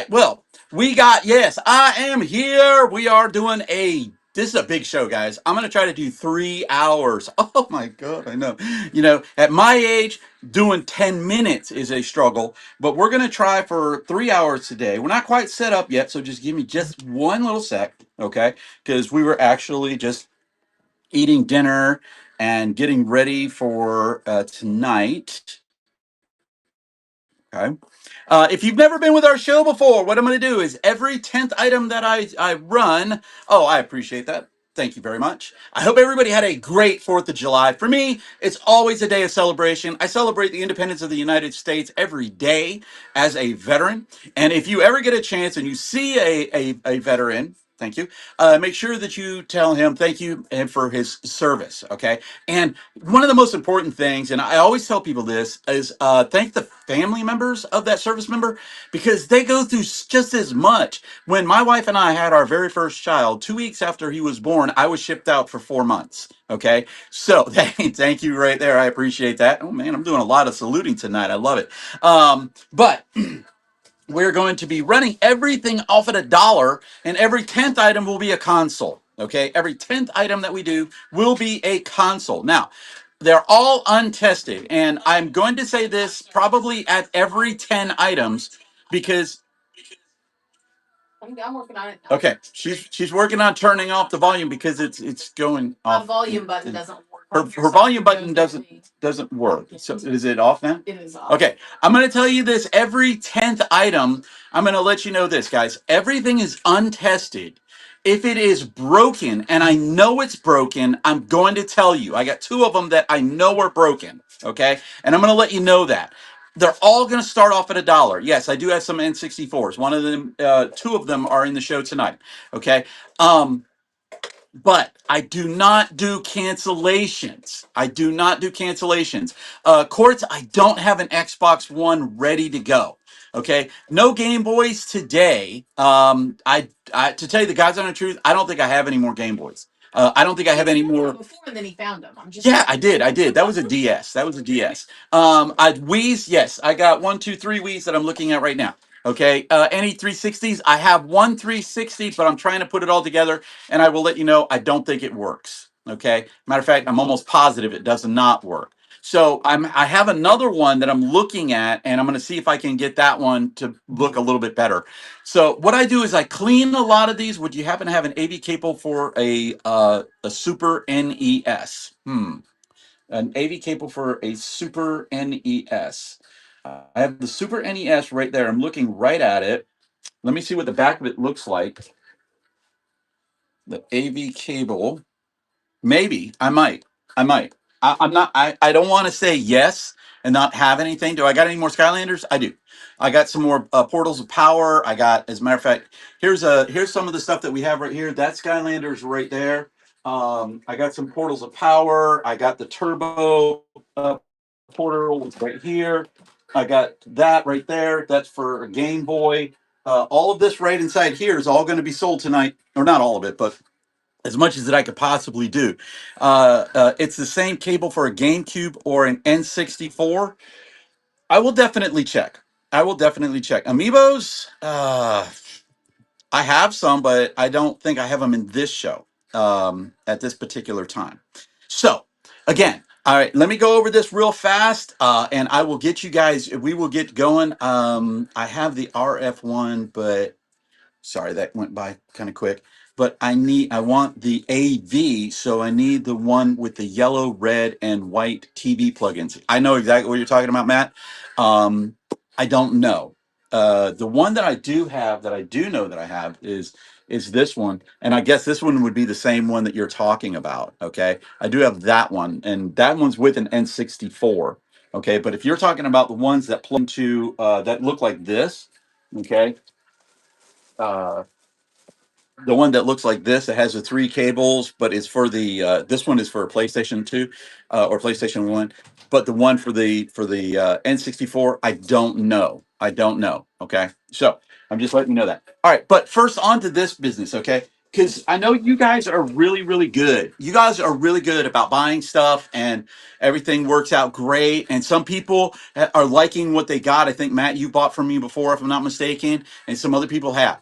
Well, we got, yes, I am here. We are doing this is a big show, guys. I'm going to try to do 3 hours. Oh my God, I know. At my age, doing 10 minutes is a struggle, but we're going to try for 3 hours today. We're not quite set up yet, so just give me just one little sec, okay? Because we were actually just eating dinner and getting ready for tonight. Okay. If you've never been with our show before, what I'm going to do is every 10th item that I run. Oh, I appreciate that. Thank you very much. I hope everybody had a great 4th of July. For me, it's always a day of celebration. I celebrate the independence of the United States every day as a veteran. And if you ever get a chance and you see a veteran, thank you, make sure that you tell him thank you and for his service. Okay. And one of the most important things, and I always tell people this, is thank the family members of that service member because they go through just as much. When my wife and I had our very first child, 2 weeks after he was born, I was shipped out for 4 months. Okay, so thank you right there. I appreciate that. Oh man, I'm doing a lot of saluting tonight. I love it. But we're going to be running everything off at $1, and every 10th item will be a console. Okay, every 10th item that we do will be a console. Now, they're all untested, and I'm going to say this probably at every 10 items because I'm working on it. Okay, she's working on turning off the volume because it's going off. My volume button doesn't work. Her volume button doesn't work. So is it off now? It is off. Okay, I'm going to tell you this. Every 10th item, I'm going to let you know this, guys. Everything is untested. If it is broken, and I know it's broken, I'm going to tell you. I got two of them that I know are broken. Okay, and I'm going to let you know that. They're all going to start off at $1. Yes, I do have some N64s. One of them, two of them are in the show tonight. Okay. But I do not do cancellations. I do not do cancellations. Courts, I don't have an Xbox One ready to go. Okay. No Game Boys today. To tell you the God's honest truth, I don't think I have any more Game Boys. I don't think I have any more. Before, and then he found them. I'm just yeah, I did. I did. That was a DS. That was a DS. I Wii's. Yes, I got 1, 2, 3 Wii's that I'm looking at right now. Okay. Any 360s? I have one 360, but I'm trying to put it all together, and I will let you know. I don't think it works. Okay. Matter of fact, I'm almost positive it does not work. So I have another one that I'm looking at, and I'm going to see if I can get that one to look a little bit better. So what I do is I clean a lot of these. Would you happen to have an AV cable for a Super NES? An AV cable for a Super NES. I have the Super NES right there. I'm looking right at it. Let me see what the back of it looks like. The AV cable. Maybe I might. I might. I'm not. I don't want to say yes and not have anything. Do I got any more Skylanders? I do. I got some more Portals of Power. I got, as a matter of fact, here's some of the stuff that we have right here. That Skylanders right there. I got some Portals of Power. I got the Turbo Portal right here. I got that right there. That's for a Game Boy. All of this right inside here is all going to be sold tonight, or not all of it, but as much as that I could possibly do. It's the same cable for a GameCube or an N64. I will definitely check. I will definitely check. Amiibos, I have some, but I don't think I have them in this show at this particular time. So, again, all right, let me go over this real fast, and I will get you guys, we will get going. I have the RF one, but sorry, that went by kind of quick. But I want the AV, so I need the one with the yellow, red, and white TV plugins. I know exactly what you're talking about, Matt. I don't know. The one that I do have, that I do know that I have, is this one, and I guess this one would be the same one that you're talking about. Okay, I do have that one, and that one's with an N64. Okay, but if you're talking about the ones that plug into that look like this, okay. Uh, the one that looks like this, it has the three cables, but it's for the this one is for PlayStation 2 or PlayStation 1, but the one for the N64, I don't know. I don't know. Okay, so I'm just letting you know that. All right, but first on to this business. Okay, because I know you guys are really, really good. You guys are really good about buying stuff, and everything works out great. And some people are liking what they got. I think Matt, you bought from me before, if I'm not mistaken, and some other people have.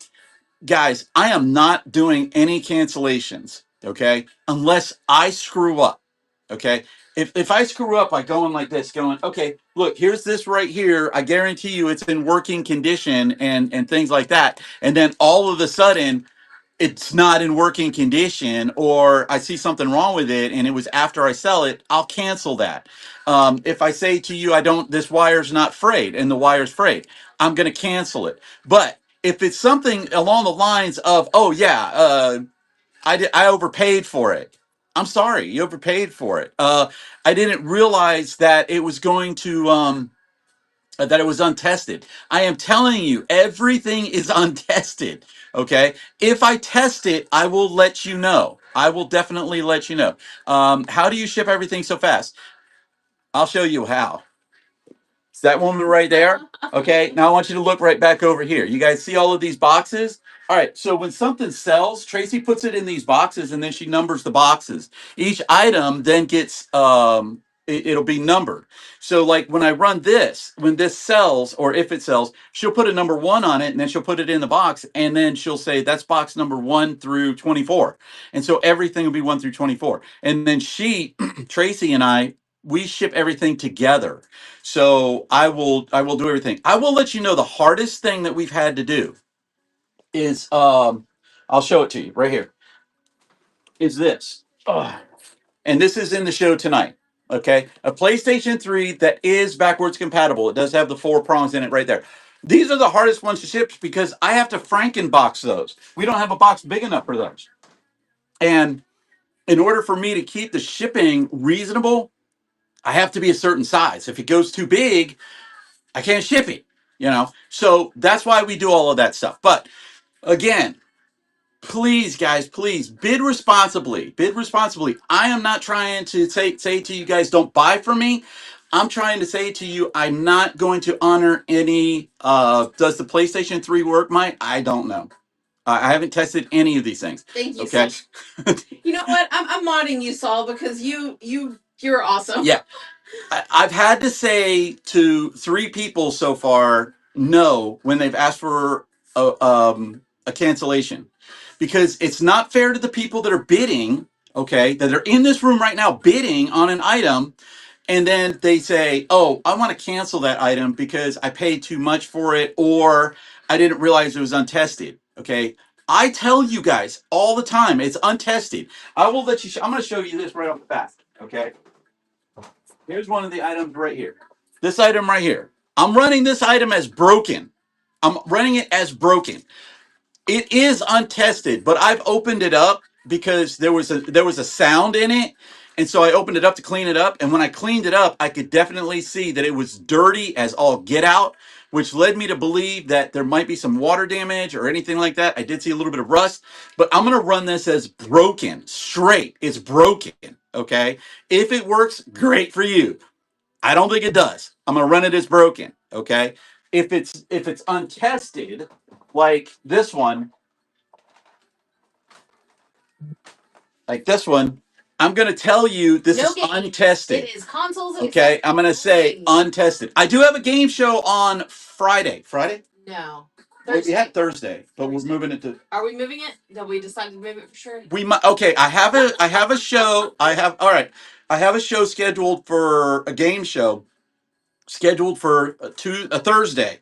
Guys, I am not doing any cancellations, okay? Unless I screw up, okay? If I screw up by going like this, going, okay, look, here's this right here. I guarantee you it's in working condition and things like that. And then all of a sudden it's not in working condition, or I see something wrong with it and it was after I sell it, I'll cancel that. If I say to you, I don't, this wire's not frayed and the wire's frayed, I'm going to cancel it. But if it's something along the lines of, oh yeah, I overpaid for it. I'm sorry, you overpaid for it. I didn't realize that it was going to, that it was untested. I am telling you, everything is untested. Okay. If I test it, I will let you know. I will definitely let you know. How do you ship everything so fast? I'll show you how. Is that woman right there? Okay. Now I want you to look right back over here. You guys see all of these boxes? All right. So when something sells, Tracy puts it in these boxes and then she numbers the boxes. Each item then gets it'll be numbered. So like when I run this, when this sells or if it sells, she'll put a number 1 on it and then she'll put it in the box and then she'll say that's box number 1 through 24. And so everything will be 1 through 24. And then she, Tracy and I, we ship everything together. So I will do everything. I will let you know the hardest thing that we've had to do is I'll show it to you right here. Is this. Ugh. And this is in the show tonight. Okay. A PlayStation 3 that is backwards compatible. It does have the 4 prongs in it right there. These are the hardest ones to ship because I have to Frankenbox those. We don't have a box big enough for those. And in order for me to keep the shipping reasonable, I have to be a certain size. If it goes too big, I can't ship it, So that's why we do all of that stuff. But again, please, guys, please bid responsibly. Bid responsibly. I am not trying to say to you guys, don't buy from me. I'm trying to say to you, I'm not going to honor any. Does the PlayStation 3 work, Mike? I don't know. I haven't tested any of these things. Thank you. Okay. You know what? I'm modding you, Saul, because you're awesome. Yeah. I've had to say to 3 people so far no when they've asked for a cancellation, because it's not fair to the people that are bidding, okay, that are in this room right now bidding on an item, and then they say, oh, I want to cancel that item because I paid too much for it, or I didn't realize it was untested. Okay. I tell you guys all the time, it's untested. I will let you, I'm going to show you this right off the bat. Okay. Here's one of the items right here. This item right here. I'm running this item as broken. I'm running it as broken. It is untested, but I've opened it up because there was a sound in it. And so I opened it up to clean it up. And when I cleaned it up, I could definitely see that it was dirty as all get out, which led me to believe that there might be some water damage or anything like that. I did see a little bit of rust, but I'm going to run this as broken, straight. It's broken. Okay. If it works, great for you. I don't think it does. I'm gonna run it as broken. Okay. If it's untested, like this one, I'm gonna tell you this No is game. untested. It is consoles. Okay. I'm gonna say untested. I do have a game show on Friday. Friday? No. We had Thursday, but we're moving it to. Are we moving it? Did we decide to move it for sure? We might. Okay. I have a show. All right. I have a show scheduled for a game show scheduled for a Thursday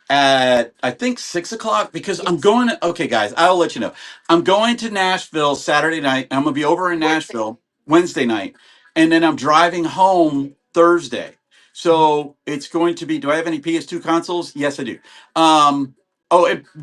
at I think 6 o'clock, because I'm going to, okay guys, I'll let you know. I'm going to Nashville Saturday night. I'm gonna be over in Nashville Wednesday night, and then I'm driving home Thursday. So it's going to be, do I have any PS2 consoles? Yes, I do.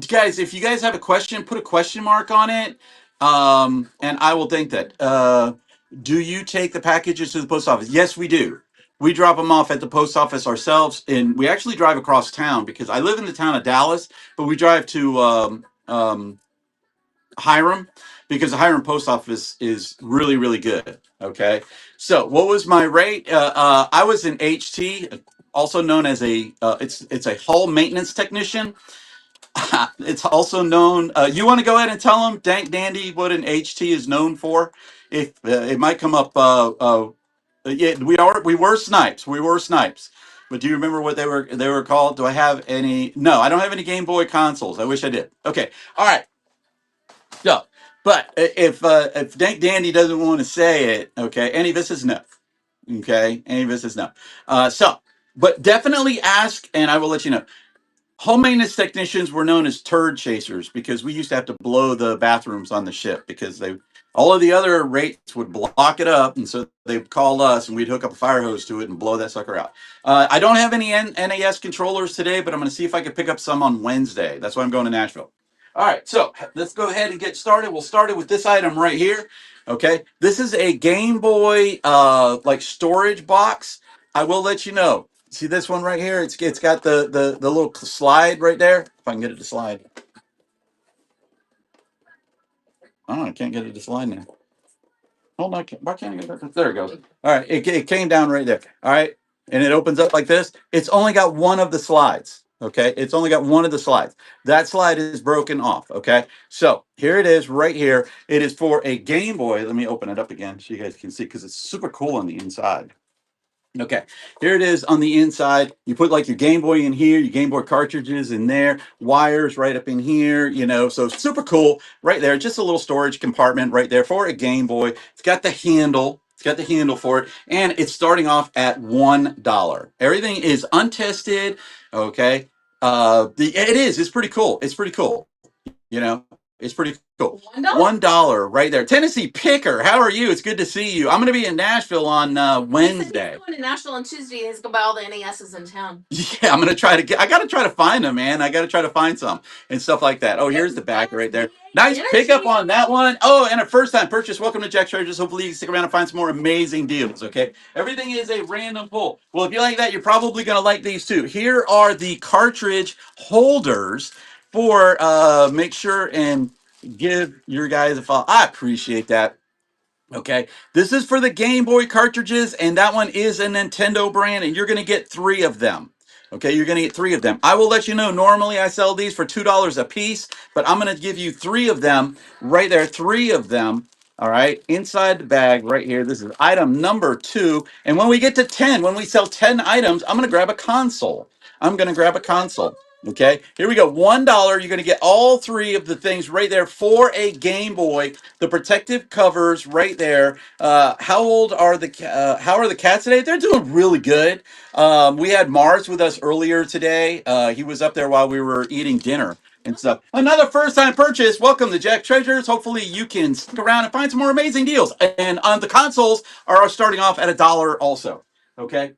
Guys, if you guys have a question, put a question mark on it. And I will think that. Do you take the packages to the post office? Yes, we do. We drop them off at the post office ourselves, and we actually drive across town because I live in the town of Dallas, but we drive to Hiram because the Hiram post office is really, really good. Okay, so what was my rate? I was an HT, also known as a it's a hull maintenance technician. It's also known. You want to go ahead and tell them, Dank Dandy, what an HT is known for? If it might come up. Yeah, we were snipes. We were snipes. But do you remember what they were called? Do I have any? No, I don't have any Game Boy consoles. I wish I did. Okay, all right. So, but if Dank Dandy doesn't want to say it, okay, any of this is no. Okay, any of this is no. But definitely ask, and I will let you know. Home maintenance technicians were known as turd chasers because we used to have to blow the bathrooms on the ship because they all of the other rates would block it up, and so they'd call us and we'd hook up a fire hose to it and blow that sucker out. I don't have any NAS controllers today, but I'm going to see if I can pick up some on Wednesday. That's why I'm going to Nashville. All right, so let's go ahead and get started. We'll start it with this item right here. Okay, this is a Game Boy like storage box. I will let you know. See this one right here? It's got the little slide right there. If I can get it to slide. Oh, I can't get it to slide now. Hold on. Why can't I get it? There it goes. All right. It came down right there. All right. And it opens up like this. It's only got one of the slides. Okay. It's only got one of the slides. That slide is broken off. Okay. So here it is right here. It is for a Game Boy. Let me open it up again so you guys can see because it's super cool on the inside. Okay, here it is on the inside. You put like your Game Boy in here, your Game Boy cartridges in there, wires right up in here, so super cool right there. Just a little storage compartment right there for a Game Boy. It's got the handle. It's got the handle for it, and it's starting off at $1. Everything is untested. Okay, it is. It's pretty cool. It's pretty cool. You know, it's pretty cool. $1 right there. Tennessee Picker, how are you? It's good to see you. I'm going to be in Nashville on Wednesday. He's going to Nashville on Tuesday. He's going to buy all the NESs in town. Yeah, I'm going to try to get. I got to try to find them, man. I got to try to find some and stuff like that. Oh, here's the back right there. Nice pickup on that one. Oh, and a first time purchase. Welcome to Jack Treasures. Hopefully you stick around and find some more amazing deals. Okay, everything is a random pull. Well, if you like that, you're probably going to like these too. Here are the cartridge holders for make sure and give your guys a follow. I appreciate that. Okay, this is for the Game Boy cartridges, and that one is a Nintendo brand, and you're going to get 3 of them. Okay, you're going to get 3 of them. I will let you know, normally I sell these for $2 a piece, but I'm going to give you 3 of them right there, 3 of them. All right, inside the bag right here. This is item number 2. And when we get to 10, when we sell 10 items, I'm going to grab a console. I'm going to grab a console. Okay, here we go. $1. You're going to get all 3 of the things right there for a Game Boy. The protective covers right there. How are the cats today? They're doing really good. We had Mars with us earlier today. He was up there while we were eating dinner and stuff. Another first time purchase. Welcome to Jack Treasures. Hopefully you can stick around and find some more amazing deals. And on the consoles are starting off at $1 also. Okay.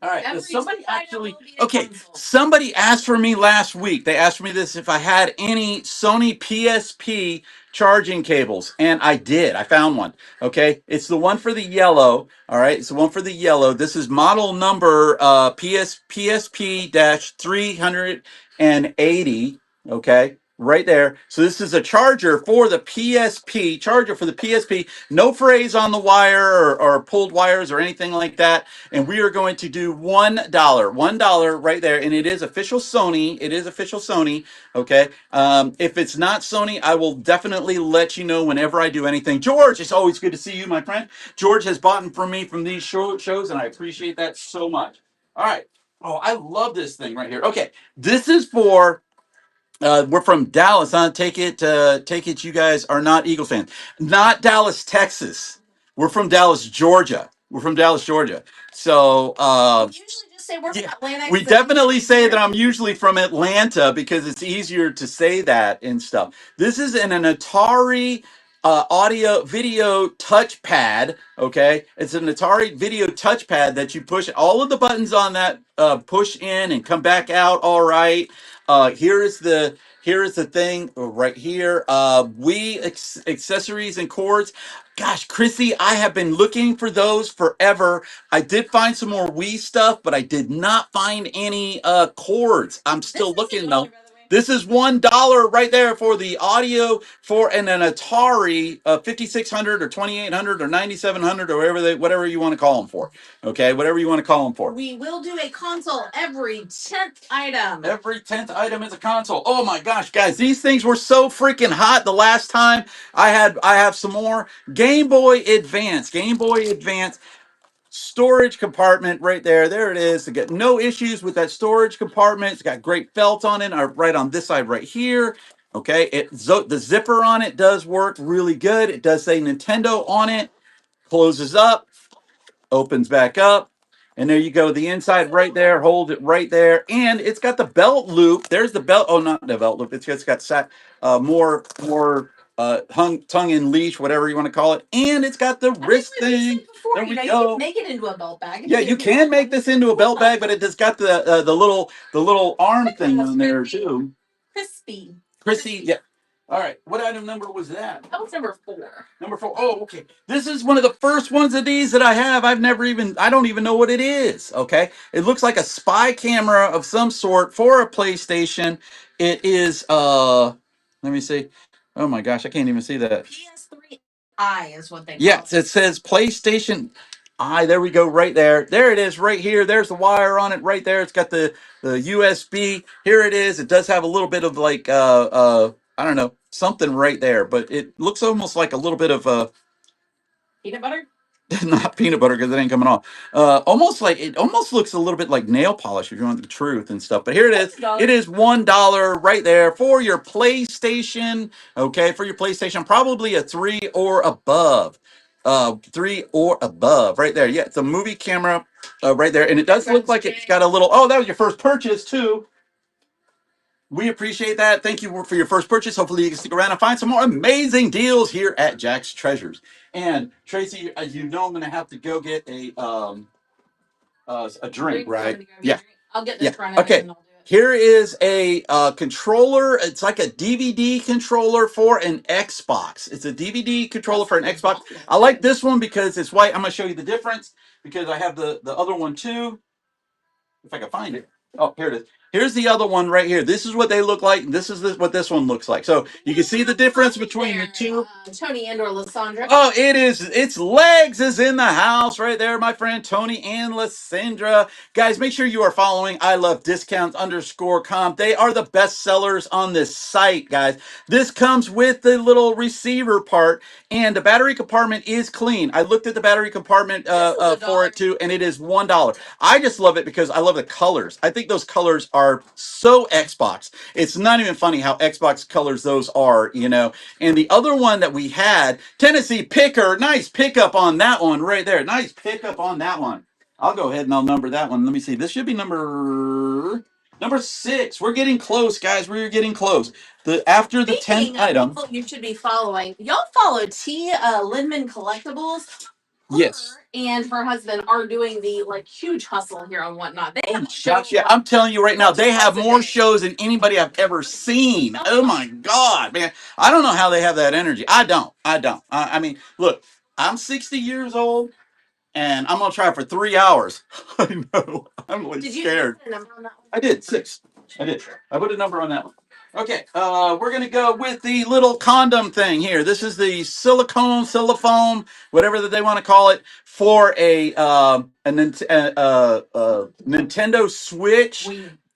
All right. Somebody actually, okay. Somebody asked for me last week. They asked me this if I had any Sony PSP charging cables, and I did. I found one. Okay, it's the one for the yellow. All right, it's the one for the yellow. This is model number PSP 380. Okay. Right there. So this is a charger for the PSP. Charger for the PSP. No frays on the wire or pulled wires or anything like that. And we are going to do $1 right there, and it is official Sony. It is official Sony. Okay. If it's not Sony, I will definitely let you know whenever I do anything. George, it's always good to see you, my friend. George has bought them from me from these shows, and I appreciate that so much. All right. Oh, I love this thing right here. Okay, this is for. We're from Dallas, huh? Take it. You guys are not Eagles fans. Not Dallas, Texas. We're from Dallas, Georgia. We're from Dallas, Georgia. So You usually just say we're from Atlanta. we definitely say that I'm usually from Atlanta because it's easier to say that and stuff. This is an Atari audio video touchpad. Okay, it's an Atari video touchpad that you push all of the buttons on that push in and come back out. All right. Here is the thing right here. Accessories and cords. Gosh, Chrissy, I have been looking for those forever. I did find some more Wii stuff, but I did not find any cords. I'm still looking though. This is $1 right there for the audio for an Atari 5600 or 2800 or 9700 or whatever you want to call them for. Okay, whatever you want to call them for. We will do a console every 10th item. Every 10th item is a console. Oh my gosh, guys, these things were so freaking hot the last time. I have some more Game Boy Advance. Game Boy Advance storage compartment right there. There it is. To get no issues with that storage compartment. It's got great felt on it. Right on this side right here. Okay, the zipper on it does work really good. It does say Nintendo on it. Closes up, opens back up. And there you go. The inside right there. Hold it right there. And it's got the belt loop. There's the belt. Oh, not the belt loop. It's just got more tongue and leash, whatever you want to call it. And it's got the wrist thing. Before, there we you go. can make it into a belt bag. Yeah, you can make this into a belt bag, but it just got the little arm thing on there too. Crispy. Yeah. All right. What item number was that? That was number 4. Number 4. Oh, okay. This is one of the first ones of these that I have. I don't even know what it is. Okay. It looks like a spy camera of some sort for a PlayStation. It is, let me see. Oh my gosh, I can't even see that. PS3i is what they call Yes, it says PlayStation I. There we go, right there. There it is, right here. There's the wire on it, right there. It's got the USB. Here it is. It does have a little bit of like I don't know, something right there, but it looks almost like a little bit of peanut butter. not peanut butter because it ain't coming off. Almost like it almost looks a little bit like nail polish if you want the truth and stuff. But here it is. It is $1 right there for your PlayStation. Okay, for your PlayStation, probably a 3 or above. 3 or above, right there. Yeah, it's a movie camera, right there, and it does look like it's got a little. Oh, that was your first purchase too. We appreciate that. Thank you for your first purchase. Hopefully you can stick around and find some more amazing deals here at Jack's Treasures. And Tracy, you know I'm going to have to go get a drink, right? Yeah. I'll get this running. Okay. Here is a controller. It's like a DVD controller for an Xbox. It's a DVD controller for an Xbox. I like this one because it's white. I'm going to show you the difference because I have the other one too. If I can find it. Oh, here it is. Here's the other one right here. This is what they look like. This is what this one looks like. So you can see the difference between the two. Tony and or Lysandra. Oh, it is. It's Legs is in the house right there, my friend Tony and Lysandra. Guys, make sure you are following I Love Discounts _comp. They are the best sellers on this site, guys. This comes with the little receiver part, and the battery compartment is clean. I looked at the battery compartment for it too, and it is $1. I just love it because I love the colors. I think those colors are so Xbox. It's not even funny how Xbox colors those are, you know. And the other one that we had, Tennessee Picker, nice pickup on that one right there. Nice pickup on that one. I'll go ahead and I'll number that one. Let me see. This should be number 6. We're getting close, guys. We're getting close. After the 10th item. You should be following. Y'all follow T. Lindman Collectibles. Yes. And her husband are doing the like huge hustle here on Whatnot. They have shows. Yeah, I'm telling you right now, they have more shows than anybody I've ever seen. Oh my God, man. I don't know how they have that energy. I don't. I mean, look, I'm 60 years old and I'm going to try for 3 hours. I know. I'm like scared. Did you put a number on that one? I did 6. I did. I put a number on that one. Okay, we're gonna go with the little condom thing here. This is the silicone, whatever that they want to call it, for a Nintendo Switch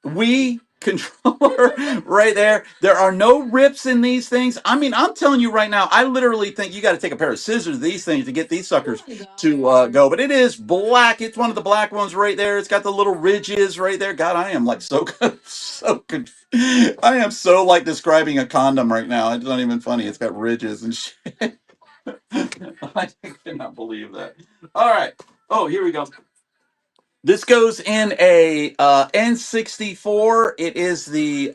Wii controller right there. There are no rips in these things. I mean, I'm telling you right now, I literally think you got to take a pair of scissors to these things to get these suckers to go. But it is black. It's one of the black ones right there. It's got the little ridges right there. God, I am like so I am so like describing a condom right now. It's not even funny. It's got ridges and shit. I cannot believe that. All right. Oh, here we go. This goes in a N64. It is the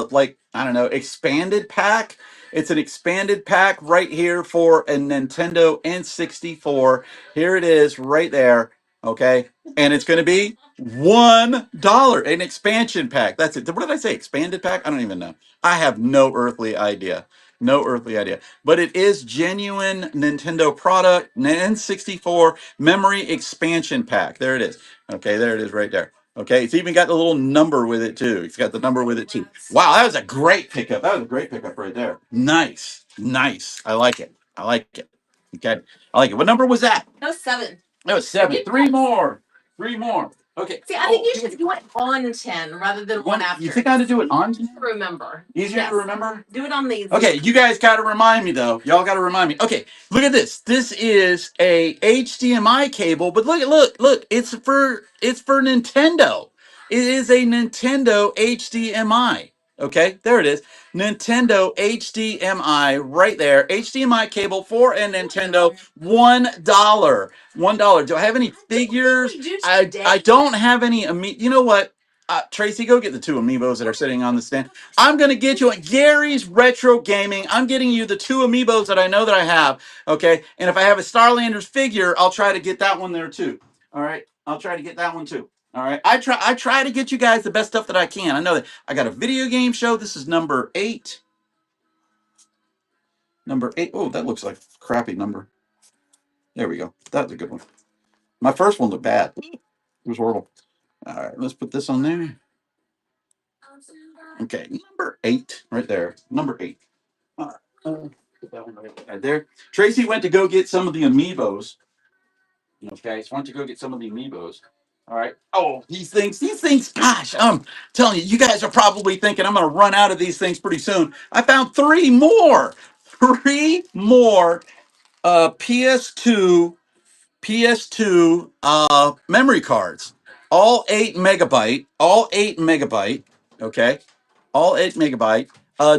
like I don't know, expanded pack. It's an expanded pack right here for a Nintendo N64. Here it is right there. Okay. And it's going to be $1. An expansion pack. That's it. What did I say? Expanded pack? I don't even know. I have no earthly idea. No earthly idea. But it is genuine Nintendo product, N64 memory expansion pack. There it is. Okay, there it is right there. Okay, it's even got the little number with it too. It's got the number with it too. Wow, that was a great pickup. That was a great pickup right there. Nice, nice. I like it. I like it. Okay, I like it. What number was that? That was 7. That was 7. Three more. Three more. Okay. See, I think you should do it on 10 rather than one after. You think I ought to do it on 10? Remember. Easier to remember? Do it on these. Okay, you guys got to remind me though. Y'all got to remind me. Okay, look at this. This is a HDMI cable, but look. It's for Nintendo. It is a Nintendo HDMI. Okay, there it is. Nintendo HDMI right there. HDMI cable for a Nintendo. $1. $1. Do I have any figures? I don't have any. You know what? Tracy, go get the two amiibos that are sitting on the stand. I'm gonna get you at Gary's Retro Gaming. I'm getting you the two amiibos that I know that I have. Okay, and if I have a Starlanders figure, I'll try to get that one there too. All right, I'll try to get that one too. All right, I try to get you guys the best stuff that I can. I know that I got a video game show. This is number 8. Number 8. Oh, that looks like a crappy number. There we go. That's a good one. My first one looked bad. It was horrible. All right, let's put this on there. Okay, number 8 right there. Number 8. All right, put that one right there. Tracy went to go get some of the amiibos. Okay, so why don't you go get some of the amiibos? All right. Oh, these things. Gosh, I'm telling you, you guys are probably thinking I'm going to run out of these things pretty soon. I found 3 more. 3 more PS2 memory cards. All 8 megabyte. All 8 megabyte. Okay. All 8 megabyte.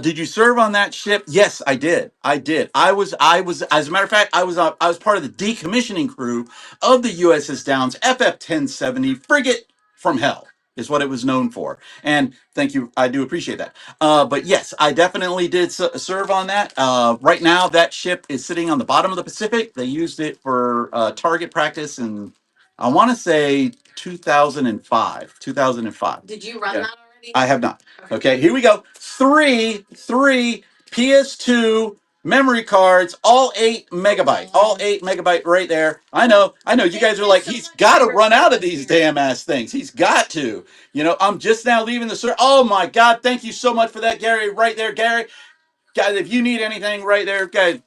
Did you serve on that ship? Yes, I did. I did. I was. As a matter of fact, I was part of the decommissioning crew of the USS Downs FF-1070 frigate from hell. Is what it was known for. And thank you. I do appreciate that. But yes, I definitely did serve on that. Right now, that ship is sitting on the bottom of the Pacific. They used it for target practice, and I want to say 2005. 2005. Did you run that already? I have not. Okay, here we go. Three PS2 memory cards, all 8 megabyte, all 8 megabyte right there. I know. You guys are like, he's got to run out of these damn ass things. He's got to. I'm just now leaving the server. Oh my God! Thank you so much for that, Gary. Right there, Gary. Guys, if you need anything, right there, guys.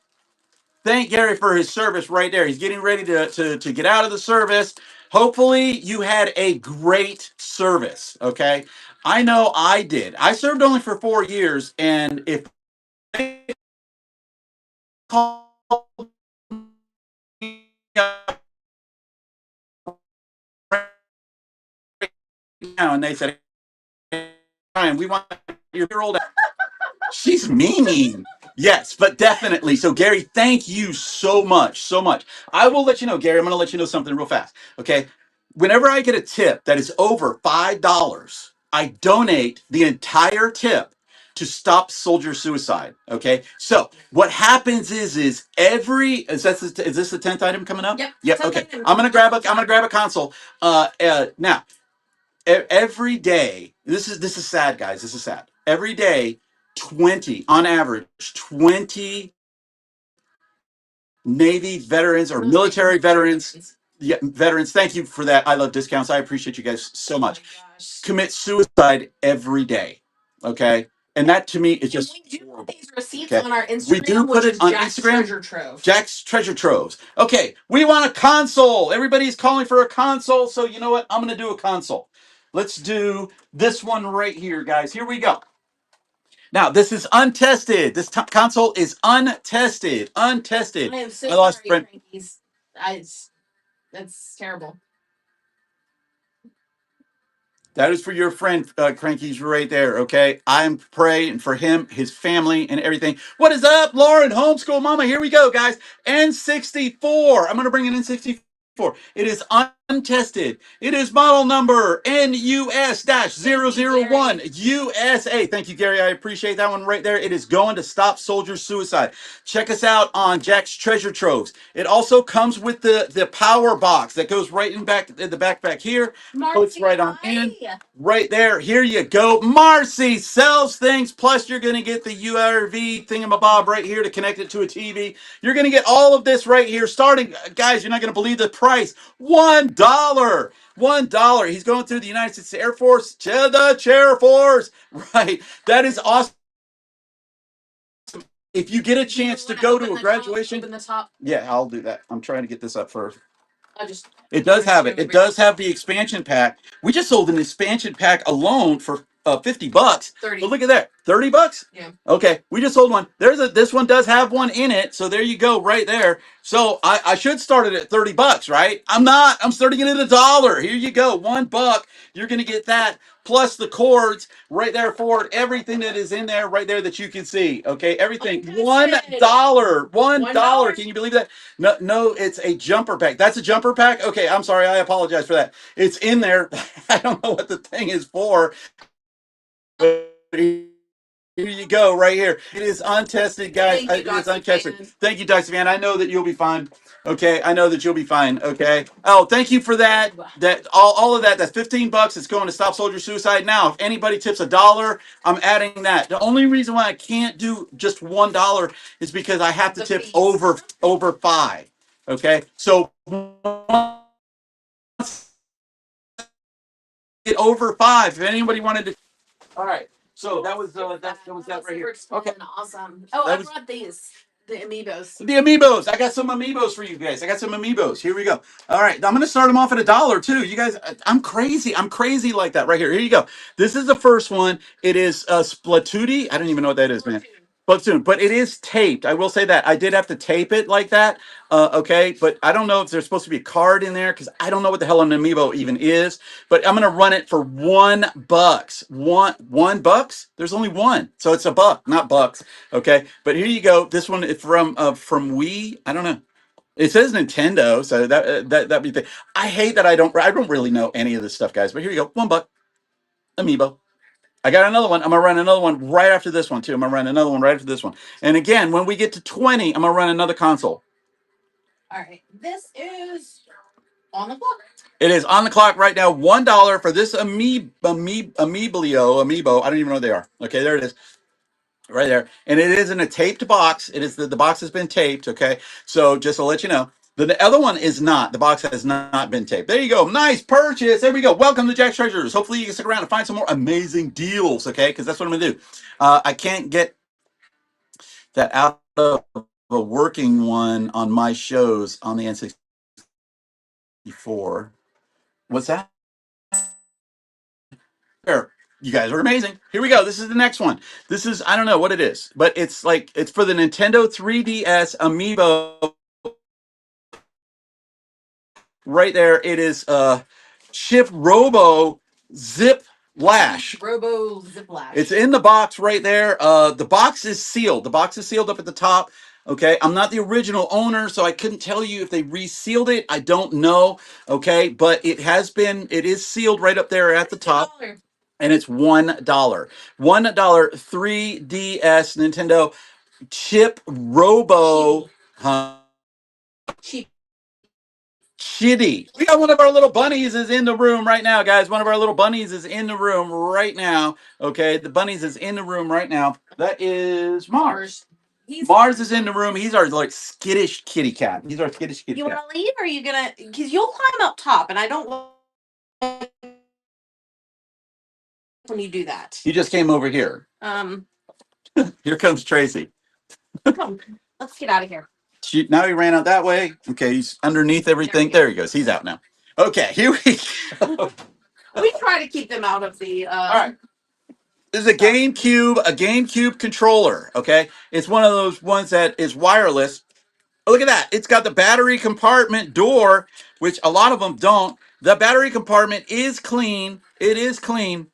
Thank Gary for his service right there. He's getting ready to get out of the service. Hopefully, you had a great service. Okay. I know I did. I served only for 4 years, and if they called me up right now and they said, "Hey, Ryan, we want your old," she's mean. Yes, but definitely. So, Gary, thank you so much. So much. I will let you know, Gary, I'm going to let you know something real fast. Okay. Whenever I get a tip that is over $5, I donate the entire tip to stop soldier suicide. Okay. So, what happens is is this the 10th item coming up? Yep. Yep. Okay. I'm going to grab a console. Now, every day, this is sad, guys. This is sad. Every day, 20 on average, 20 Navy veterans or military veterans. Yeah, veterans. Thank you for that. I love discounts. I appreciate you guys so much. Commit suicide every day. Okay, and that to me is just. We do put these receipts Okay. on our Instagram. We do put it on Jack's Instagram. Treasure Trove. Jack's Treasure Troves. Okay, we want a console. Everybody's calling for a console, so you know what? I'm going to do a console. Let's do this one right here, guys. Here we go. Now, this is untested. This console is untested. Untested. I am so I lost sorry, friend. Frankies. That's terrible. That is for your friend, Cranky's right there, okay? I'm praying for him, his family, and everything. What is up, Lauren, homeschool mama? Here we go, guys. N64. I'm going to bring an N64. It is untested. It is model number NUS-001 USA. Thank you, Gary. I appreciate that one right there. It is going to stop soldier suicide. Check us out on Jack's Treasure Troves. It also comes with the power box that goes right in the backpack here. Puts right on in. Right there. Here you go. Marcy sells things. Plus, you're going to get the URV thingamabob right here to connect it to a TV. You're going to get all of this right here. Starting, guys, you're not going to believe the price. $1. $1. He's going through the United States Air Force. To the chair force. Right. That is awesome. If you get a chance to go to a graduation, open the top. Yeah, I'll do that. I'm trying to get this up first. I just. It does have it. It does have the expansion pack. We just sold an expansion pack alone for $50. 30. But look at that, $30. Yeah. Okay, we just sold one. This one does have one in it, so there you go, right there. So I should start it at $30, right? I'm not. I'm starting it at $1. Here you go, $1. You're gonna get that plus the cords right there for it. Everything that is in there, right there that you can see. Okay, everything. $1. $1. Can you believe that? No, no, it's a jumper pack. That's a jumper pack. Okay, I'm sorry. I apologize for that. It's in there. I don't know what the thing is for. But here you go, right here. It is untested, guys. Thank you, It is Dr. untested. Van. Thank you, Dr. Van. I know that you'll be fine. Okay, I know that you'll be fine. Okay. Oh, thank you for that. That all of that. That's $15. It's going to Stop Soldier Suicide. Now, if anybody tips $1, I'm adding that. The only reason why I can't do just $1 is because I have to The tip fees. over 5. Okay, so get over 5. If anybody wanted to. All right. So that was that right here. Okay. Awesome. Oh, That I was brought these. The amiibos. the amiibos. I got some amiibos for you guys. I got some amiibos. Here we go. All right. I'm gonna start them off at $1 too. You guys, I'm crazy. I'm crazy like that right here. Here you go. This is the first one. It is Splatoon. I don't even know what that is, man. Splatoon, but it is taped. I will say that I did have to tape it like that. Okay, but I don't know if there's supposed to be a card in there because I don't know what the hell an amiibo even is. But I'm gonna run it for $1. $1. There's only one, so it's a buck, not bucks. Okay, but here you go. This one is from Wii. I don't know. It says Nintendo, so that'd be the. I hate that I don't really know any of this stuff, guys. But here you go. $1 amiibo. I got another one. I'm gonna run another one right after this one too. I'm gonna run another one right after this one. And again, when we get to 20, I'm gonna run another console. All right. This is on the clock. It is on the clock right now. $1 for this amiibo. I don't even know what they are. Okay, there it is. Right there. And it is in a taped box. It is the box has been taped. Okay. So just to let you know. The other one is not. The box has not been taped. There you go. Nice purchase. There we go. Welcome to Jack's Treasures. Hopefully you can stick around and find some more amazing deals. Okay, because that's what I'm gonna do. I can't get that out of a working one on my shows on the N64. What's that? There. You guys are amazing. Here we go. This is the next one. This is, I don't know what it is, but it's like, it's for the Nintendo 3DS Amiibo. Right there. It is Chip Robo Zip Lash. Robo Zip Lash. It's in the box right there. The box is sealed. The box is sealed up at the top. Okay, I'm not the original owner, so I couldn't tell you if they resealed it. I don't know. Okay, but it is sealed right up there at the top. And it's $1. $1 3DS Nintendo Chip Robo Cheap. Chitty. We got one of our little bunnies is in the room right now, guys. One of our little bunnies is in the room right now. Okay, the bunnies is in the room right now. That is Mars. Mars is in the room. He's our like skittish kitty cat. He's our skittish kitty cat. You want to leave, or are you gonna? Because you'll climb up top, and I don't like when you do that. He just came over here. Here comes Tracy. Come, let's get out of here. Now he ran out that way. Okay, he's underneath everything. There he goes. He's out now. Okay, here we go. We try to keep them out of the. All right. This is a GameCube controller. Okay, it's one of those ones that is wireless. Oh, look at that! It's got the battery compartment door, which a lot of them don't. The battery compartment is clean. It is clean.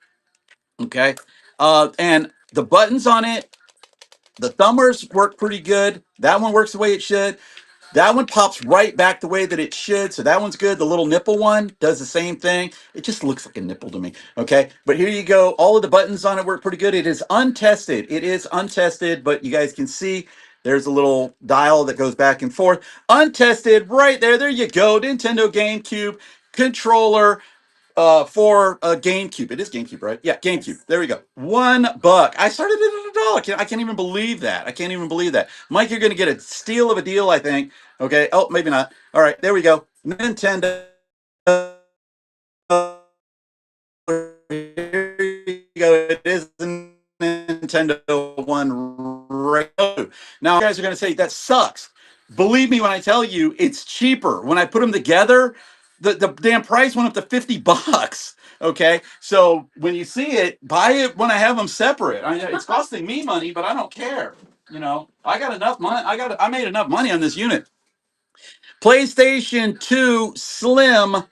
Okay, and the buttons on it, the thumbers work pretty good. That one works the way it should. That one pops right back the way that it should. So that one's good. The little nipple one does the same thing. It just looks like a nipple to me. Okay. But here you go. All of the buttons on it work pretty good. It is untested. It is untested, but you guys can see there's a little dial that goes back and forth. Untested right there. There you go. Nintendo GameCube controller for GameCube. It is GameCube, right? Yeah, GameCube. There we go. $1. I started it at $1. I can't even believe that. I can't even believe that. Mike, you're going to get a steal of a deal, I think. Okay. Oh, maybe not. All right. There we go. Nintendo Here you go. It is a Nintendo One right now. You guys are going to say that sucks. Believe me when I tell you, it's cheaper. When I put them together, the damn price went up to $50. Okay, so when you see it, buy it when I have them separate. It's costing me money, but I don't care. I got enough money. I made enough money on this unit. PlayStation 2 Slim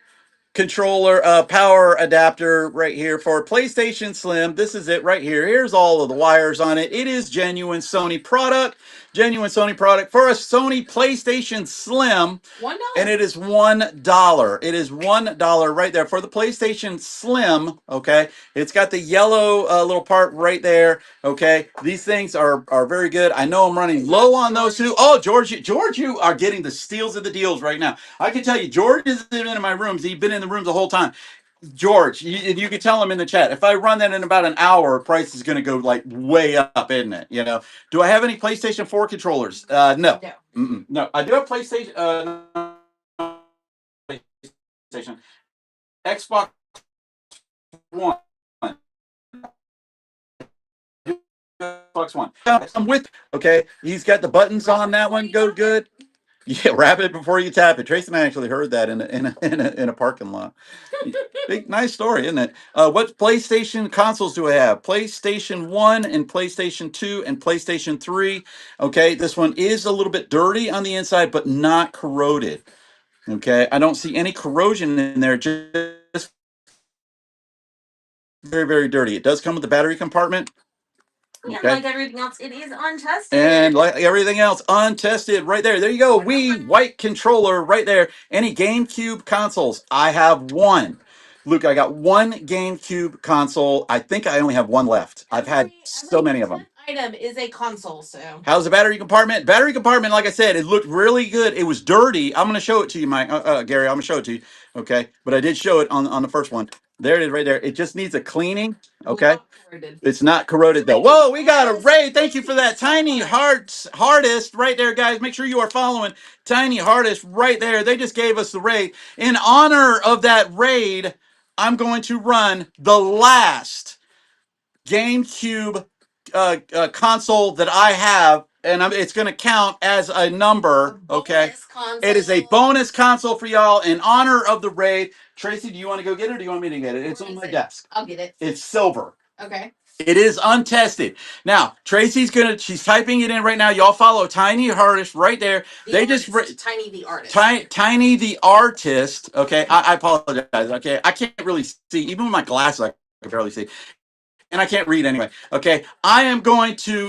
controller power adapter right here for PlayStation Slim. This is it right here. Here's all of the wires on it. It is genuine Sony product. Genuine Sony product for a Sony PlayStation Slim. $1. And it is $1. It is $1 right there for the PlayStation Slim. Okay, it's got the yellow little part right there. Okay, these things are very good. I know I'm running low on those two. Oh, George, you are getting the steals of the deals right now. I can tell you, George is in my rooms. He's been in the rooms the whole time. George, you can tell him in the chat. If I run that in about an hour, price is going to go like way up, isn't it? Do I have any PlayStation 4 controllers? No. No. No, I do have PlayStation. PlayStation, Xbox One. Xbox One. I'm with. Okay, he's got the buttons on that one. Go good. Yeah, wrap it before you tap it. Tracy and I actually heard that in a parking lot. Big, nice story, isn't it? What PlayStation consoles do I have? PlayStation 1 and PlayStation 2 and PlayStation 3. Okay, this one is a little bit dirty on the inside, but not corroded. Okay, I don't see any corrosion in there. Just very, very dirty. It does come with the battery compartment. And Okay. like everything else, it is untested. And like everything else, untested right there. There you go. Wii white controller right there. Any GameCube consoles? I have one. Luke, I got one GameCube console. I think I only have one left. I've had so many of them. Item is a console, so. How's the battery compartment? Battery compartment, like I said, it looked really good. It was dirty. I'm going to show it to you, Mike. Gary, I'm going to show it to you. Okay. But I did show it on the first one. There it is right there. It just needs a cleaning. Okay. It's not corroded though. Whoa, we got a raid. Thank you for that. Tiny Hardest right there, guys. Make sure you are following Tiny Hardest right there. They just gave us the raid. In honor of that raid, I'm going to run the last GameCube console that I have, and it's going to count as a number. Okay, it is a bonus console for y'all in honor of the raid. Tracy, do you want to go get it, or do you want me to get it? It's on my desk. I'll get it. It's silver. Okay. It is untested. Now, she's typing it in right now. Y'all follow Tiny Hardest right there. Tiny the Artist. Tiny the Artist. Okay, I apologize. Okay, I can't really see. Even with my glasses, I can barely see. And I can't read anyway. Okay,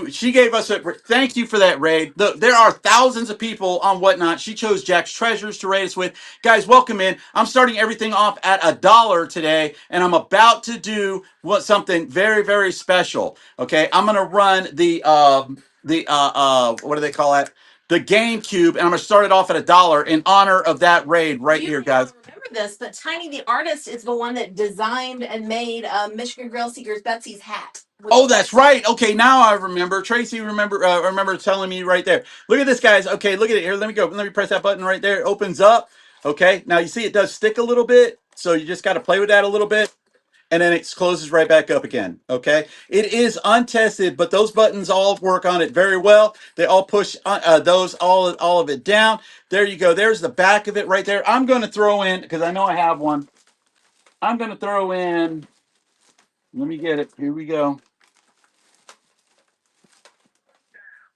she gave us thank you for that raid. There are thousands of people on Whatnot. She chose Jack's Treasures to raid us with. Guys, welcome in. I'm starting everything off at $1 today, and I'm about to do something very, very special. Okay, I'm gonna run what do they call it? The GameCube, and I'm gonna start it off at $1 in honor of that raid right here, guys. This, but Tiny the Artist is the one that designed and made Michigan Grill Seekers Betsy's hat. Oh, that's right. Okay, now I remember. Tracy remember telling me right there. Look at this, guys. Okay, look at it here. Let me go. Let me press that button right there. It opens up. Okay, now you see it does stick a little bit, so you just got to play with that a little bit, and then it closes right back up again. Okay, it is untested, but those buttons all work on it very well. They all push all of it down. There you go. There's the back of it right there. I'm going to throw in, because I know I have one. I'm going to throw in. Let me get it. Here we go.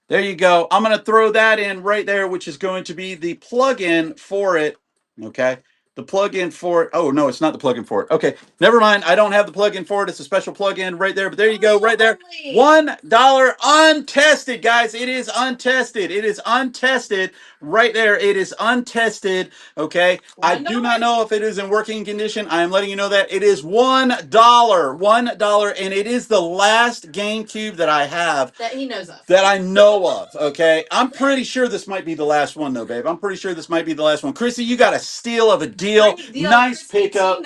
There you go. I'm going to throw that in right there, which is going to be the plug-in for it. Okay. The plug-in for it. Oh, no, it's not the plug-in for it. Okay. Never mind. I don't have the plug-in for it. It's a special plug-in right there. But there you go. Right there. $1 untested, guys. It is untested. It is untested right there. It is untested. Okay. I do not know if it is in working condition. I am letting you know that it is $1. $1. And it is the last GameCube that I have. That he knows of. That I know of. Okay. I'm pretty sure this might be the last one, though, babe. I'm pretty sure this might be the last one. Chrissy, you got a steal of a deal. Nice pickup.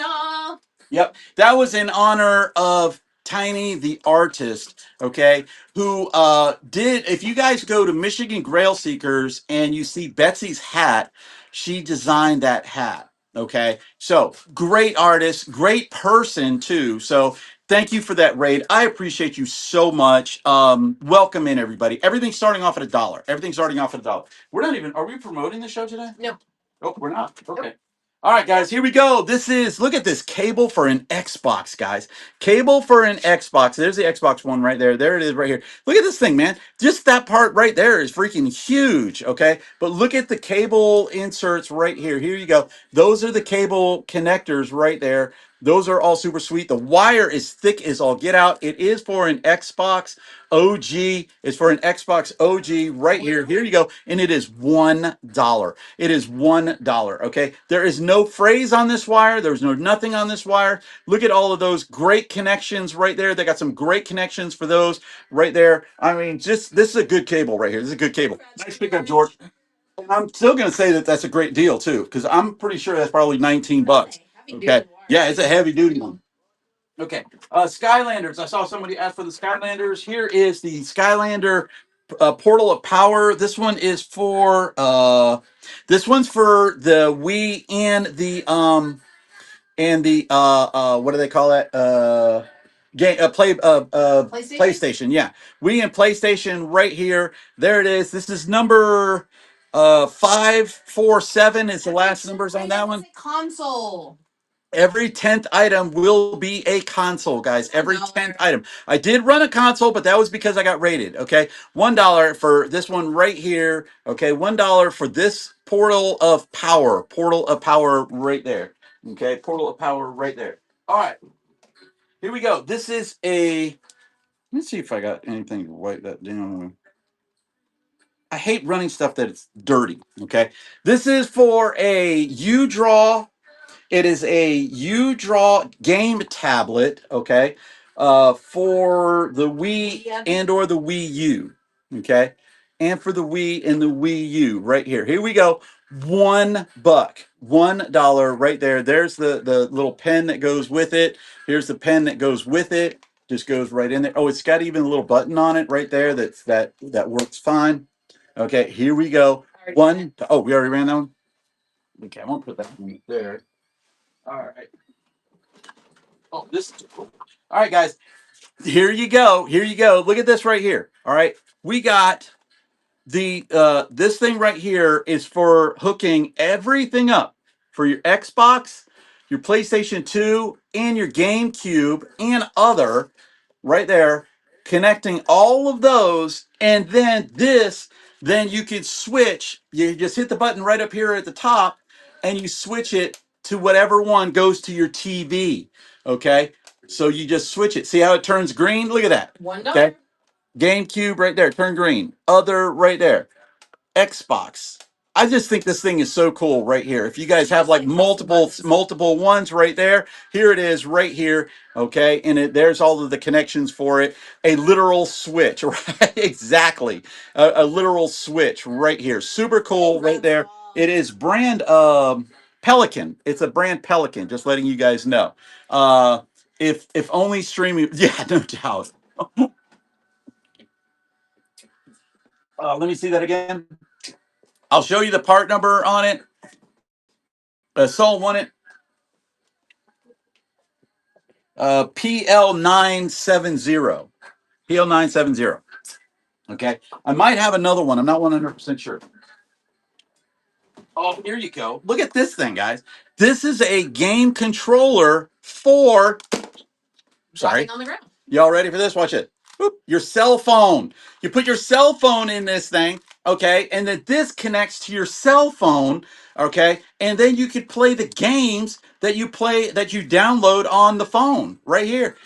Yep. That was in honor of Tiny the Artist, okay, who if you guys go to Michigan Grail Seekers and you see Betsy's hat, she designed that hat. Okay, so great artist, great person too. So thank you for that raid. I appreciate you so much. Welcome in everybody. Everything's starting off at $1. Everything's starting off at $1. We're not even. Are we promoting the show today? No. Oh, we're not. Okay. All right, guys, here we go. This is, look at this cable for an Xbox, guys. Cable for an Xbox. There's the Xbox One right there. There it is right here. Look at this thing, man. Just that part right there is freaking huge, okay? But look at the cable inserts right here. Here you go. Those are the cable connectors right there. Those are all super sweet. The wire is thick as all get out. It is for an Xbox OG. It's for an Xbox OG right here. Here you go. And it is $1. It is $1. Okay. There is no phrase on this wire. There's no nothing on this wire. Look at all of those great connections right there. They got some great connections for those right there. I mean, just this is a good cable right here. This is a good cable. Nice pickup, George. And I'm still going to say that that's a great deal too, because I'm pretty sure that's probably 19 bucks. Okay. Yeah, it's a heavy duty one. Okay. Skylanders. I saw somebody ask for the Skylanders. Here is the Skylander Portal of Power. This one's for the Wii and the what do they call it? Game PlayStation. Yeah. Wii and PlayStation right here. There it is. This is number 547 is the last numbers on that one. Console. Every 10th item will be a console, guys. Every 10th item. I did run a console, but that was because I got rated. Okay. $1 for this one right here. Okay. $1 for this Portal of Power. Portal of Power right there. Okay. Portal of Power right there. All right. Here we go. This is a. Let's see if I got anything to wipe that down with. I hate running stuff that's dirty. Okay. This is for a U-Draw. It is a U-Draw game tablet, okay, for the Wii and or the Wii U, okay, and for the Wii and the Wii U right here. Here we go. $1, $1 right there. There's the little pen that goes with it. Here's the pen that goes with it. Just goes right in there. Oh, it's got even a little button on it right there. That works fine. Okay, here we go. One. Oh, we already ran that one. Okay, I won't put that one there. All right. Oh, this is cool. All right, guys. Here you go. Here you go. Look at this right here. All right. We got the this thing right here is for hooking everything up for your Xbox, your PlayStation 2, and your GameCube and other right there, connecting all of those, and then you can switch. You just hit the button right up here at the top, and you switch it to whatever one goes to your TV. Okay, so you just switch it. See how it turns green? Look at that. $1. Okay, GameCube right there, turn green. Other right there. Xbox. I just think this thing is so cool right here. If you guys have like multiple ones right there, here it is right here. Okay, and there's all of the connections for it. A literal switch, right? Exactly, a literal switch right here. Super cool right there. It is brand Pelican. It's a brand Pelican. Just letting you guys know. If only streaming. Yeah, no doubt. Let me see that again. I'll show you the part number on it. Saul won it. PL970. PL970. Okay. I might have another one. I'm not 100% sure. Oh, here you go. Look at this thing, guys. This is a game controller for. Sorry. On the ground. Y'all ready for this? Watch it. Boop. Your cell phone. You put your cell phone in this thing, okay, and then this connects to your cell phone, okay, and then you could play the games that you download on the phone right here.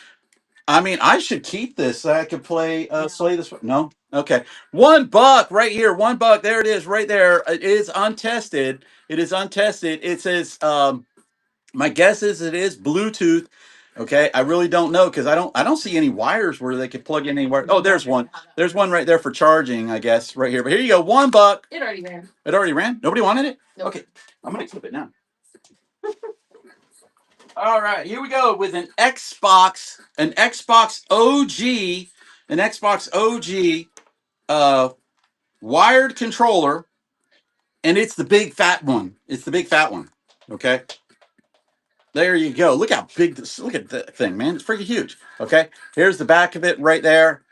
I mean, I should keep this so I could play Slay this. No, okay, $1 right here. $1. There it is, right there. It is untested. It is untested. It says. My guess is it is Bluetooth. Okay, I really don't know because I don't see any wires where they could plug in anywhere. Oh, there's one. There's one right there for charging, I guess, right here. But here you go, $1. It already ran. It already ran. Nobody wanted it. Nope. Okay, I'm gonna clip it now. All right, here we go with an Xbox OG, an Xbox OG wired controller, and it's the big fat one. It's the big fat one. Okay. There you go. Look how big this. Look at that thing, man. It's freaking huge. Okay, here's the back of it right there.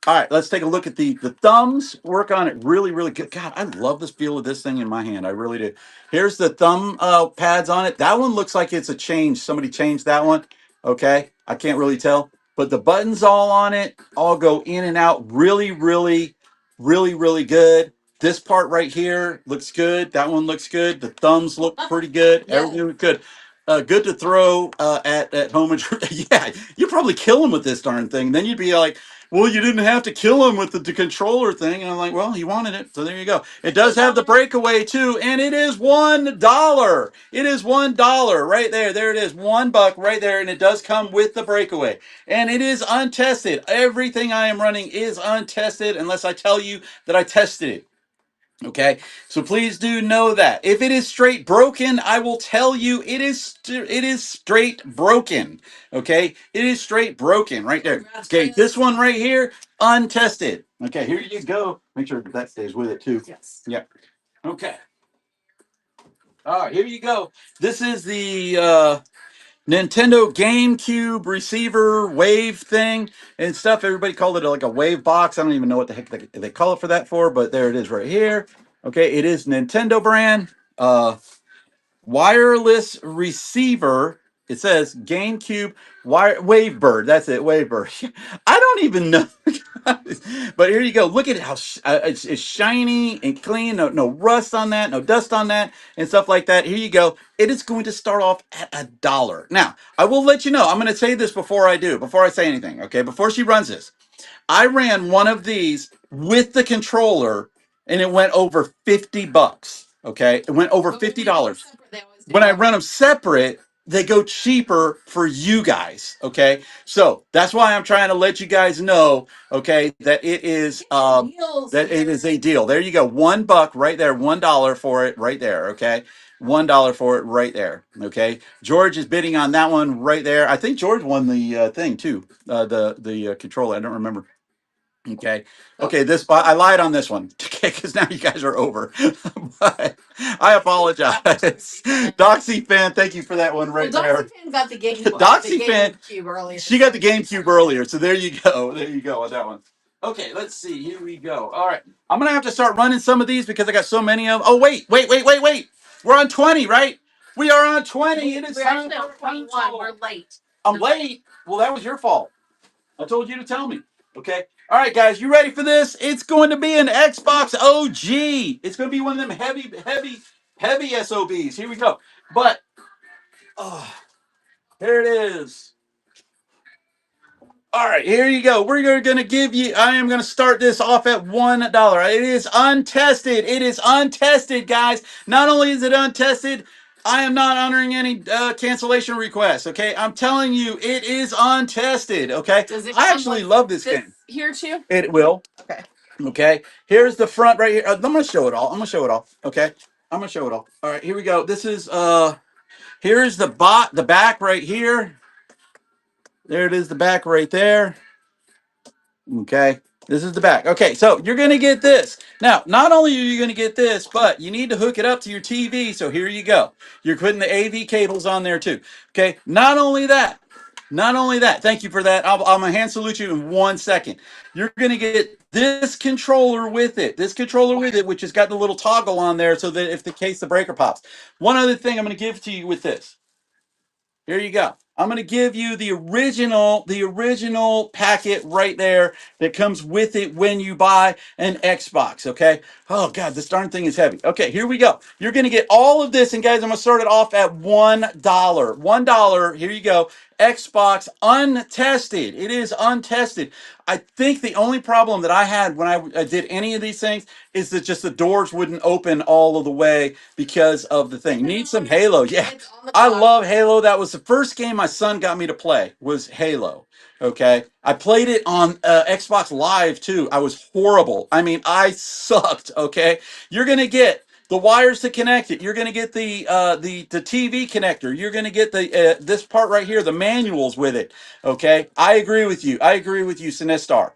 All right, let's take a look at the thumbs. Work on it really, really good. God, I love this feel of this thing in my hand. I really do. Here's the thumb pads on it. That one looks like it's a change. Somebody changed that one. Okay, I can't really tell, but the buttons all on it all go in and out really, really, really, really good. This part right here looks good. That one looks good. The thumbs look pretty good. Yeah. Everything looks good. Good to throw at home. Yeah, you probably kill him with this darn thing. Then you'd be like, well, you didn't have to kill him with the controller thing. And I'm like, well, he wanted it. So there you go. It does have the breakaway too. And it is $1. It is $1 right there. There it is. $1 right there. And it does come with the breakaway. And it is untested. Everything I am running is untested unless I tell you that I tested it. Okay, so please do know that if it is straight broken, I will tell you it is straight broken. Okay, it is straight broken right there. Okay, this one right here, untested. Okay, here you go. Make sure that stays with it too. Yes. Yeah. Okay. All right, here you go. This is the Nintendo GameCube receiver wave thing and stuff. Everybody called it like a wave box. I don't even know what the heck they call it for that for, but there it is right here. Okay, it is Nintendo brand. Wireless receiver. It says GameCube Wavebird. That's it, Wavebird. I don't even know. But here you go. Look at how it's shiny and clean. No rust on that. No dust on that and stuff like that. Here you go. It is going to start off at $1. Now, I will let you know. I'm going to say this before I say anything. Okay, before she runs this. I ran one of these with the controller and it went over $50. Okay. It went over $50. When I run them separate, they go cheaper for you guys. Okay. So that's why I'm trying to let you guys know, okay, that it is that it is a deal. There you go. $1 right there, $1 for it right there. Okay. $1 for it right there. Okay. George is bidding on that one right there. I think George won the thing too. The controller. I don't remember. Okay. Okay. This I lied on this one. Okay, because now you guys are over. But I apologize. Doxy fan, thank you for that one right Well, there. Doxy fan got the game. Doxy the fan, GameCube earlier. she got the GameCube earlier, so there you go. There you go on that one. Okay, let's see. Here we go. All right, I'm gonna have to start running some of these because I got so many of them. Oh wait. We're on 20, right? We are on 20. It is We're time actually on for a 21. console. We're late. I'm late. Well, that was your fault. I told you to tell me. Okay. All right, guys, you ready for this? It's going to be an Xbox OG. It's going to be one of them heavy SOBs. Here we go. But oh, here it is. All right, here you go. We're going to give you, I am going to start this off at $1. It is untested. It is untested, guys. Not only is it untested, I am not honoring any cancellation requests. Okay, I'm telling you, it is untested. Okay, I actually love this game. Here too. It will. Okay. Okay, here's the front right here. I'm gonna show it all. I'm gonna show it all. Okay, I'm gonna show it all. All right, here we go. This is here's the back right here. There it is, the back right there. Okay, this is the back. Okay, so you're going to get this. Now, not only are you going to get this, but you need to hook it up to your TV. So here you go. You're putting the AV cables on there too. Okay, not only that, thank you for that. I'm going to hand salute you in 1 second. You're going to get this controller with it. This controller with it, which has got the little toggle on there so that if the case the breaker pops. One other thing I'm going to give to you with this. Here you go. I'm going to give you the original packet right there that comes with it when you buy an Xbox, okay? Oh God, this darn thing is heavy. Okay, here we go. You're going to get all of this, and guys, I'm going to start it off at $1. $1, here you go. Xbox untested. It is untested. I think the only problem that I had when I did any of these things is that just the doors wouldn't open all of the way because of the thing. Need some Halo. Yeah. I love Halo. That was the first game my son got me to play was Halo. Okay. I played it on Xbox Live too. I was horrible. I mean, I sucked. Okay. You're going to get the wires to connect it. You're going to get the TV connector. You're going to get the this part right here, the manuals with it. Okay, I agree with you. I agree with you, Sinistar.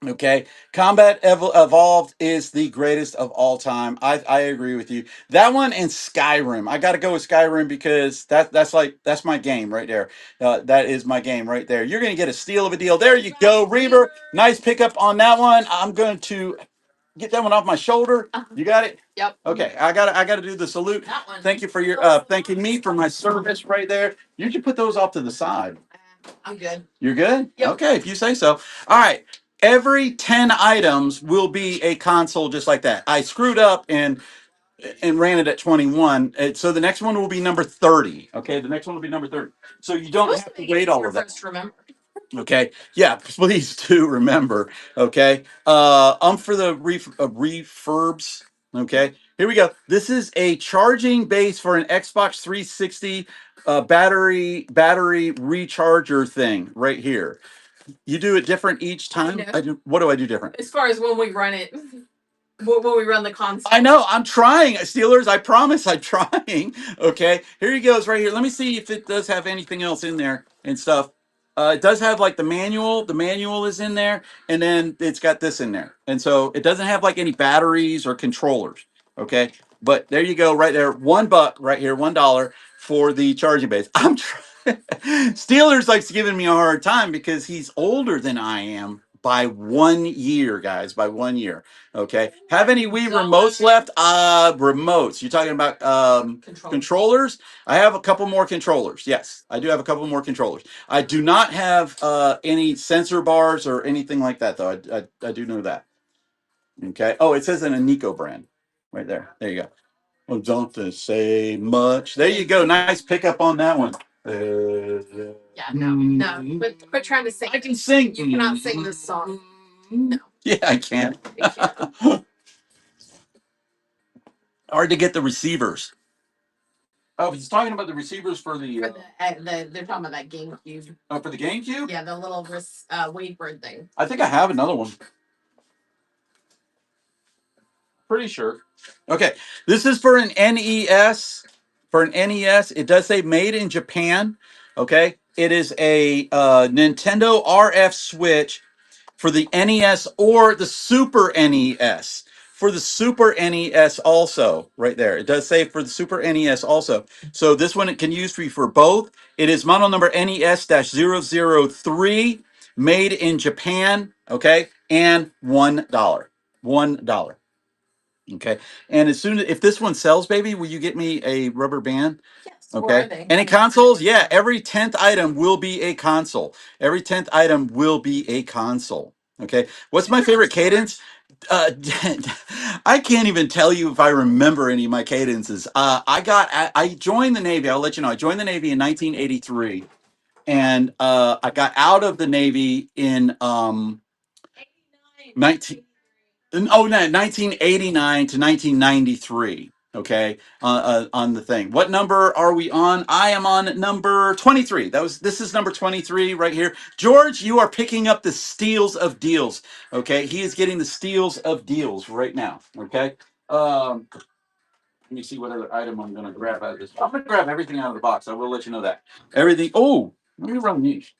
Okay, Evolved is the greatest of all time. I agree with you. That one and Skyrim. I got to go with Skyrim because that's my game right there. That is my game right there. You're gonna get a steal of a deal. There you go, Reaver. Nice pickup on that one. I'm going to get that one off my shoulder. You got it. Yep. Okay, I gotta do the salute. That one. Thank you for your thanking me for my service right there. You should put those off to the side. I'm good. You're good? Yep. Okay, if you say so. All right. Every 10 items will be a console just like that. I screwed up and ran it at 21. So the next one will be number 30. Okay, the next one will be number 30. So you don't have to wait all of that. Remember. Okay. Yeah, please do remember. Okay. For the refurbs. Okay. Here we go. This is a charging base for an Xbox 360 battery recharger thing right here. You do it different each time. I do. What do I do different? As far as when we run it, when we run the console. I know. I'm trying, Steelers. I promise. I'm trying. Okay. Here he goes. Right here. Let me see if it does have anything else in there and stuff. It does have like the manual. The manual is in there, and then it's got this in there, and so it doesn't have like any batteries or controllers. Okay. But there you go. Right there. $1 right here. $1 for the charging base. I'm trying. Steelers likes giving me a hard time because he's older than I am by 1 year, guys. By 1 year. Okay. Have any Wii remotes left? Remotes. You're talking about controllers? I have a couple more controllers. Yes, I do have a couple more controllers. I do not have any sensor bars or anything like that, though. I do know that. Okay. Oh, it says in a Nico brand right there. There you go. Well, don't say much. There you go. Nice pickup on that one. Yeah, no. Quit trying to sing. I can sing. You cannot sing this song. No. Yeah, I can. Hard to get the receivers. Oh, he's talking about the receivers for the. They're talking about that GameCube. Oh, for the GameCube? Yeah, the little wavebird thing. I think I have another one. Pretty sure. Okay, this is for an NES. For an NES, it does say made in Japan. Okay, it is a Nintendo RF Switch for the NES or the Super NES. For the Super NES also, right there. It does say for the Super NES also. So this one it can use for both. It is model number NES-003, made in Japan. Okay, and $1. $1. Okay. And as soon as if this one sells, baby, will you get me a rubber band? Yes. Okay. Any consoles? Yeah. Every 10th item will be a console. Every 10th item will be a console. Okay. What's my favorite cadence? Uh, I can't even tell you if I remember any of my cadences. I joined the Navy. I'll let you know. I joined the Navy in 1983, and I got out of the Navy in 19. Oh, no, 1989 to 1993. Okay, on the thing. What number are we on? I am on number 23. This is number 23 right here. George, you are picking up the steals of deals. Okay, he is getting the steals of deals right now. Okay. Let me see what other item I'm going to grab out of this. I'm going to grab everything out of the box. I will let you know that. Everything. Oh, let me run these.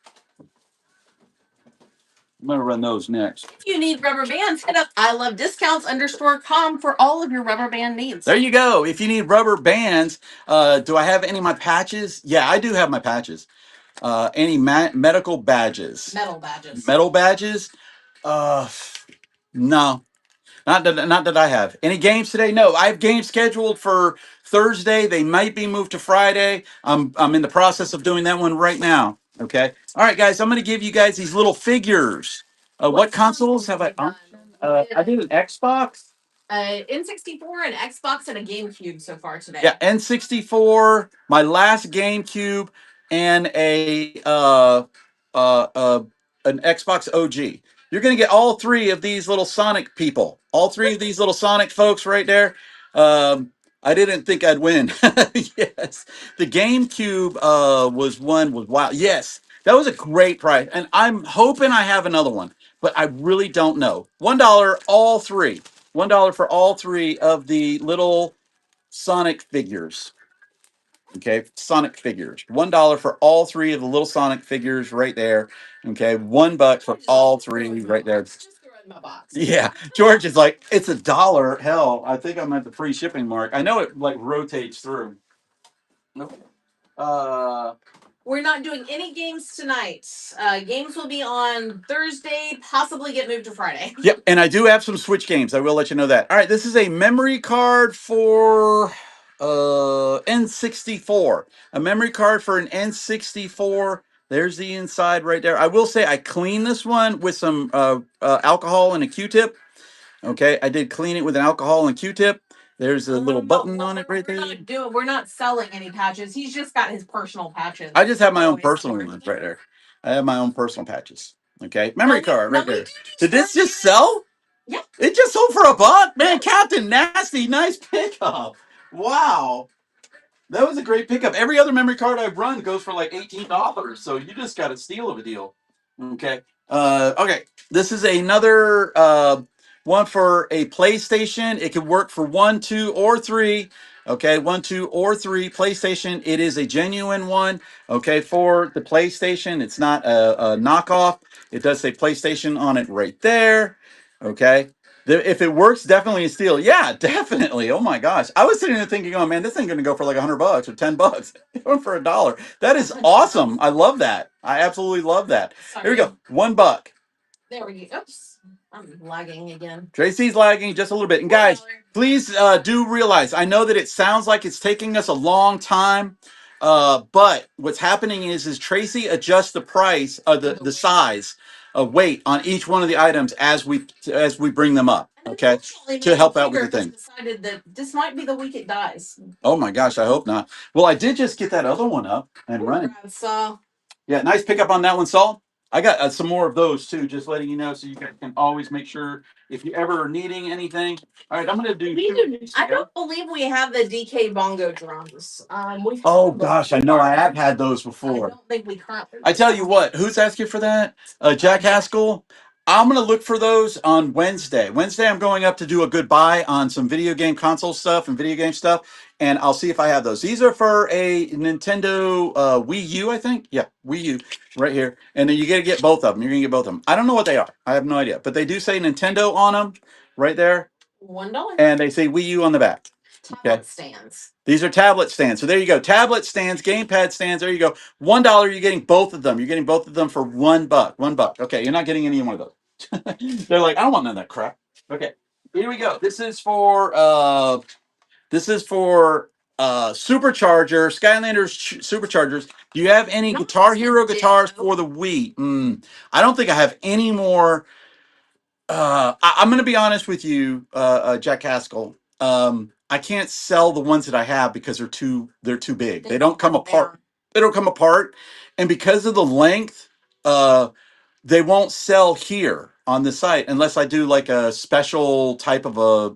I'm gonna run those next. If you need rubber bands, hit up ilovediscounts_com for all of your rubber band needs. There you go. If you need rubber bands, do I have any of my patches? Yeah, I do have my patches. Any medical badges? Metal badges. Metal badges? No. Not that I have. Any games today? No. I have games scheduled for Thursday. They might be moved to Friday. I'm in the process of doing that one right now. Okay. All right, guys. I'm going to give you guys these little figures. What consoles have I on? I did an Xbox. N64, an Xbox, and a GameCube so far today. Yeah, N64, my last GameCube, and an Xbox OG. You're going to get all three of these little Sonic people, all three of these little Sonic folks right there. I didn't think I'd win. Yes, the GameCube was wild. Yes, that was a great price, and I'm hoping I have another one, but I really don't know. $1, all three. $1 for all three of the little Sonic figures. Okay, Sonic figures. $1 for all three of the little Sonic figures right there. Okay, $1 for all three right there. my box. Yeah, George is like, it's $1. Hell, I think I'm at the free shipping mark. I know it like rotates through. Nope. We're not doing any games tonight. Games will be on Thursday, possibly get moved to Friday. Yep, and I do have some Switch games. I will let you know that. All right, this is a memory card for N64. A memory card for an N64. There's the inside right there. I will say I cleaned this one with some alcohol and a Q-tip. Okay, I did clean it with an alcohol and Q-tip. There's a little button on it right there. We're not selling any patches. He's just got his personal patches. I just have my own personal ones right there. I have my own personal patches. Okay, memory card right there. Did this just sell? Yeah. It just sold for $1, man. Captain Nasty, nice pickup. Wow, that was a great pickup. Every other memory card I've run goes for like $18, so you just got a steal of a deal. Okay. Okay. This is another one for a PlayStation. It could work for 1, 2, or 3. Okay, 1, 2, or 3 PlayStation. It is a genuine one. Okay, for the PlayStation, it's not a knockoff. It does say PlayStation on it right there. Okay. If it works, definitely a steal. Yeah, definitely. Oh my gosh, I was sitting there thinking, oh man, this ain't gonna go for like $100 or $10. It went for $1. That is awesome. I love that. I absolutely love that. Sorry. Here we go. $1. There we go. Oops, I'm lagging again. Tracy's lagging just a little bit. And guys, please do realize, I know that it sounds like it's taking us a long time, but what's happening is Tracy adjusts the price of the size of weight on each one of the items as we bring them up. Okay, to help out with the thing. Decided that this might be the week it dies. Oh my gosh, I hope not. Well, I did just get that other one up and running. Yeah, nice pickup on that one, Saul. I got some more of those too, just letting you know, so you guys can always make sure if you ever are needing anything. All right, I'm gonna do. I don't believe we have the DK bongo drums. Oh gosh, I know I have had those before. I don't think we currently. I tell you what, who's asking for that? Jack Haskell. I'm gonna look for those on Wednesday. Wednesday, I'm going up to do a goodbye on some video game console stuff and video game stuff, and I'll see if I have those. These are for a Nintendo Wii U, I think. Yeah, Wii U, right here. And then you gotta get both of them. You're gonna get both of them. I don't know what they are. I have no idea, but they do say Nintendo on them, right there. $1. And they say Wii U on the back. Tablet stands. These are tablet stands. So there you go. Tablet stands, gamepad stands. There you go. $1. You're getting both of them. You're getting both of them for $1. $1. Okay, you're not getting any one of those. They're like, I don't want none of that crap. Okay, here we go. This is for Supercharger, Skylanders Superchargers. Do you have any Guitar Hero guitars for the Wii? I don't think I have any more. I'm going to be honest with you, Jack Haskell. I can't sell the ones that I have because they're too big. They don't come apart. They don't come apart, and because of the length, they won't sell here on the site unless I do like a special type of a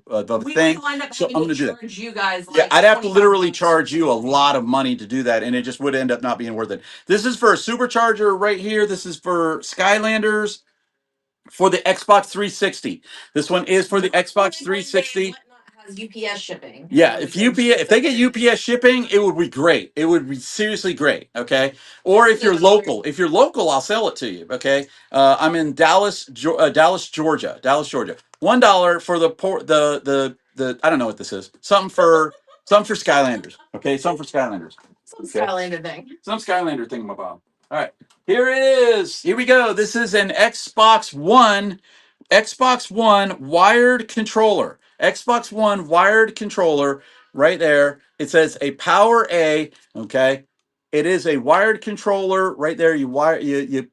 thing. So I'm going to do that. You guys, yeah, I'd have to literally charge you a lot of money to do that, and it just would end up not being worth it. This is for a Supercharger right here. This is for Skylanders. For the Xbox 360. This one is for the Xbox 360. Has UPS shipping. Yeah, if they get UPS shipping, it would be great. It would be seriously great. Okay, or if you're local, I'll sell it to you. Okay, I'm in Dallas, Georgia. $1 for the I don't know what this is. Something for Skylanders. Okay, something for Skylanders. Some Skylander thing. Some Skylander thing, my Bob. All right, here it is. Here we go. This is an Xbox One wired controller. Xbox One wired controller right there. It says a Power A. Okay, it is a wired controller right there. You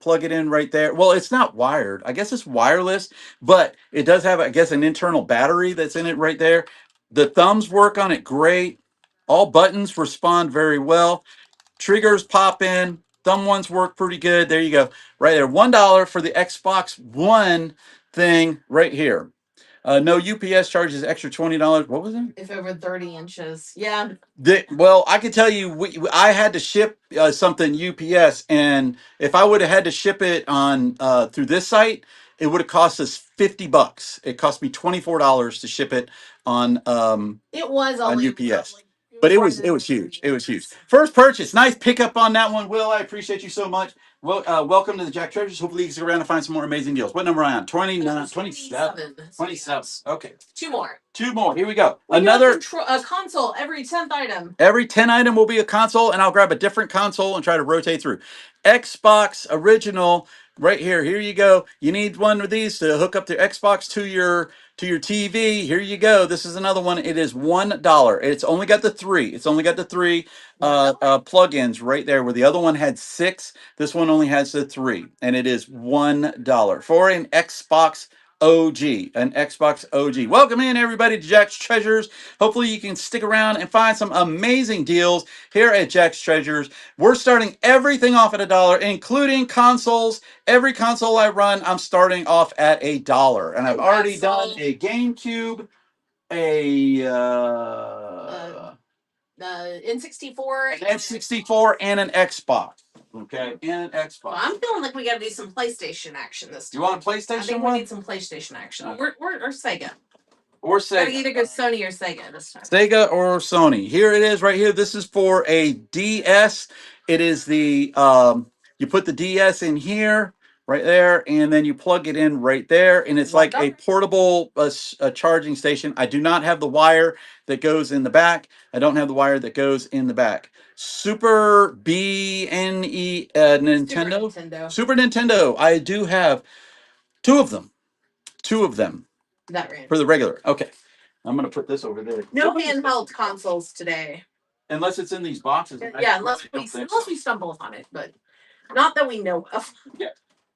plug it in right there. Well, it's not wired. I guess it's wireless, but it does have, I guess, an internal battery that's in it right there. The thumbs work on it great. All buttons respond very well. Triggers pop in. Thumb ones work pretty good. There you go. Right there. $1 for the Xbox One thing right here. No UPS charges extra $20. What was it? If over 30 inches. Yeah. Well, I can tell you, I had to ship something UPS, and if I would have had to ship it on through this site, it would have cost us $50. It cost me $24 to ship it on it was only UPS. But it was huge. It was huge. First purchase, nice pickup on that one, Will. I appreciate you so much. Well, welcome to the Jack Treasures. Hopefully, you can stick around and find some more amazing deals. What number am I on? 29, 27. 27. Okay. Two more. Two more. Here we go. We do Another. a console every 10th item. Every 10 item will be a console, and I'll grab a different console and try to rotate through. Xbox original, right here. Here you go. You need one of these to hook up the Xbox to your TV. Here you go. This is another one. It is $1. It's only got the three. It's only got the three plugins right there, where the other one had six. This one only has the three, and it is $1 for an Xbox OG, an Xbox OG. Welcome in, everybody, to Jack's Treasures. Hopefully, you can stick around and find some amazing deals here at Jack's Treasures. We're starting everything off at $1, including consoles. Every console I run, I'm starting off at $1, and I've already done a GameCube, a N64, and an Xbox. Okay, and an Xbox. Well, I'm feeling like we got to do some PlayStation action this time. You want a PlayStation? I think we need some PlayStation action. Or Sega. Or Sega. Gotta either go Sony or Sega this time. Sega or Sony. Here it is right here. This is for a DS. It is the, you put the DS in here, right there, and then you plug it in right there, and it's like a portable a charging station. I do not have the wire that goes in the back. I don't have the wire that goes in the back. Super BNE Nintendo. Super Nintendo. I do have two of them. That range. For the regular. Okay. I'm going to put this over there. No handheld consoles today. Unless it's in these boxes. Yeah, unless we stumble upon it, but not that we know of. Yeah.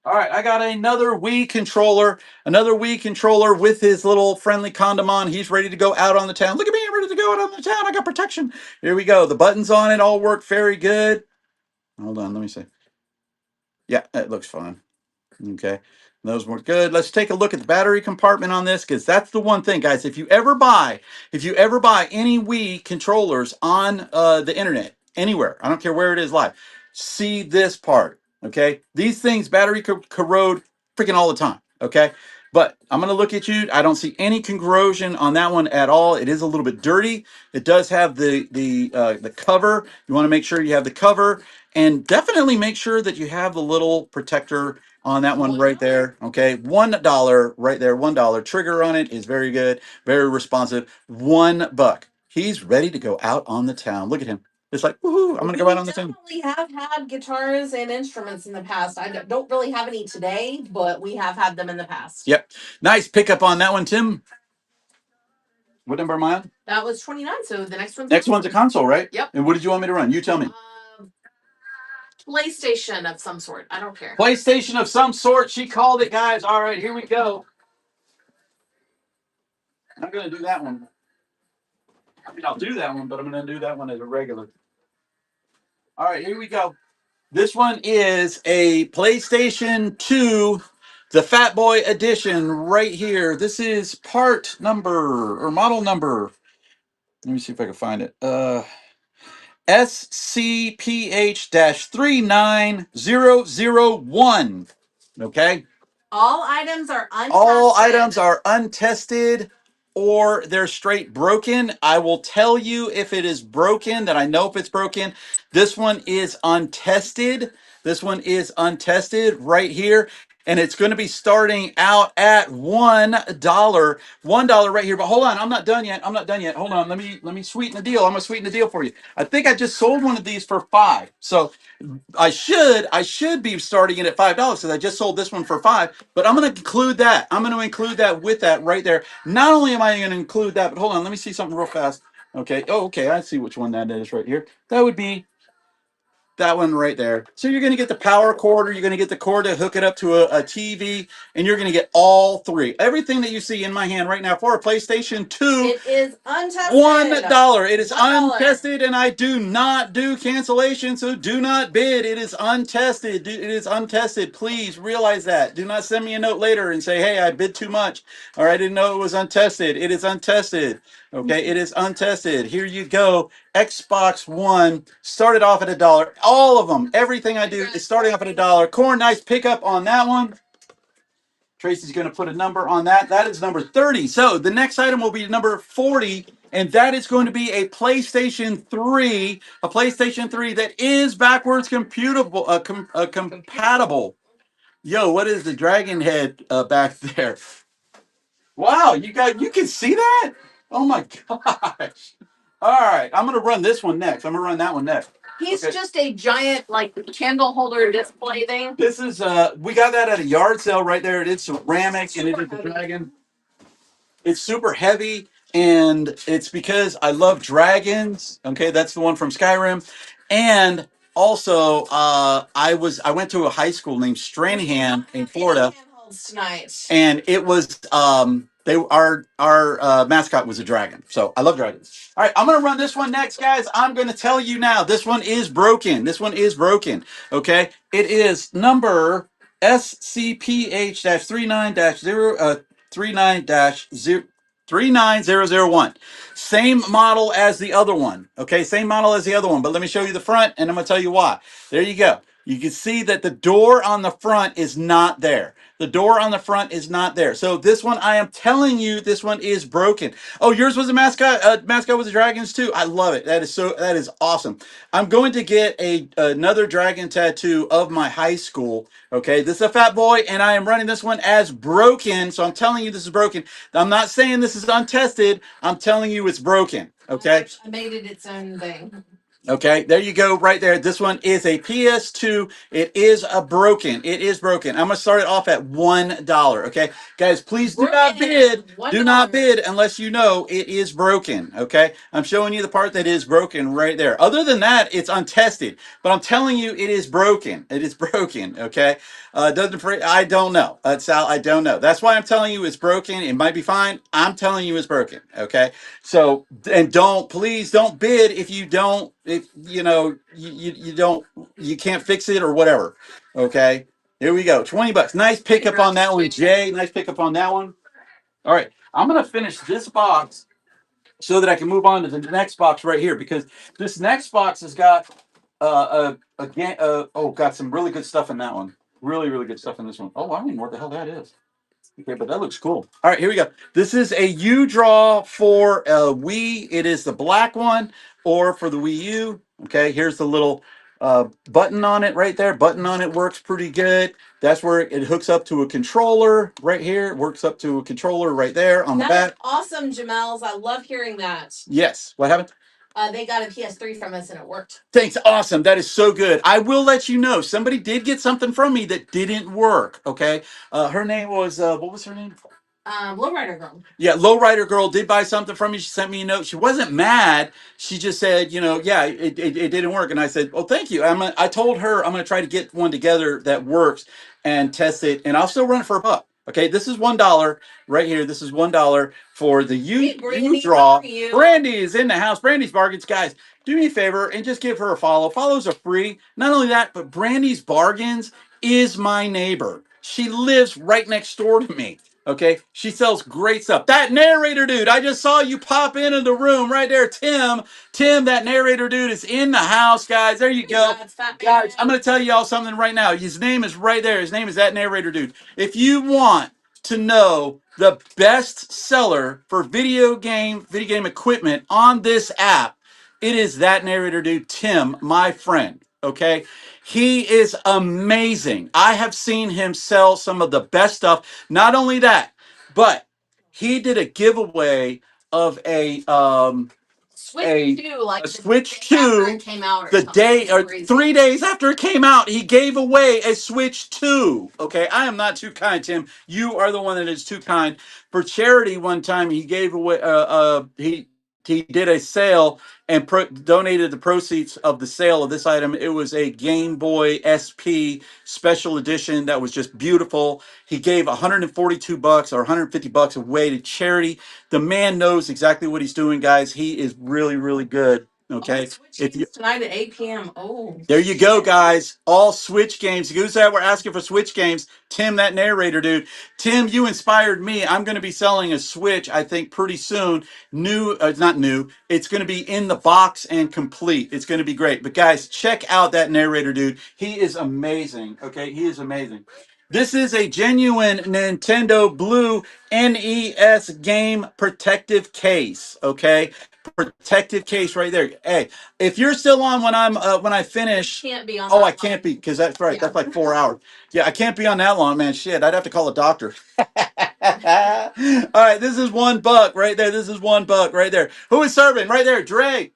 All right, I got another Wii controller. Another Wii controller with his little friendly condom on. He's ready to go out on the town. Look at me, I'm ready to go out on the town. I got protection. Here we go. The buttons on it all work very good. Hold on, let me see. Yeah, it looks fine. Okay. Those work good. Let's take a look at the battery compartment on this, because that's the one thing, guys. If you ever buy any Wii controllers on the internet, anywhere, I don't care where it is live, see this part. Okay, these things battery corrode freaking all the time. Okay, but I'm gonna look at you. I don't see any corrosion on that one at all. It is a little bit dirty. It does have the cover. You want to make sure you have the cover, and definitely make sure that you have the little protector on that one right there. Okay, $1 right there. $1 trigger on it is very good, very responsive. $1. He's ready to go out on the town. Look at him. It's like, woohoo, I'm gonna go out on the town. We have had guitars and instruments in the past. I don't really have any today, but we have had them in the past. Yep. Nice pickup on that one, Tim. What number am I on? That was 29. So the next one's a console, right? Yep. And what did you want me to run? You tell me. PlayStation of some sort. I don't care. PlayStation of some sort. She called it, guys. All right, here we go. I'm going to do that one. I mean, I'll do that one, but I'm going to do that one as a regular. All right, here we go. This one is a PlayStation 2, the Fat Boy Edition right here. This is part number, or model number. Let me see if I can find it. SCPH-39001. Okay? All items are untested. All items are untested, or they're straight broken. I will tell you if it is broken, that I know if it's broken. This one is untested. This one is untested right here. And it's going to be starting out at $1. $1 right here. But hold on, I'm not done yet. Hold on. Let me sweeten the deal. I'm going to sweeten the deal for you. I think I just sold one of these for $5. So I should be starting it at $5 because I just sold this one for $5. But I'm going to include that. I'm going to include that with that right there. Not only am I going to include that, but hold on, let me see something real fast. Okay. Oh, okay. I see which one that is right here. That would be that one right there. So you're going to get the power cord, or you're going to get the cord to hook it up to a TV, and you're going to get all three. Everything that you see in my hand right now for a PlayStation 2. It is untested. $1. It is untested, and I do not do cancellation, so do not bid. It is untested. It is untested. Please realize that. Do not send me a note later and say, hey, I bid too much, or I didn't know it was untested. It is untested. Okay, it is untested. Here you go. Xbox One started off at $1. All of them, everything I do is starting off at $1. Corn, nice pickup on that one. Tracy's going to put a number on that. That is number 30. So the next item will be number 40. and that is going to be a PlayStation 3, that is backwards computable, compatible. Yo, what is the dragon head back there? Wow, you can see that? Oh my gosh. All right, I'm gonna run this one next. I'm gonna run that one next. He's Okay. just a giant like candle holder display thing. This is we got that at a yard sale right there. It is ceramic and it is a dragon. It's super heavy, and it's because I love dragons. Okay, that's the one from Skyrim, and also I went to a high school named Stranahan in Florida, Tonight. and it was they our mascot was a dragon. So I love dragons. All right, I'm gonna run this one next, guys. I'm gonna tell you now. This one is broken. This one is broken. Okay, it is number SCPH 39 0 39 39001. Same model as the other one. Okay, same model as the other one. But let me show you the front, and I'm gonna tell you why. There you go. You can see that the door on the front is not there. The door on the front is not there. So this one, I am telling you, this one is broken. Oh, yours was a mascot. Mascot was the dragons too. I love it. That is awesome. I'm going to get another dragon tattoo of my high school. Okay, this is a fat boy, and I am running this one as broken. So I'm telling you, this is broken. I'm not saying this is untested. I'm telling you, it's broken. Okay. I made it its own thing. Okay, there you go, right there. This one is a PS2. It is a broken. It is broken. I'm gonna start it off at $1. Okay, guys, please do not bid. Do not bid unless you know it is broken. Okay, I'm showing you the part that is broken right there. Other than that, it's untested. But I'm telling you, it is broken. It is broken. Okay, I don't know. Sal, I don't know. That's why I'm telling you it's broken. It might be fine. I'm telling you it's broken. Okay. So, and please don't bid if you don't, if you know, you don't, you can't fix it or whatever. Okay. Here we go. $20. Nice pickup on that one, Jay. Nice pickup on that one. All right. I'm going to finish this box so that I can move on to the next box right here, because this next box has got, got some really good stuff in that one. Really, really good stuff in this one. Oh, I don't even know what the hell that is. Okay, but that looks cool. All right, here we go. This is a U draw for a Wii. It is the black one, or for the Wii U. Okay, here's the little button on it right there. Button on it works pretty good. That's where it hooks up to a controller right here. It works up to a controller right there on the back. That's awesome, Jamels. I love hearing that. Yes. What happened? They got a PS3 from us and it worked. Thanks. Awesome. That is so good. I will let you know. Somebody did get something from me that didn't work. Okay. Her name was, what was her name? Lowrider Girl. Yeah, Lowrider Girl did buy something from me. She sent me a note. She wasn't mad. She just said, yeah, it didn't work. And I said, oh, thank you. I told her I'm going to try to get one together that works and test it. And I'll still run it for $1. Okay, this is $1 right here. This is $1 for the U draw. Brandy is in the house. Brandy's Bargains, guys. Do me a favor and just give her a follow. Follows are free. Not only that, but Brandy's Bargains is my neighbor. She lives right next door to me. Okay, she sells great stuff. That narrator dude, I just saw you pop into the room right there, Tim. Tim, that narrator dude is in the house, guys. There you go. Guys, I'm going to tell you all something right now. His name is right there. His name is that narrator dude. If you want to know the best seller for video game equipment on this app, it is that narrator dude, Tim, my friend. Okay, he is amazing. I have seen him sell some of the best stuff. Not only that, but he did a giveaway of a Switch 2, like a Switch 2 came out the day or 3 days after it came out. He gave away a Switch 2. Okay, I am not too kind, Tim. You are the one that is too kind. For charity, one time he gave away. He did a sale and donated the proceeds of the sale of this item. It was a Game Boy SP special edition that was just beautiful. He gave $142 or $150 away to charity. The man knows exactly what he's doing, guys. He is really, really good. Okay. If you tonight at 8 p.m. Oh, there you go, guys. All Switch games. Who's that? We're asking for Switch games. Tim, that narrator dude. Tim, you inspired me. I'm going to be selling a Switch, I think, pretty soon. New, not new. It's going to be in the box and complete. It's going to be great. But guys, check out that narrator dude. He is amazing. Okay, he is amazing. This is a genuine Nintendo Blue NES game protective case. Okay, protective case right there. Hey, if you're still on when I finish. Can't be on. Oh, that I can't long. be because that's right. Yeah. That's like 4 hours. Yeah, I can't be on that long, man. Shit, I'd have to call a doctor. All right, this is $1 right there. This is $1 right there. Who is serving right there? Dre.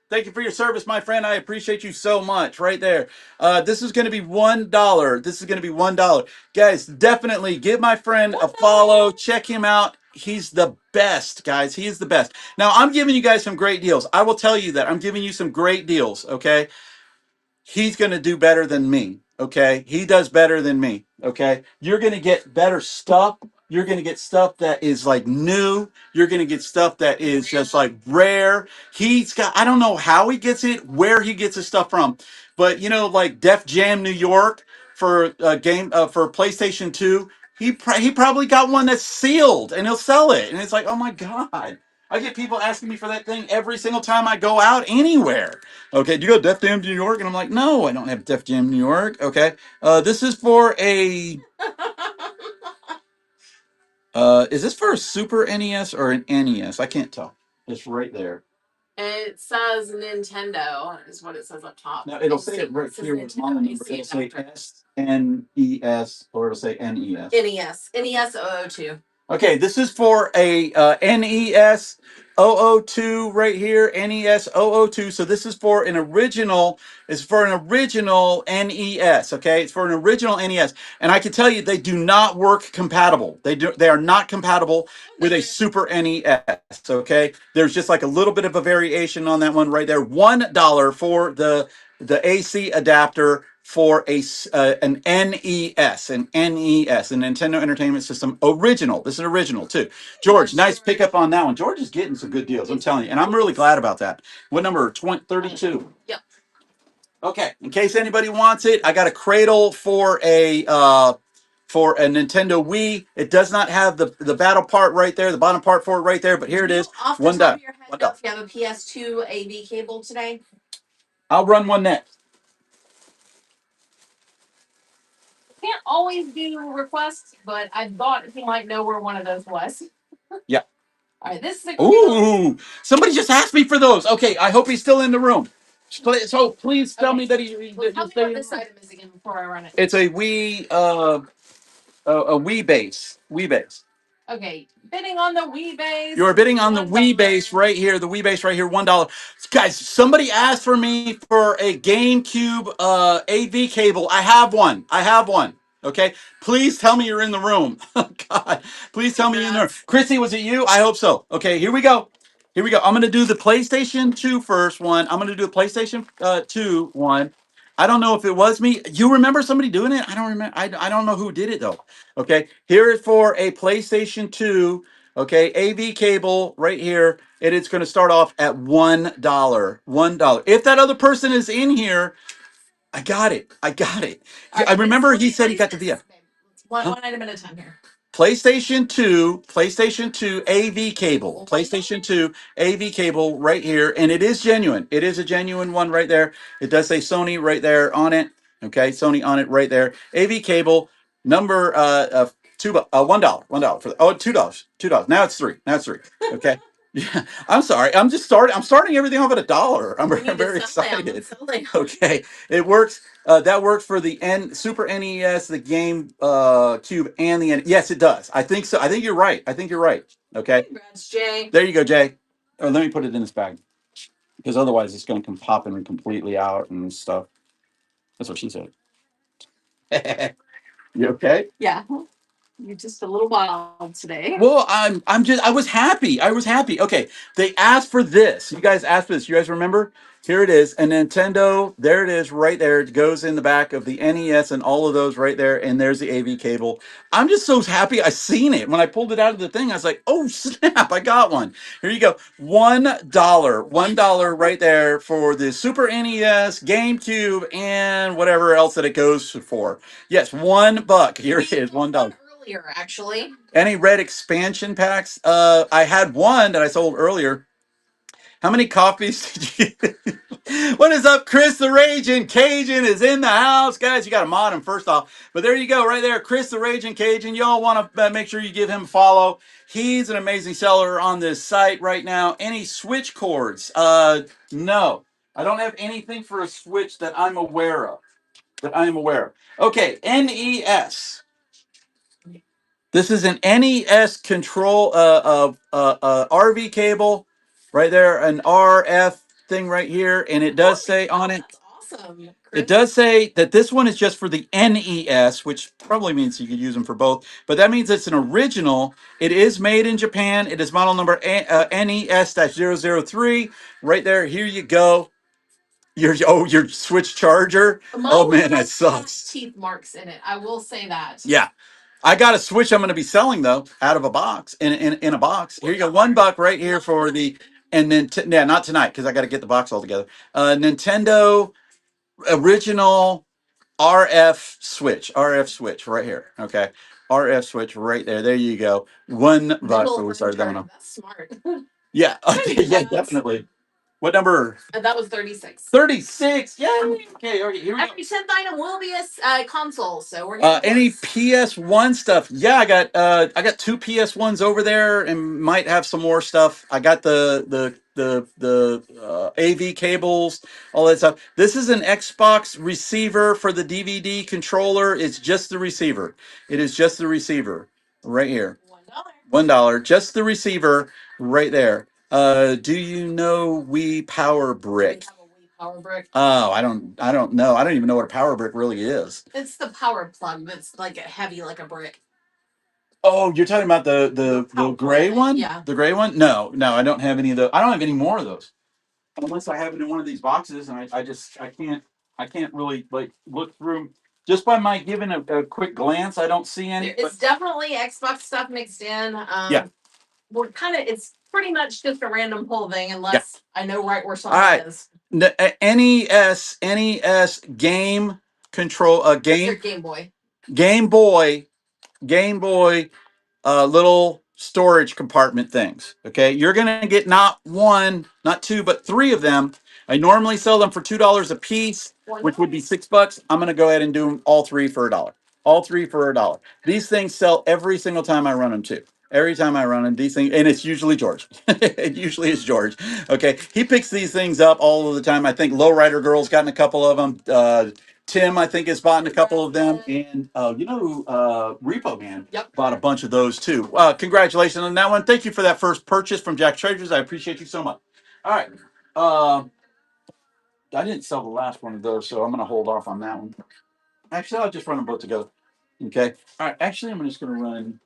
Thank you for your service, my friend. I appreciate you so much. Right there. This is going to be $1. This is going to be $1. Guys, definitely give my friend a follow. Check him out. He's the best, guys. He is the best. Now, I'm giving you guys some great deals. I will tell you that I'm giving you some great deals. Okay, he's going to do better than me. Okay. He does better than me. Okay. You're going to get better stuff. You're going to get stuff that is like new. You're going to get stuff that is just like rare. He's got, I don't know how he gets it, where he gets his stuff from, but you know, like Def Jam New York for a game for PlayStation 2. He probably got one that's sealed and he'll sell it. And it's like, oh my God. I get people asking me for that thing every single time I go out anywhere. Okay, do you go Def Jam New York? And I'm like, no, I don't have Def Jam New York. Okay, this is for a. Is this for a Super NES or an NES? I can't tell. It's right there. It says Nintendo is what it says up top. Now it'll say it right here with model number. It'll say SNES or it'll say NES. NES 002. Okay, this is for a NES 002 right here, NES 002. So this is for an original. It's for an original NES. Okay, it's for an original NES, and I can tell you they do not work compatible. They are not compatible with a Super NES. Okay, there's just like a little bit of a variation on that one right there. $1 for the AC adapter for an NES, a Nintendo Entertainment System original. This is an original too. George, nice pickup on that one. George is getting some good deals, I'm telling you, and I'm really glad about that. What number? 32. Yep. Okay, in case anybody wants it, I got a cradle for a Nintendo Wii. It does not have the battle part right there, the bottom part for it right there, but here it is. Off the top of your head, if you have a PS2 AV cable today, I'll run one next. can't always do requests, but I thought he might know where one of those was. Yeah. All right, this is a Ooh, somebody just asked me for those. Okay, I hope he's still in the room. So please tell me that he. Well, tell me what this item is again before I run it. It's a Wii, a Wii base. Wii base. Okay, bidding on the Wii base. You are bidding on the Wii base right here. The Wii base right here, $1. Guys, somebody asked for me for a GameCube AV cable. I have one. I have one. Okay, please tell me you're in the room. Oh God, please tell me you're in the room. Chrissy, was it you? I hope so. Okay, here we go. Here we go. I'm gonna do the PlayStation 2 first one. I'm gonna do the PlayStation 2 one. I don't know if it was me. You remember somebody doing it? I don't remember. I don't know who did it though. Okay, here is for a PlayStation 2. Okay, AV cable right here. And it's going to start off at $1. $1. If that other person is in here, I got it. I got it. All right, I remember he said he got the VF. One item at a time here. PlayStation 2 AV cable. PlayStation 2 AV cable right here. And it is genuine. It is a genuine one right there. It does say Sony right there on it. Okay, Sony on it right there. AV cable number $1 for $2. Now it's three. Now it's three. Okay. Yeah, I'm sorry. I'm starting everything off at $1. I'm very excited. Okay, it works. That works for the Super NES, the Game Cube, and the yes, it does. I think so. I think you're right. I think you're right. Okay. Congrats, Jay. There you go, Jay. Or let me put it in this bag because otherwise it's going to come popping completely out and stuff. That's what she said. You okay? Yeah. You're just a little wild today. Well, I was happy. I was happy. Okay. They asked for this. You guys asked for this. You guys remember? Here it is. A Nintendo. There it is right there. It goes in the back of the NES and all of those right there. And there's the AV cable. I'm just so happy I seen it. When I pulled it out of the thing, I was like, oh snap, I got one. Here you go. $1. $1 right there for the Super NES, GameCube, and whatever else that it goes for. Yes, $1. Here it is, $1. Earlier, actually. Any red expansion packs? I had one that I sold earlier. How many coffees did you? What is up, Chris the Raging Cajun is in the house, guys. You got to mod him first off, but there you go, right there, Chris the Raging Cajun. Y'all want to make sure you give him a follow. He's an amazing seller on this site right now. Any switch cords? No, I don't have anything for a switch that I'm aware of. Okay, NES. This is an NES control RV cable right there, an RF thing right here, and it does say on it. That's awesome. It does say that this one is just for the NES, which probably means you could use them for both, but that means it's an original. It is made in Japan. It is model number NES-003. Right there. Here you go. Your Switch charger. Oh man, that sucks. Teeth marks in it. I will say that. Yeah. I got a Switch I'm going to be selling though, out of a box, in a box. Here you go, $1 right here for the, and then yeah, not tonight because I got to get the box all together. Nintendo original RF switch right here. Okay, RF switch right there. There you go. $1 before we started that one. That's smart. Yeah, yeah, definitely. What number? That was 36. 36. Yeah. Okay. Here we go. Every 10th item will be a console, so we're any PS1 stuff? Yeah, I got two PS1s over there, and might have some more stuff. I got the AV cables, all that stuff. This is an Xbox receiver for the DVD controller. It's just the receiver. It is just the receiver right here. $1. Just the receiver right there. Do you know Wii Power Brick? Power brick. Oh, I don't know. I don't even know what a power brick really is. It's the power plug that's like a heavy like a brick. Oh, you're talking about the gray one? Yeah. The gray one? No, I don't have any of those. I don't have any more of those. Unless I have it in one of these boxes, and I can't really like look through just by my giving a quick glance. I don't see any. It's definitely Xbox stuff mixed in. Yeah. It's pretty much just a random pull thing, unless I know right where something is. NES game control game. Game Boy little storage compartment things. Okay, you're gonna get not one, not two, but three of them. I normally sell them for $2 a piece, which would be $6. I'm gonna go ahead and do them all three for $1. All three for $1. These things sell every single time I run them too. Every time I run them, these things, and it's usually George. It usually is George. Okay, he picks these things up all of the time. I think Lowrider Girl's gotten a couple of them. Tim, I think, has bought a couple of them, and Repo Man bought a bunch of those too. Congratulations on that one. Thank you for that first purchase from Jack Treasures. I appreciate you so much. All right, I didn't sell the last one of those, so I'm going to hold off on that one. Actually, I'll just run them both together. Okay. All right. Actually, I'm just going to run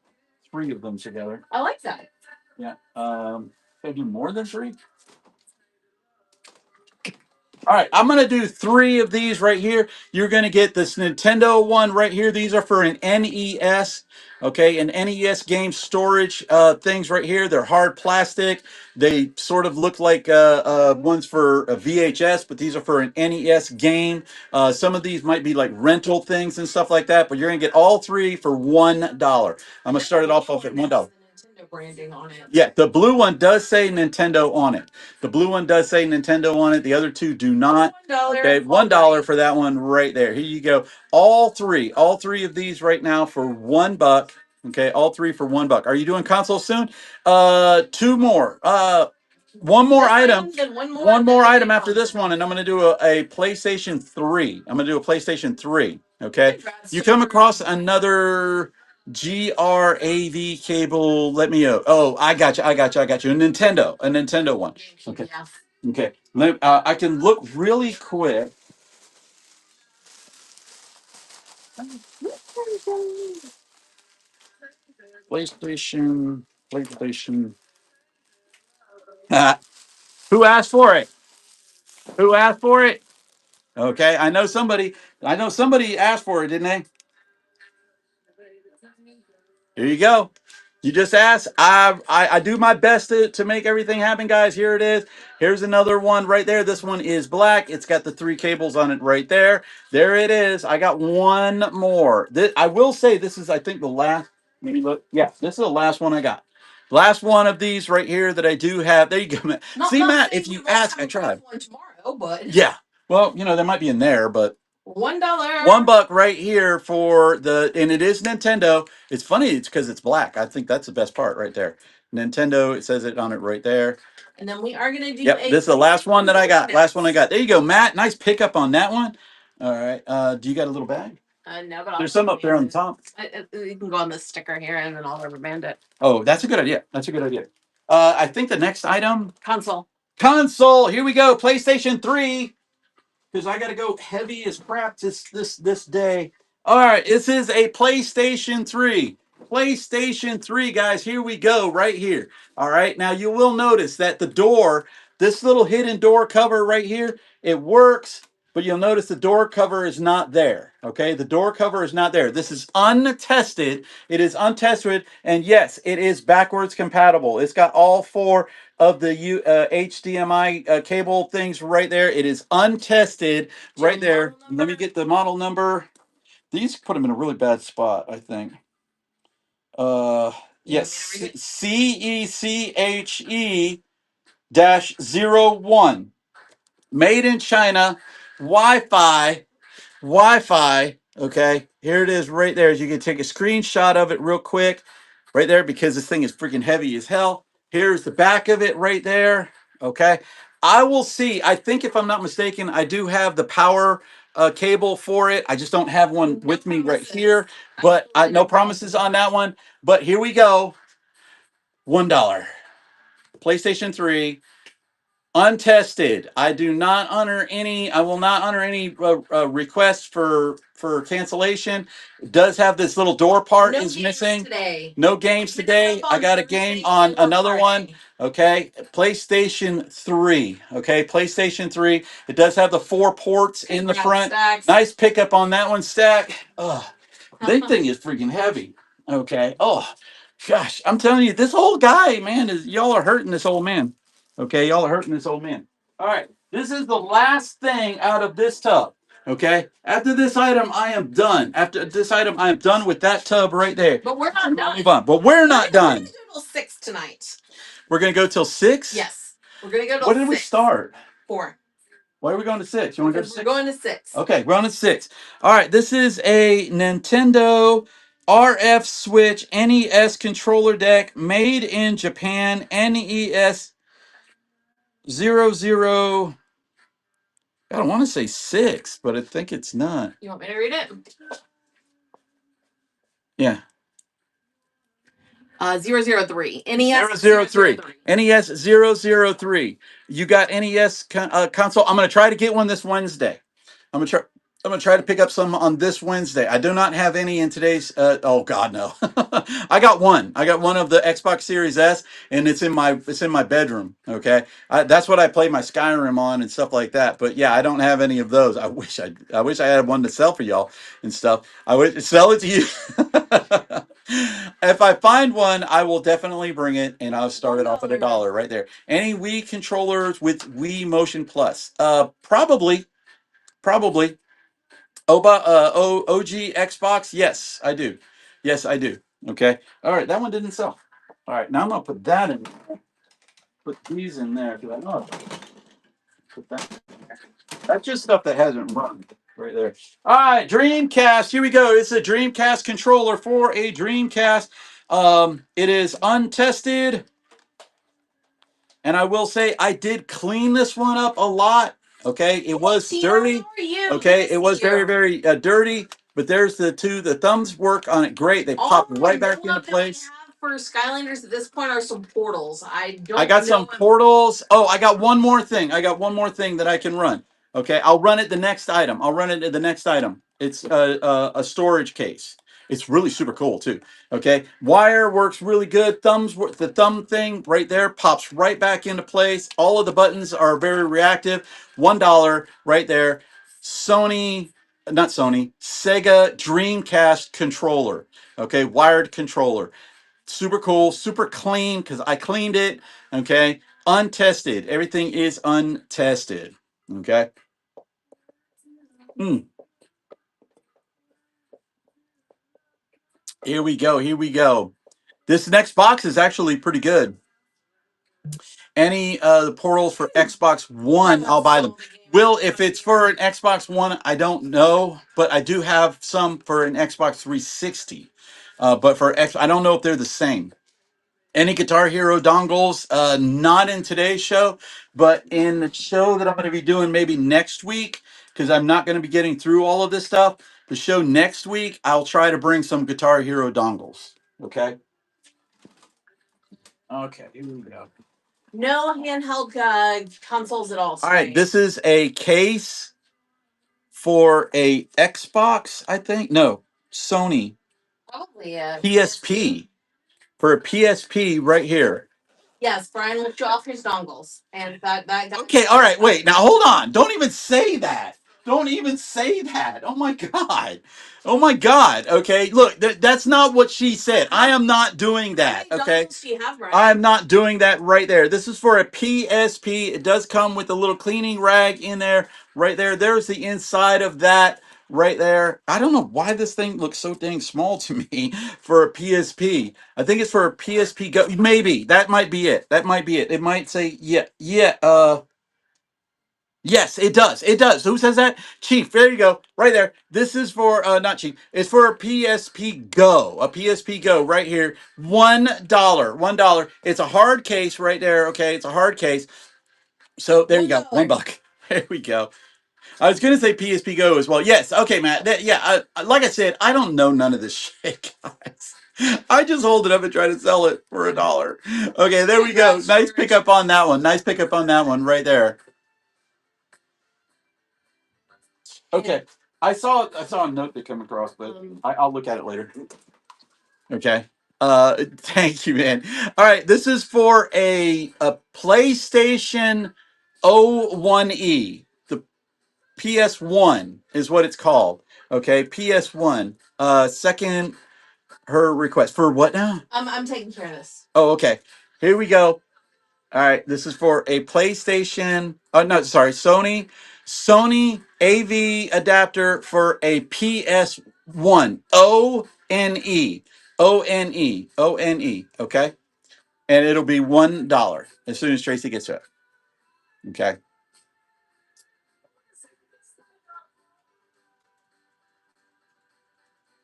3 of them together. I like that. Yeah. Can I do more than 3? All right, I'm going to do 3 of these right here. You're going to get this Nintendo one right here. These are for an NES, okay, an NES game storage things right here. They're hard plastic. They sort of look like ones for a VHS, but these are for an NES game. Some of these might be like rental things and stuff like that, but you're going to get all 3 for $1. I'm going to start it off at $1. Branding on it. Yeah, the blue one does say Nintendo on it. The blue one does say Nintendo on it. The other 2 do not. $1. Okay, $1 for that one right there. Here you go. All three of these right now for $1. Okay, all 3 for $1. Are you doing console soon? 2 more. One more item. One more item after this one, and I'm going to do a PlayStation 3. I'm going to do a PlayStation 3. Okay. You come across another GRAV cable, let me know. Oh, I got you. A Nintendo one. Okay. Okay. I can look really quick. PlayStation. Who asked for it? Okay, I know somebody asked for it, didn't they? Here you go. You just asked. I do my best to make everything happen, guys. Here it is. Here's another one right there. This one is black. It's got the 3 cables on it right there. There it is. I got one more. I will say this is, I think, the last. Let me look. Yeah, this is the last one I got. Last one of these right here that I do have. There you go, Matt. See, not Matt, saying if we you won't ask, have I a tried. one tomorrow, but Yeah. Well, they might be in there, but $1. $1 right here for the, and it is Nintendo. It's funny, it's because it's black. I think that's the best part right there. Nintendo, it says it on it right there. And then we are gonna do Yep, this is the last one that I got. Last one I got. There you go, Matt. Nice pickup on that one. All right. Do you got a little bag? No, but There's some up there on the top. You can go on the sticker here, and then I'll rubber band it. Oh, that's a good idea. That's a good idea. I think the next item, Console. console. Here we go. PlayStation 3. Because I got to go heavy as crap this day. All right, this is a PlayStation 3. PlayStation 3, guys. Here we go, right here. All right, now you will notice that the door, this little hidden door cover right here, it works, but you'll notice the door cover is not there. Okay, the door cover is not there. This is untested. It is untested, and yes, it is backwards compatible. It's got all four of the HDMI cable things right there. It is untested right there. Let me get the model number. These put them in a really bad spot, I think. Yes, CECHE -01. Made in China, Wi-Fi. Wi-Fi. Okay, here it is right there. As you can take a screenshot of it real quick, right there, because this thing is freaking heavy as hell. Here's the back of it right there. Okay, I will see. I think if I'm not mistaken, I do have the power cable for it. I just don't have one with me right here. But no promises on that one. But here we go. $1. PlayStation 3. Untested. I do not honor any. I will not honor any requests for cancellation. It does have this little door part is missing. Today. No games today. I got a game on another one. Okay, PlayStation 3. Okay, PlayStation 3. It does have the 4 ports in the front. Stacks. Nice pickup on that one, Stack. Ugh, that thing is freaking heavy. Okay. Oh, gosh, I'm telling you, this old guy, man, is y'all are hurting this old man. Okay, y'all are hurting this old man. All right, this is the last thing out of this tub. Okay, after this item, I am done. After this item, I am done with that tub right there. But we're not done. Move on. But we're not done. We're gonna go till 6 tonight. We're gonna go till 6. Yes, we're gonna go till What did we start? 4. Why are we going to 6? You want to go to 6? We're going to 6. Okay, we're on to 6. All right, this is a Nintendo RF Switch NES controller deck made in Japan. NES 00. I don't want to say 6, but I think it's not. You want me to read it? Yeah. 003. NES 003. NES 003. You got NES console? I'm going to try to get one this Wednesday. I'm going to try. I'm gonna try to pick up some on this Wednesday. I do not have any in today's. Oh God, no! I got one. I got one of the Xbox Series S, and it's in my bedroom. Okay, that's what I play my Skyrim on and stuff like that. But yeah, I don't have any of those. I wish I had one to sell for y'all and stuff. I would sell it to you. If I find one, I will definitely bring it, and I'll start it off at $1 right there. Any Wii controllers with Wii Motion Plus? Probably. OG Xbox? Yes, I do. Yes, I do. Okay. All right, that one didn't sell. All right, now I'm gonna put that in. Put these in there because I know I'll put that. That's just stuff that hasn't run right there. All right, Dreamcast. Here we go. It's a Dreamcast controller for a Dreamcast. It is untested, and I will say I did clean this one up a lot. Okay, it was dirty. Okay, it was very, very dirty. But there's the two. The thumbs work on it great. They pop right back into place. For Skylanders at this point are some portals. I got some portals. Oh, I got one more thing. I got one more thing that I can run. Okay, I'll run it the next item. I'll run it at the next item. It's a storage case. It's really super cool too. Okay, wire works really good. The thumb thing right there pops right back into place. All of the buttons are very reactive. $1 right there. Sega Dreamcast controller. Okay, wired controller. Super cool, super clean because I cleaned it. Okay, untested. Everything is untested. Okay. Here we go. Here we go. This next box is actually pretty good. Any the portals for Xbox One, I'll buy them. Will, if it's for an Xbox One, I don't know, but I do have some for an Xbox 360. But for X, I don't know if they're the same. Any Guitar Hero dongles? Not in today's show, but in the show that I'm going to be doing maybe next week, because I'm not going to be getting through all of this stuff. The show next week, I'll try to bring some Guitar Hero dongles. Okay. Okay. Here we go. No handheld consoles at all. All right. This is a case for a Xbox, I think. No, Sony. Probably PSP. For a PSP right here. Yes, Brian will show off his dongles, and that. Okay, all right, wait. Now hold on. Don't even say that. Don't even say that. Oh my god. Oh my god. Okay, look, that's not what she said. I am not doing that. Okay. Dongles do you have, Brian? I'm not doing that right there. This is for a PSP. It does come with a little cleaning rag in there, right there. There's the inside of that right there. I don't know why this thing looks so dang small to me for a PSP. I think it's for a PSP Go. Maybe that might be it. That might be it. It might say yes, it does. It does. Who says that? Chief. There you go. Right there. This is for not Chief. It's for a PSP Go. A PSP Go right here. $1. $1. It's a hard case right there. Okay, it's a hard case. So there you go. $1. There we go. I was gonna say PSP Go as well. Yes. Okay, Matt. Like I said, I don't know none of this shit, guys. I just hold it up and try to sell it for $1. Okay, there we go. Nice pickup on that one. Nice pickup on that one right there. Okay, I saw a note that came across, but I'll look at it later. Okay. Thank you, man. All right, this is for a PlayStation 01E. The PS1 is what it's called. Okay, PS1. Second her request for what now? I'm taking care of this. Oh, okay. Here we go. All right, this is for a PlayStation. Oh no, sorry, Sony AV adapter for a PS1. ONE. Okay, and it'll be $1 as soon as Tracy gets to it. Okay.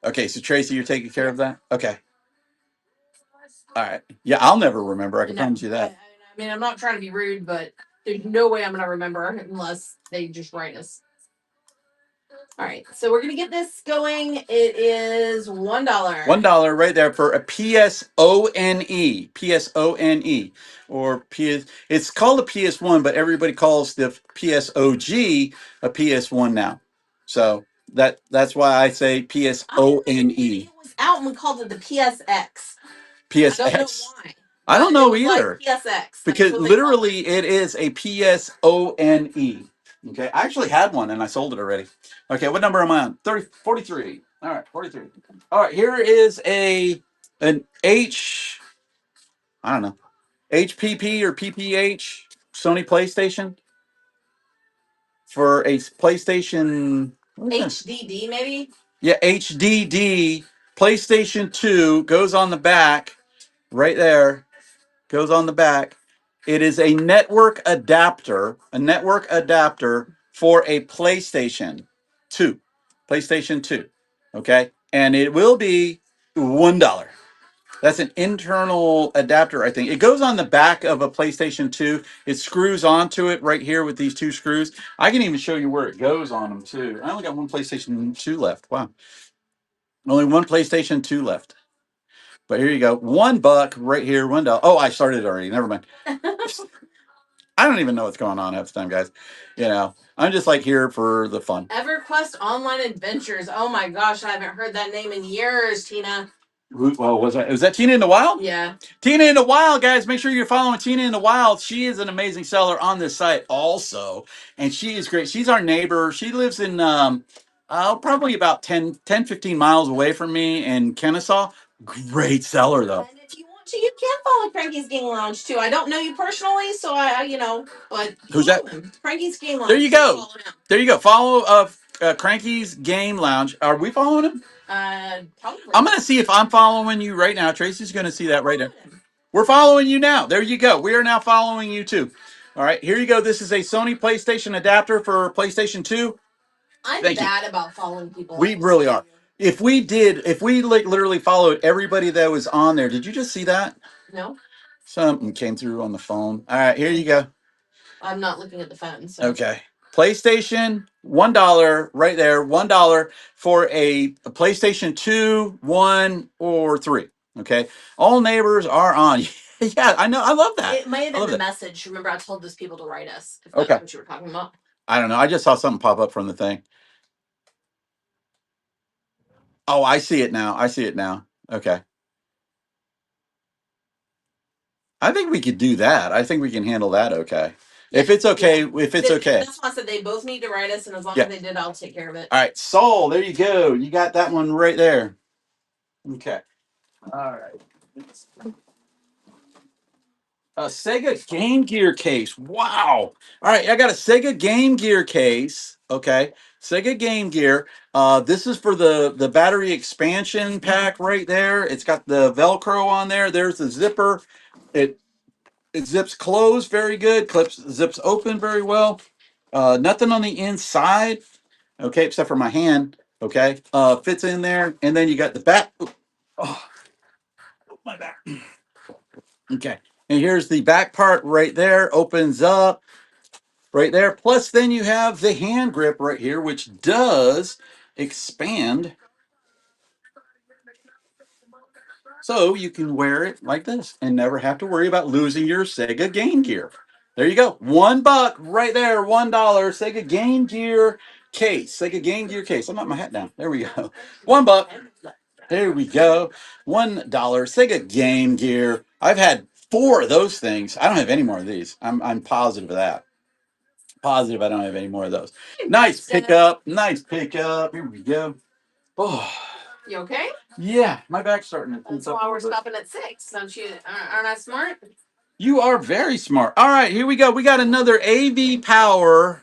Okay, so Tracy, you're taking care of that. Okay. All right. Yeah, I'll never remember. I can promise you that. I mean, I'm not trying to be rude, but there's no way I'm gonna remember unless they just write us. All right, so we're gonna get this going. It is $1. $1 right there for a PSONE. PSONE. Or PS. It's called a PS1, but everybody calls the PSOG a PS1 now. So that's why I say PSONE. It was out and we called it the PSX. PSX. I don't know either. Like PSX. Because literally it is a PSONE. Okay, I actually had one and I sold it already. Okay, what number am I on? 43. All right, 43. All right, here is an I don't know, HPP or PPH Sony PlayStation for a PlayStation HDD maybe? Yeah, HDD PlayStation 2 goes on the back right there. Goes on the back. It is a network adapter for a PlayStation 2. PlayStation 2. Okay? And it will be $1. That's an internal adapter, I think. It goes on the back of a PlayStation 2. It screws onto it right here with these two screws. I can even show you where it goes on them, too. I only got one PlayStation 2 left. Wow. Only one PlayStation 2 left. But here you go. $1 right here. $1. Oh, I started already. Never mind. I don't even know what's going on half the time, guys. You know, I'm just like here for the fun. EverQuest Online Adventures. Oh my gosh, I haven't heard that name in years, Tina. Well, was that Tina in the Wild? Yeah. Tina in the Wild, guys. Make sure you're following Tina in the Wild. She is an amazing seller on this site also. And she is great. She's our neighbor. She lives in probably about 15 miles away from me in Kennesaw. Great seller, though. And if you want to, you can follow Frankie's Game Lounge too. I don't know you personally, so but who's that? Frankie's Game Lounge. There you go. There you go. Follow Cranky's Game Lounge. Are we following him? Probably. I'm gonna see if I'm following you right now. Tracy's gonna see that right there. We're following you now. There you go. We are now following you too. All right, here you go. This is a Sony PlayStation adapter for PlayStation 2. I'm Thank you. bad about following people. We really are. If we literally followed everybody that was on there, did you just see that? No. Something came through on the phone. All right, here you go. I'm not looking at the phone. So. Okay. PlayStation, $1 right there, $1 for a PlayStation 2, 1, or 3. Okay. All neighbors are on. Yeah, I know. I love that. It may have I been love the that. message. Remember, I told those people to write us. If that's Okay. what you were talking about. I don't know. I just saw something pop up from the thing. Oh, I see it now. I see it now. Okay. I think we could do that. I think we can handle that okay. Yeah, if it's okay, if it's okay. That's why I said they both need to write us, and as long Yeah. as they did, I'll take care of it. All right, Saul, there you go. You got that one right there. Okay. All right. A Sega Game Gear case. Wow. All right, I got a Sega Game Gear case. Okay. Sega Game Gear. This is for the battery expansion pack right there. It's got the Velcro on there. There's the zipper. It zips closed very good. Zips open very well. Nothing on the inside. Okay, except for my hand. Okay. Fits in there. And then you got the back. Oh, my back. Okay. And here's the back part right there. Opens up right there. Plus, then you have the hand grip right here, which does expand. So you can wear it like this and never have to worry about losing your Sega Game Gear. There you go. $1 right there. $1 Sega Game Gear case. Sega Game Gear case. I'm not my hat down. There we go. $1. There we go. $1 Sega Game Gear. I've had 4 of those things. I don't have any more of these. I'm positive of that. Positive I don't have any more of those. Nice pickup. Nice pickup. Here we go. Oh. You okay? Yeah, my back's starting to. That's why we're stopping at 6. Don't you? Aren't I smart? You are very smart. All right, here we go. We got another AV Power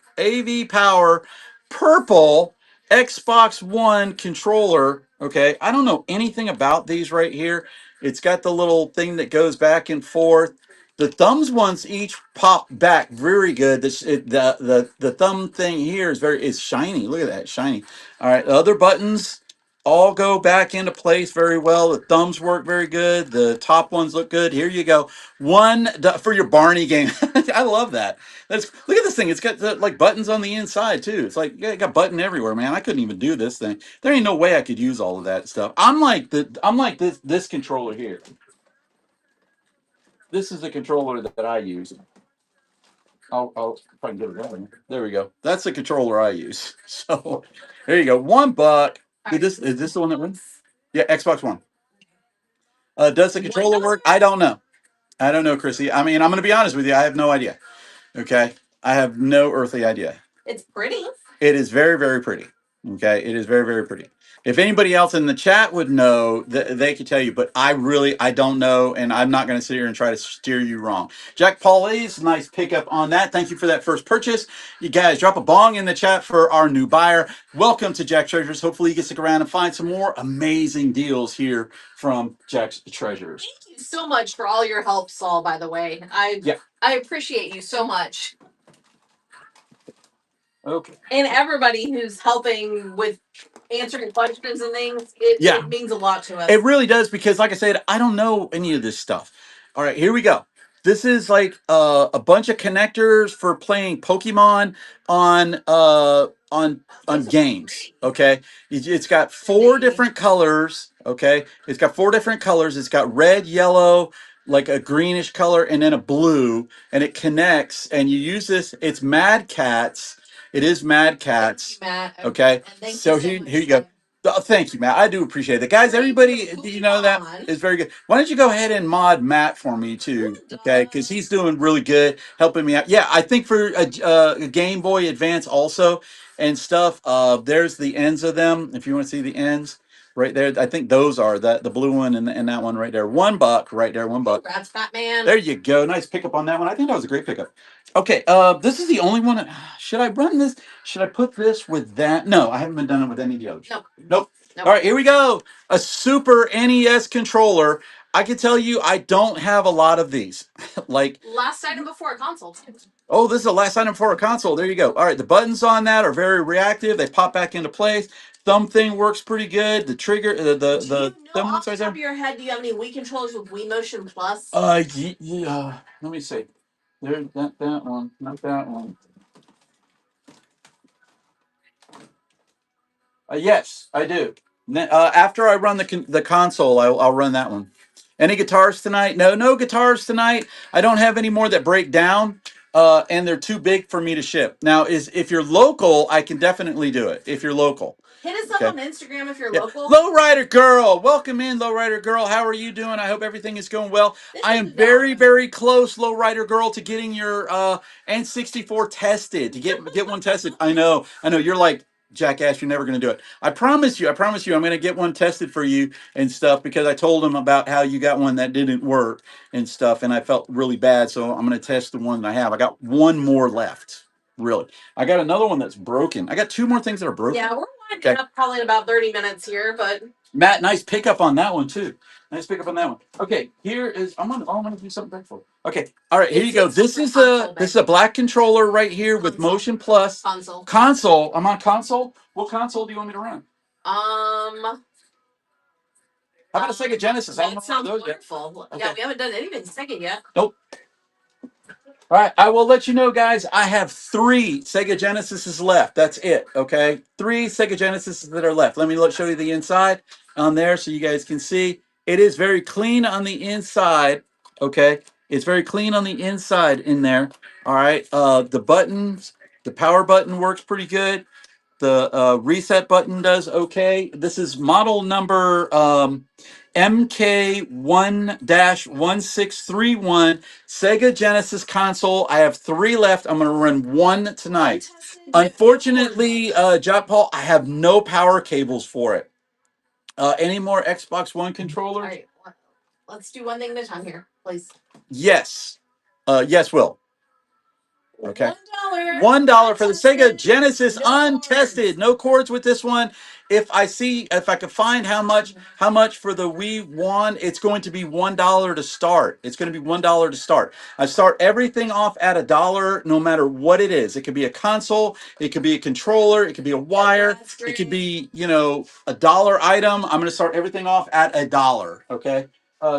purple Xbox One controller. Okay, I don't know anything about these right here. It's got the little thing that goes back and forth. The thumbs ones each pop back very good. The thumb thing here is shiny. Look at that, shiny. All right, the other buttons all go back into place very well. The thumbs work very good. The top ones look good. Here you go. For your Barney game. I love that. Look at this thing. It's got like buttons on the inside too. It's like it got button everywhere, man. I couldn't even do this thing. There ain't no way I could use all of that stuff. I'm like this controller here. This is the controller that I use. I'll if I can get it going. There we go. That's the controller I use. So there you go. $1. Is this the one that wins? Yeah, Xbox One. Does the controller work? I don't know. I don't know, Chrissy. I mean, I'm going to be honest with you. I have no idea. Okay. I have no earthly idea. It's pretty. It is very, very pretty. Okay. It is very, very pretty. If anybody else in the chat would know, they could tell you, but I don't know, and I'm not going to sit here and try to steer you wrong. Jack Paulese, nice pickup on that. Thank you for that first purchase. You guys drop a bong in the chat for our new buyer. Welcome to Jack Treasures. Hopefully you can stick around and find some more amazing deals here from Jack's Treasures. Thank you so much for all your help, Saul, by the way. I appreciate you so much. Okay. And everybody who's helping with answering questions and things, it means a lot to us. It really does, because like I said, I don't know any of this stuff. All right, here we go. This is like a bunch of connectors for playing Pokemon on games. Okay, it's got 4 different colors. Okay, it's got 4 different colors. It's got red, yellow, like a greenish color, and then a blue, and it connects. And you use this. It's Mad Cats. It is Mad Cats. Matt. Okay, so here you go. Oh, thank you, Matt. I do appreciate it, guys. Everybody, you know that is very good. Why don't you go ahead and mod Matt for me too? Okay, because he's doing really good, helping me out. Yeah, I think for a Game Boy Advance also and stuff. There's the ends of them. If you want to see the ends right there, I think those are the blue one and that one right there. $1 right there. $1. Congrats, Batman. There you go. Nice pickup on that one. I think that was a great pickup. Okay, this is the only one. Should I run this? Should I put this with that? No, I haven't been done it with any of the others. No. Nope. Nope. All right, here we go. A Super NES controller. I can tell you, I don't have a lot of these. Like, last item before a console. oh, this is the last item for a console. There you go. All right, the buttons on that are very reactive. They pop back into place. Thumb thing works pretty good. The trigger, the Do you know thumb off one's the right top there. of your head? Do you have any Wii controllers with Wii Motion Plus? Yeah. Let me see. There's that one, not that one. Yes, I do. After I run the console, I'll run that one. Any guitars tonight? No, no guitars tonight. I don't have any more that break down, and they're too big for me to ship. Now, is if you're local, I can definitely do it. If you're local, Hit us up okay. on Instagram if you're Yeah. local. Lowrider Girl, welcome in, Lowrider Girl. How are you doing? I hope everything is going well. This I is am not- very, very close, Lowrider Girl, to getting your N64 tested. To get one tested. I know. You're like, jackass. You're never going to do it. I promise you. I'm going to get one tested for you and stuff because I told him about how you got one that didn't work and stuff, and I felt really bad. So I'm going to test the one that I have. I got one more left. Really, I got another one that's broken. I got two more things that are broken. Yeah, we're winding up probably in about 30 minutes here, but Matt, nice pickup on that one too. Nice pickup on that one. Okay, here is I'm gonna do something back for. Okay, all right, here you go. This is a black controller right here with Motion Plus console. console. I'm on console. What console do you want me to run? How about a Sega Genesis? I don't know sounds those yet. wonderful. Okay. Yeah, we haven't done anything second yet. Nope. All right, I will let you know, guys. I have 3 Sega Genesises left. That's it. Okay, 3 Sega Genesises that are left. Let me show you the inside on there so you guys can see. It is very clean on the inside. Okay, it's very clean on the inside in there. All right, the buttons, the power button works pretty good. The reset button does okay. This is model number MK1-1631 Sega Genesis console. I have 3 left. I'm going to run 1 tonight. Unfortunately, Jack Paul, I have no power cables for it. Any more Xbox One controllers? All right, let's do one thing at a time here, please. Yes. Yes, Will. Okay. $1. $1 for the Sega Genesis untested. No cords with this one. If I can find how much for the Wii One, it's going to be $1 to start. It's going to be $1 to start. I start everything off at $1, no matter what it is. It could be a console, it could be a controller, it could be a wire, it could be a dollar item. I'm going to start everything off at $1. Okay.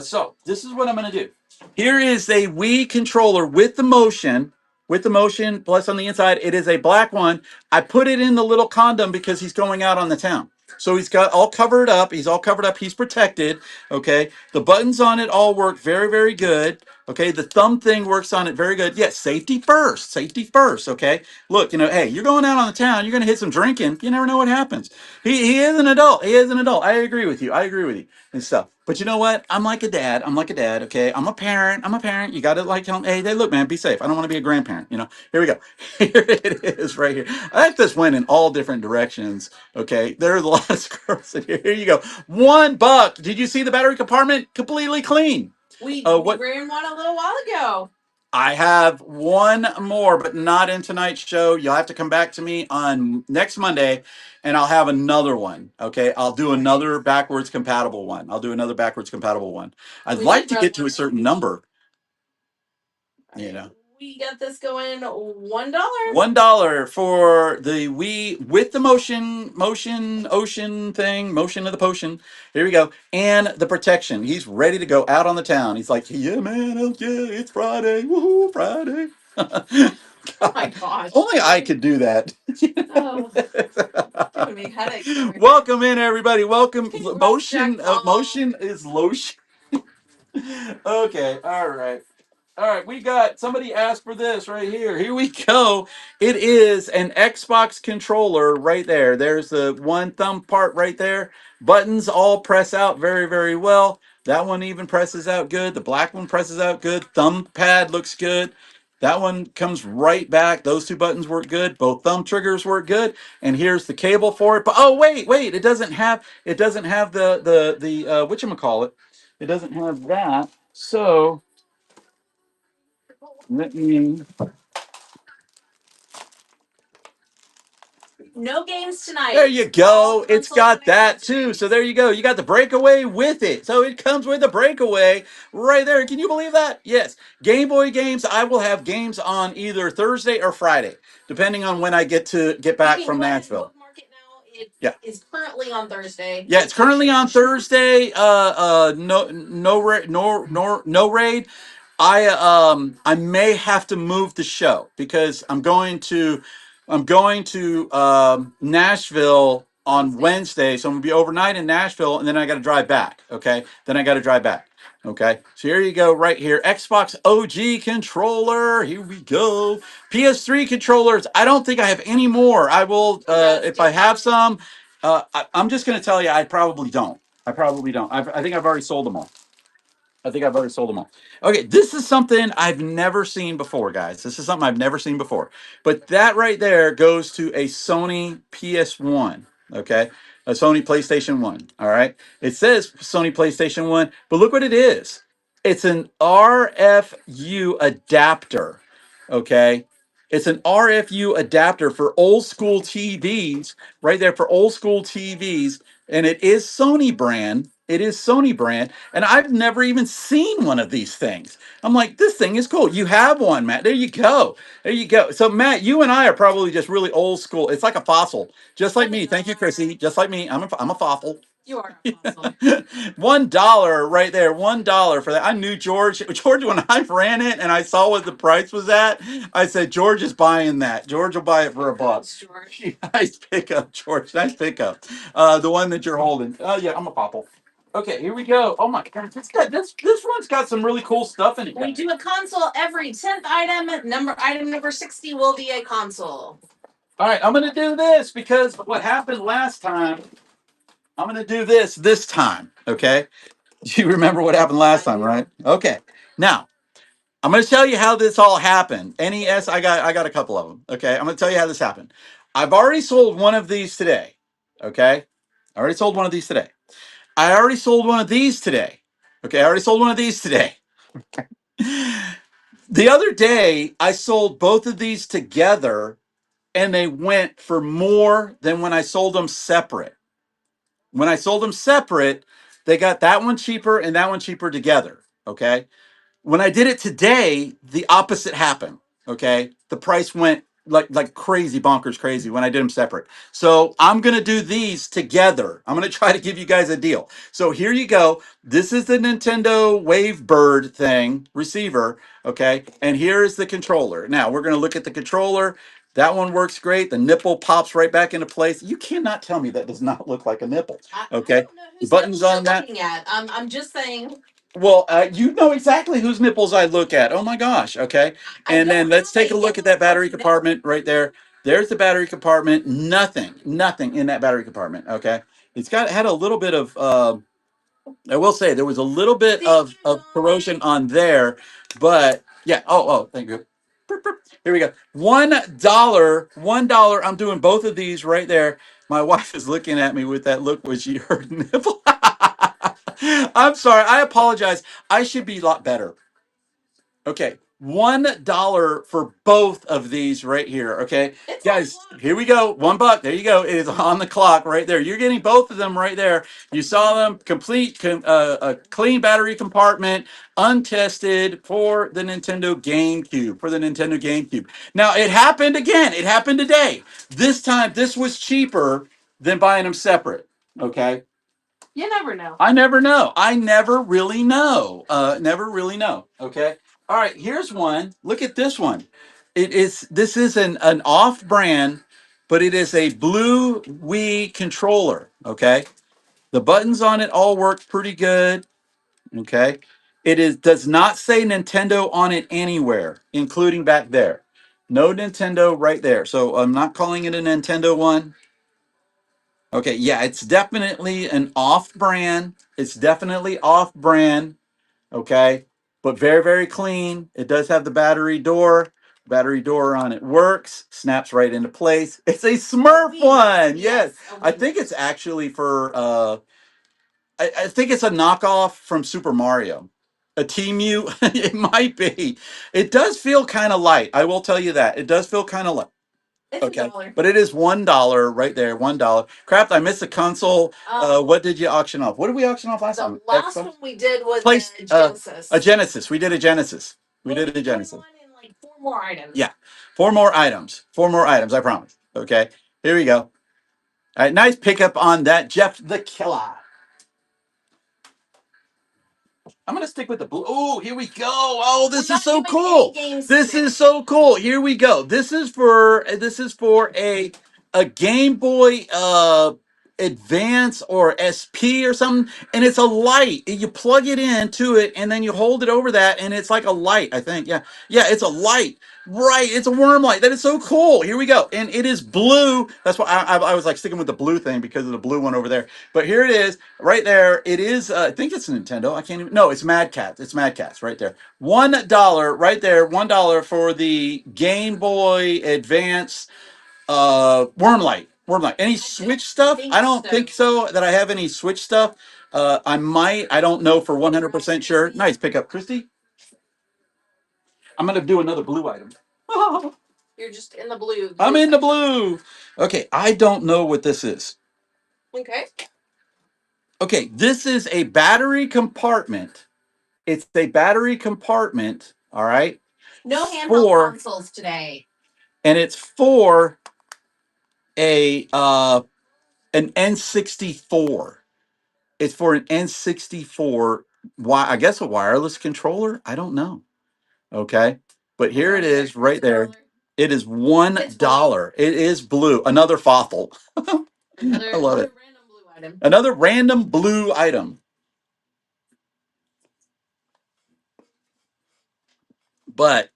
So this is what I'm going to do. Here is a Wii controller with the motion. Plus on the inside, it is a black one. I put it in the little condom because he's going out on the town. So he's got all covered up. He's all covered up. He's protected. Okay. The buttons on it all work very, very good. Okay. The thumb thing works on it very good. Yes. Safety first. Safety first. Okay. Look, hey, you're going out on the town. You're going to hit some drinking. You never know what happens. He is an adult. He is an adult. I agree with you. And stuff. But you know what? I'm like a dad. Okay. I'm a parent. You got to tell them, hey, look, man, be safe. I don't want to be a grandparent. Here we go. Here it is right here. I think this went in all different directions. Okay. There's a lot of squirrels in here. Here you go. $1. Did you see the battery compartment? Completely clean. We What? ran one a little while ago. I have one more, but not in tonight's show. You'll have to come back to me on next Monday, and I'll have another one. Okay, I'll do another backwards compatible one. I'd like to get to a certain number. We got this going $1. $1 for the Wii with the motion of the potion. Here we go. And the protection. He's ready to go out on the town. He's like, yeah, man, oh, yeah, it's Friday. Woohoo, Friday. Oh my gosh. Only I could do that. Giving me headaches. Welcome in, everybody. Welcome. Motion is lotion. Okay, all right. All right, we got somebody asked for this right here. Here we go. It is an Xbox controller right there. There's the one thumb part right there. Buttons all press out very, very well. That one even presses out good. The black one presses out good. Thumb pad looks good. That one comes right back. Those 2 buttons work good. Both thumb triggers work good. And here's the cable for it. But oh wait, it doesn't have the whatchamacallit. It doesn't have that. So let me No games tonight. There you go. It's got that too. So there you go. You got the breakaway with it. So it comes with the breakaway right there. Can you believe that? Yes. Game Boy games. I will have games on either Thursday or Friday, depending on when I get back from Nashville. Bookmark it now. It Yeah. is currently on Thursday. Yeah, it's currently on Thursday. No raid. I may have to move the show because I'm going to Nashville on Wednesday, so I'm gonna be overnight in Nashville, and then I got to drive back. Okay, then I got to drive back. Okay, so here you go, right here, Xbox OG controller. Here we go. PS3 controllers. I don't think I have any more. I will if I have some. I'm just going to tell you, I probably don't. I probably don't. I think I've already sold them all. I think I've already sold them all. Okay, this is something I've never seen before, guys. This is something I've never seen before. But that right there goes to a Sony PS1. Okay, a Sony PlayStation 1. All right, it says Sony PlayStation 1, but look what it is. It's an RFU adapter. Okay, it's an RFU adapter for old school TVs, right there for old school TVs, and it is Sony brand. It is Sony brand, and I've never even seen one of these things. I'm like, this thing is cool. You have one, Matt. There you go. There you go. So, Matt, you and I are probably just really old school. It's like a fossil, just like me. Thank you, Chrissy. Just like me. I'm a fossil. You are awesome. $1 right there. $1 for that. I knew George. George, when I ran it and I saw what the price was at, I said, George is buying that. George will buy it for $1. George. Nice pickup, George. Nice pickup. The one that you're holding. Oh yeah, I'm a popple. Okay, here we go. Oh my god, this one's got some really cool stuff in it. We do a console every 10th item. Item number 60 will be a console. All right, I'm gonna do this because what happened last time. I'm gonna do this time. Okay. You remember what happened last time, right? Okay. Now I'm gonna tell you how this all happened. NES, I got a couple of them. Okay, I'm gonna tell you how this happened. I've already sold one of these today. Okay, I already sold one of these today. I already sold one of these today. Okay, I already sold one of these today. The other day, I sold both of these together and they went for more than when I sold them separate. When I sold them separate, they got that one cheaper and that one cheaper together. Okay. When I did it today, the opposite happened. Okay, the price went like crazy, bonkers crazy when I did them separate. So I'm gonna do these together. I'm gonna try to give you guys a deal. So here you go. This is the Nintendo Wavebird thing receiver. Okay, and here is the controller. Now we're gonna look at the controller. That one works great. The nipple pops right back into place. You cannot tell me that does not look like a nipple. Okay, I don't know whose buttons on that. looking at. I'm just saying. Well, you know exactly whose nipples I look at. Oh my gosh. Okay. And then let's take a look at that battery compartment right there. There's the battery compartment. Nothing in that battery compartment. Okay. It's had a little bit of, I will say there was a little bit of corrosion on there, but yeah. Oh, thank you. Here we go. $1. I'm doing both of these right there. My wife is looking at me with that look when she heard nipple. I'm sorry. I apologize. I should be a lot better. Okay. $1 for both of these right here. Okay. It's guys, here we go. $1. There you go. It is on the clock right there. You're getting both of them right there. You saw them complete, a clean battery compartment, untested for the Nintendo GameCube. For the Nintendo GameCube. Now, it happened again. It happened today. This time, this was cheaper than buying them separate. Okay. You never know. I never know. I never really know. Never really know. Okay. All right. Here's one. Look at this one. This is an off brand, but it is a blue Wii controller. Okay. The buttons on it all work pretty good. Okay. Does not say Nintendo on it anywhere, including back there. No Nintendo right there. So I'm not calling it a Nintendo one. Okay, yeah, it's definitely an off brand. It's definitely off brand. Okay, but very, very clean. It does have the battery door. Battery door on it works, snaps right into place. It's a Smurf one. Yes. I think it's actually for I think it's a knockoff from Super Mario. A Temu. It might be. It does feel kind of light. I will tell you that. It does feel kind of light. It's Okay, $1. but it is $1 right there. $1. Crap! I missed the console. What did you auction off? What did we auction off last The time? last Xbox? one we did was Place a Genesis. a Genesis. We did a Genesis. We did a Genesis. One and like 4 more items. Yeah, 4 more items. 4 more items. I promise. Okay, here we go. All right, nice pickup on that, Jeff the Killer. I'm gonna stick with the blue. Oh, here we go. Oh, this is so cool. This is so cool. Here we go. This is for a Game Boy Advance or SP or something, and it's a light. You plug it into it, and then you hold it over that, and it's like a light. I think. Yeah, yeah, it's a light. Right, it's a worm light. That is so cool. Here we go, and it is blue. That's why I was like sticking with the blue thing because of the blue one over there. But here it is, right there. It is. I think it's Nintendo. I can't even. No, it's Mad Catz. It's Mad Catz right there. $1 right there. $1 for the Game Boy Advance worm light. Worm light. Any Switch stuff? I don't think so. That I have any Switch stuff. I might. I don't know for 100% sure. Nice pickup, Christy. I'm gonna do another blue item. You're just in the blue. I'm in the blue. Okay, I don't know what this is. Okay. Okay, this is a battery compartment. It's a battery compartment, all right? No handheld consoles today. And it's for a an N64. It's for an N64. Why? I guess a wireless controller. I don't know. Okay, but here it is, right there. It is $1. It is blue. Another fossil. I love it. Random blue item. Another random blue item. But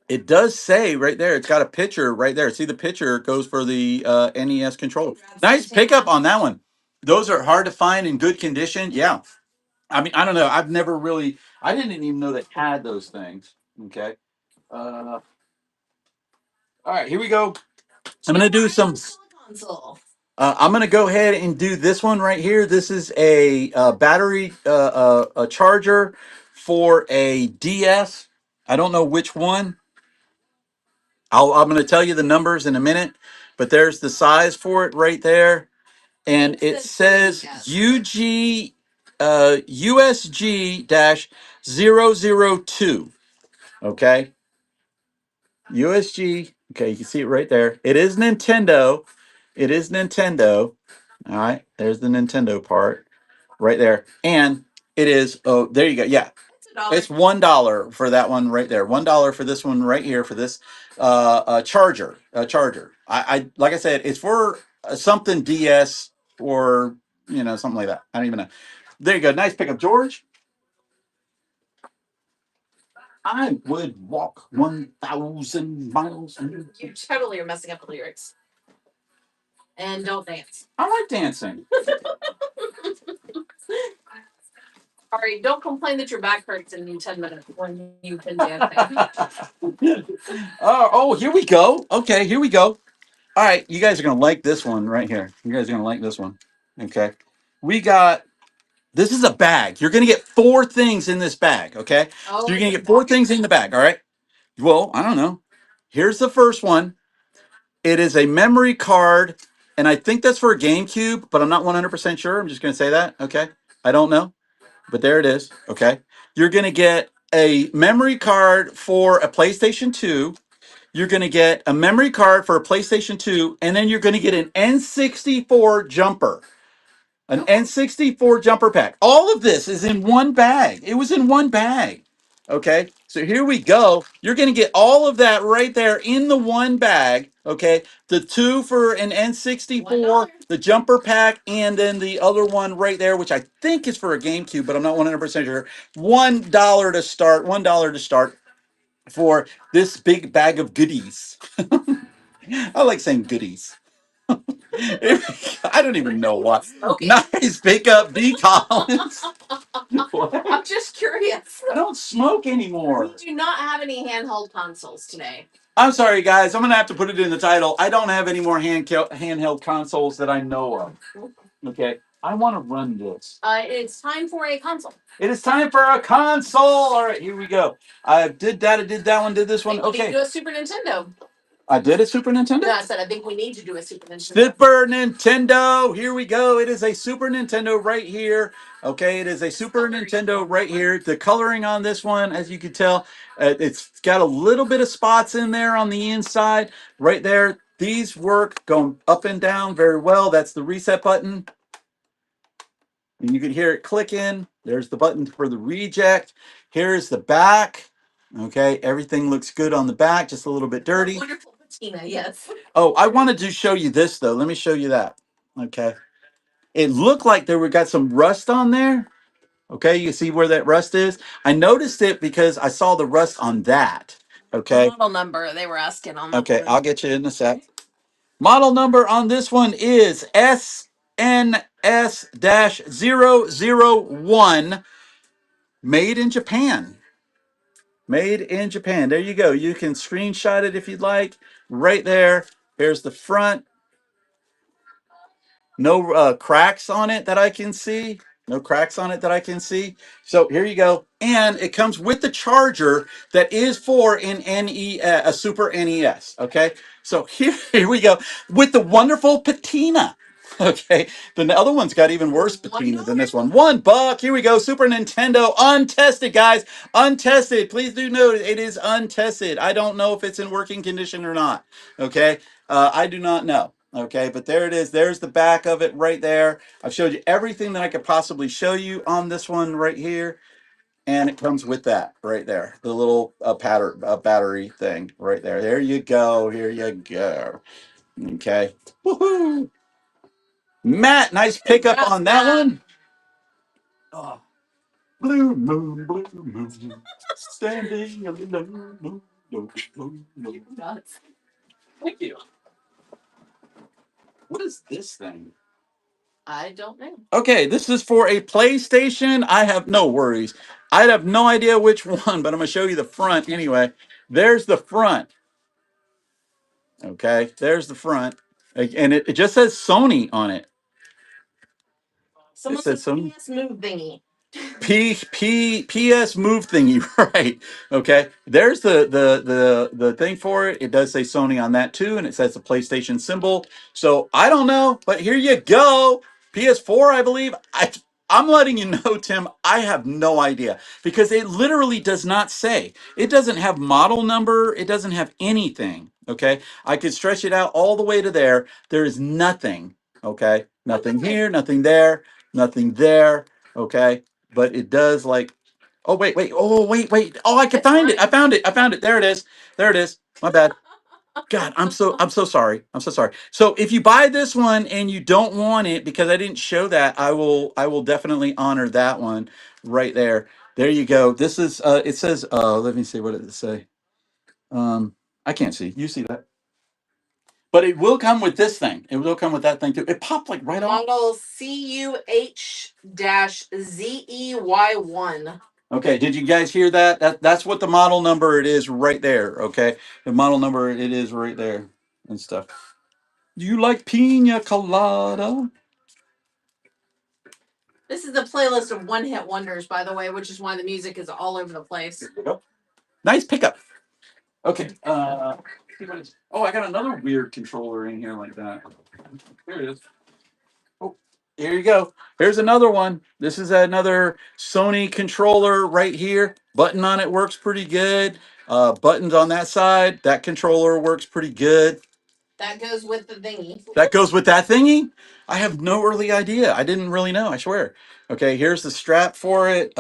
it does say right there, it's got a picture right there. See, the picture goes for the NES controller. Nice pickup on that one. Those are hard to find in good condition. Yeah. I mean, I don't know. I've never really, I didn't even know they had those things. Okay. All right, here we go. I'm going to do some. I'm going to go ahead and do this one right here. This is a battery a charger for a DS. I don't know which one. I'm going to tell you the numbers in a minute, but there's the size for it right there. And it says UG USG dash 002. Okay. USG. Okay, you can see it right there. It is Nintendo. It is Nintendo. All right. There's the Nintendo part right there. And it is, oh, there you go. Yeah. It's $1 for that one right there. $1 for this one right here for this charger. Charger. I like I said, it's for something DS or something like that. I don't even know. There you go. Nice pickup, George. I would walk 1,000 miles. You totally are messing up the lyrics. And don't dance. I like dancing. All right, don't complain that your back hurts in 10 minutes when you can dance. Oh, here we go. Okay, here we go. All right, you guys are going to like this one right here. You guys are going to like this one. Okay. This is a bag. You're going to get 4 things in this bag, okay? So you're going to get 4 things in the bag, all right? Well, I don't know. Here's the first one. It is a memory card, and I think that's for a GameCube, but I'm not 100% sure. I'm just going to say that, okay? I don't know, but there it is, okay? You're going to get a memory card for a PlayStation 2. You're going to get a memory card for a PlayStation 2, and then you're going to get an N64 jumper. An N64 jumper pack. All of this is in one bag. It was in one bag. Okay, so here we go. You're going to get all of that right there in the one bag. Okay, the 2 for an N64, the jumper pack, and then the other one right there, which I think is for a GameCube, but I'm not 100% sure. $1 to start. $1 to start for this big bag of goodies. I like saying goodies. I don't even know what. Okay. Nice pickup, D. Collins. I'm just curious. I don't smoke anymore. We do not have any handheld consoles today. I'm sorry, guys. I'm going to have to put it in the title. I don't have any more handheld consoles that I know of. Okay. I want to run this. It's time for a console. It is time for a console. All right, here we go. I did that one, did this one. Okay. Do a Super Nintendo. I did a Super Nintendo? No, I said I think we need to do a Super Nintendo. Super Nintendo. Here we go. It is a Super Nintendo right here. Okay, it is a Super Nintendo right here. The coloring on this one, as you can tell, it's got a little bit of spots in there on the inside. Right there. These work going up and down very well. That's the reset button. And you can hear it clicking. There's the button for the reject. Here's the back. Okay, everything looks good on the back, just a little bit dirty. Wonderful patina, yes. Oh, I wanted to show you this though. Let me show you that. Okay. It looked like there were got some rust on there. Okay, you see where that rust is? I noticed it because I saw the rust on that. Okay. Model number they were asking on that Okay, one. I'll get you in a sec. Model number on this one is SNS-001, made in Japan. Made in Japan. There you go. You can screenshot it if you'd like. Right there. Here's the front. No cracks on it that I can see. No cracks on it that I can see. So here you go. And it comes with the charger that is for an a Super NES. Okay. So here we go with the wonderful patina. Okay. The other one's got even worse patina than this one. $1. Here we go. Super Nintendo untested, guys. Untested. Please do note it is untested. I don't know if it's in working condition or not. Okay. I do not know. Okay, but there it is. There's the back of it right there. I've showed you everything that I could possibly show you on this one right here. And it comes with that right there. The little battery thing right there. There you go. Here you go. Okay. Woohoo. Matt, nice pickup on that one. Oh, blue moon, standing alone. Nuts. Thank you. What is this thing? I don't know. Okay, this is for a PlayStation. I have no worries. I have no idea which one, but I'm going to show you the front anyway. There's the front. Okay, there's the front. And it just says Sony on it. Someone It says says Sony. PS Move thingy. PS Move thingy, right? Okay, there's the thing for it. It does say Sony on that too, and it says the PlayStation symbol. So I don't know, but here you go. PS4, I believe. I'm letting you know, Tim. I have no idea because it literally does not say. It doesn't have model number. It doesn't have anything. Okay, I could stretch it out all the way to there. There is nothing. Okay, nothing here, nothing there, nothing there. Okay, but it does like, oh wait, oh, I can find it. I found it. There it is. There it is. My bad. God, I'm so sorry. I'm so sorry. So if you buy this one and you don't want it because I didn't show that, I will definitely honor that one right there. There you go. This is it says let me see, what did it say? I can't see. You see that? But it will come with this thing. It will come with that thing too. It popped like right off. Model CUH-ZEY1. Okay, did you guys hear that? That's what the model number it is right there. Okay, the model number it is right there and stuff. Do you like pina colada? This is the playlist of one-hit wonders, by the way, which is why the music is all over the place. Yep. Nice pickup. Okay. Oh, I got another weird controller in here like that. Here it is. Oh, here you go. Here's another one. This is another Sony controller right here. Button on it works pretty good. Buttons on that side. That controller works pretty good. That goes with the thingy. That goes with that thingy? I have no early idea. I didn't really know, I swear. Okay, here's the strap for it.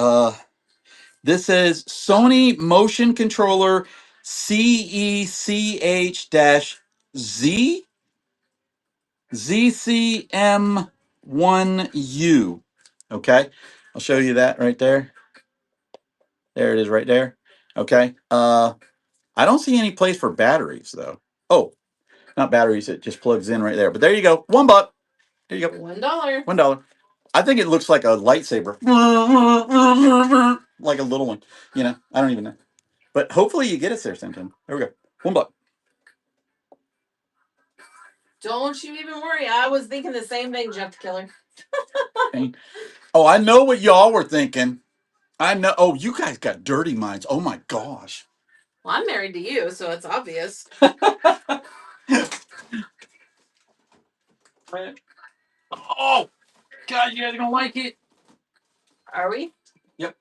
This is Sony Motion Controller CECH-Z ZCM1U. Okay, I'll show you that right there. There it is right there. Okay. I don't see any place for batteries though. Oh, not batteries, it just plugs in right there. But there you go. $1. There you go. $1. $1. I think it looks like a lightsaber. Like a little one. You know, I don't even know. But hopefully you get it there sometime. There we go. $1. Don't you even worry. I was thinking the same thing, Jeff the Killer. Oh, I know what y'all were thinking. I know. Oh, you guys got dirty minds. Oh my gosh. Well, I'm married to you, so it's obvious. Oh, God, you guys are gonna like it. Are we? Yep.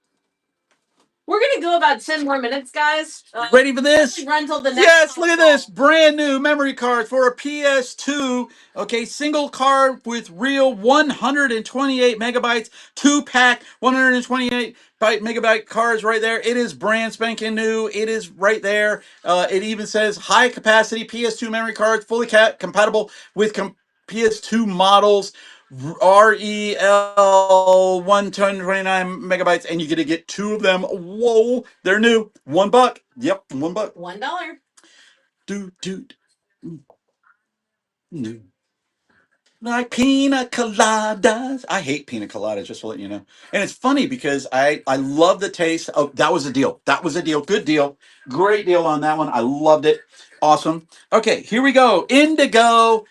We're gonna go about 10 more minutes, guys. Ready for this? Run till the next. Yes, look at this. Brand new memory card for a PS2. Okay, single card with real 128 megabytes, 2-pack, 128 megabyte cards right there. It is brand spanking new. It is right there. It even says high capacity PS2 memory cards, fully compatible with PS2 models. REL 129 megabytes, and you're gonna get two of them. Whoa, they're new. $1. Yep, $1. $1. Dude, new. Like pina coladas. I hate pina coladas, just to let you know. And it's funny because I love the taste. Oh, that was a deal. That was a deal. Good deal. Great deal on that one. I loved it. Awesome. Okay, here we go. Indigo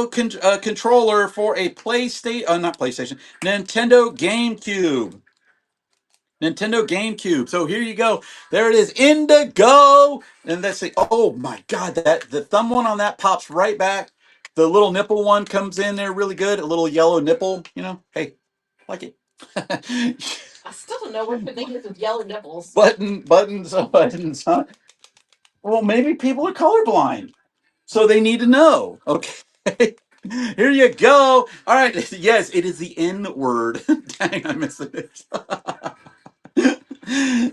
controller for a PlayStation, not PlayStation, Nintendo GameCube. Nintendo GameCube. So here you go. There it is. Indigo. And let's see. Oh my God. That the thumb one on that pops right back. The little nipple one comes in there really good. A little yellow nipple, you know. Hey, like it. I still don't know what the thing is with yellow nipples. Buttons, huh? Well, maybe people are colorblind. So they need to know. Okay. Here you go. All right. Yes, it is the N word. Dang, I missed it.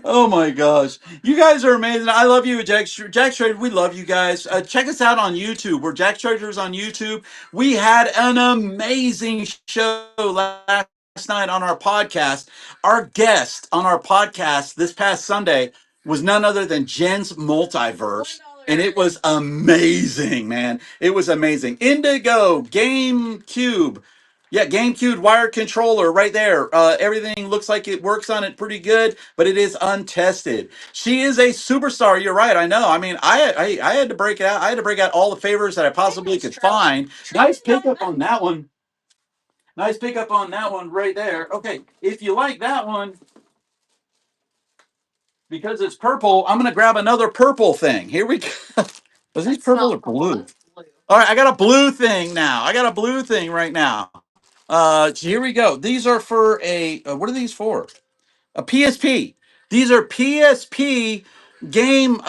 Oh my gosh, you guys are amazing. I love you, Jack Schrader. We love you guys. Check us out on YouTube. We're Jack Schrader's on YouTube. We had an amazing show last night on our podcast. Our guest on our podcast this past Sunday was none other than Jen's Multiverse. And it was amazing, man. It was amazing. Indigo GameCube. Yeah, GameCube wired controller right there. Everything looks like it works on it pretty good, but it is untested. She is a superstar. You're right. I know. I mean, I had to break it out. I had to break out all the favors that I possibly could find. Nice pickup on that one. Nice pickup on that one right there. Okay, if you like that one, because it's purple, I'm gonna grab another purple thing. Here we go. Was these purple or blue? All right, I got a blue thing now. I got a blue thing right now. So here we go. These are for a what are these for? A PSP. These are PSP game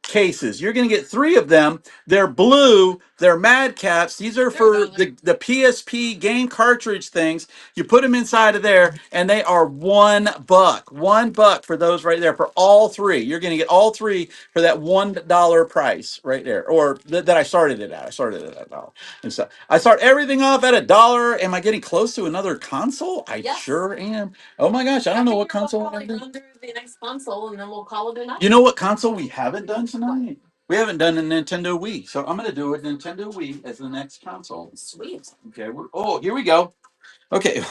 cases. You're going to get three of them. They're blue. They're Mad Caps. These are for the PSP game cartridge things. You put them inside of there, and they are $1. $1 for those right there for all three. You're going to get all three for that $1 price right there, or that I started it at. I started it at $1. And so I start everything off at $1. Am I getting close to another console? I sure am. Oh my gosh, I don't know what console. We'll probably run through the next console, and then we'll call it a night. You know what console we haven't done tonight? We haven't done a Nintendo Wii, so I'm going to do a Nintendo Wii as the next console. Sweet. Okay. Here we go. Okay.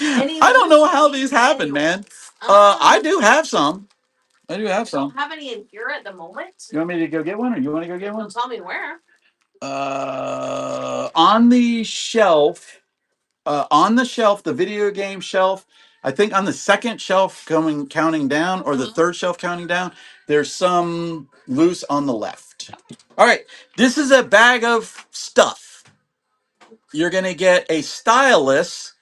I don't know how these happen, man. I do have some. I do have some. Don't have any in here at the moment. You want me to go get one, or you want to go get one? Don't tell me where. On the shelf. On the shelf, the video game shelf. I think on the second shelf, counting down, or the third shelf counting down. There's some loose on the left. All right, this is a bag of stuff. You're gonna get a stylus.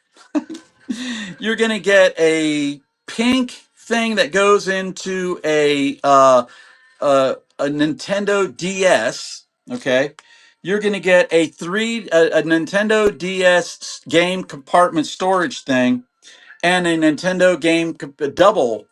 You're gonna get a pink thing that goes into a Nintendo DS. Okay, you're gonna get a Nintendo DS game compartment storage thing, and a Nintendo double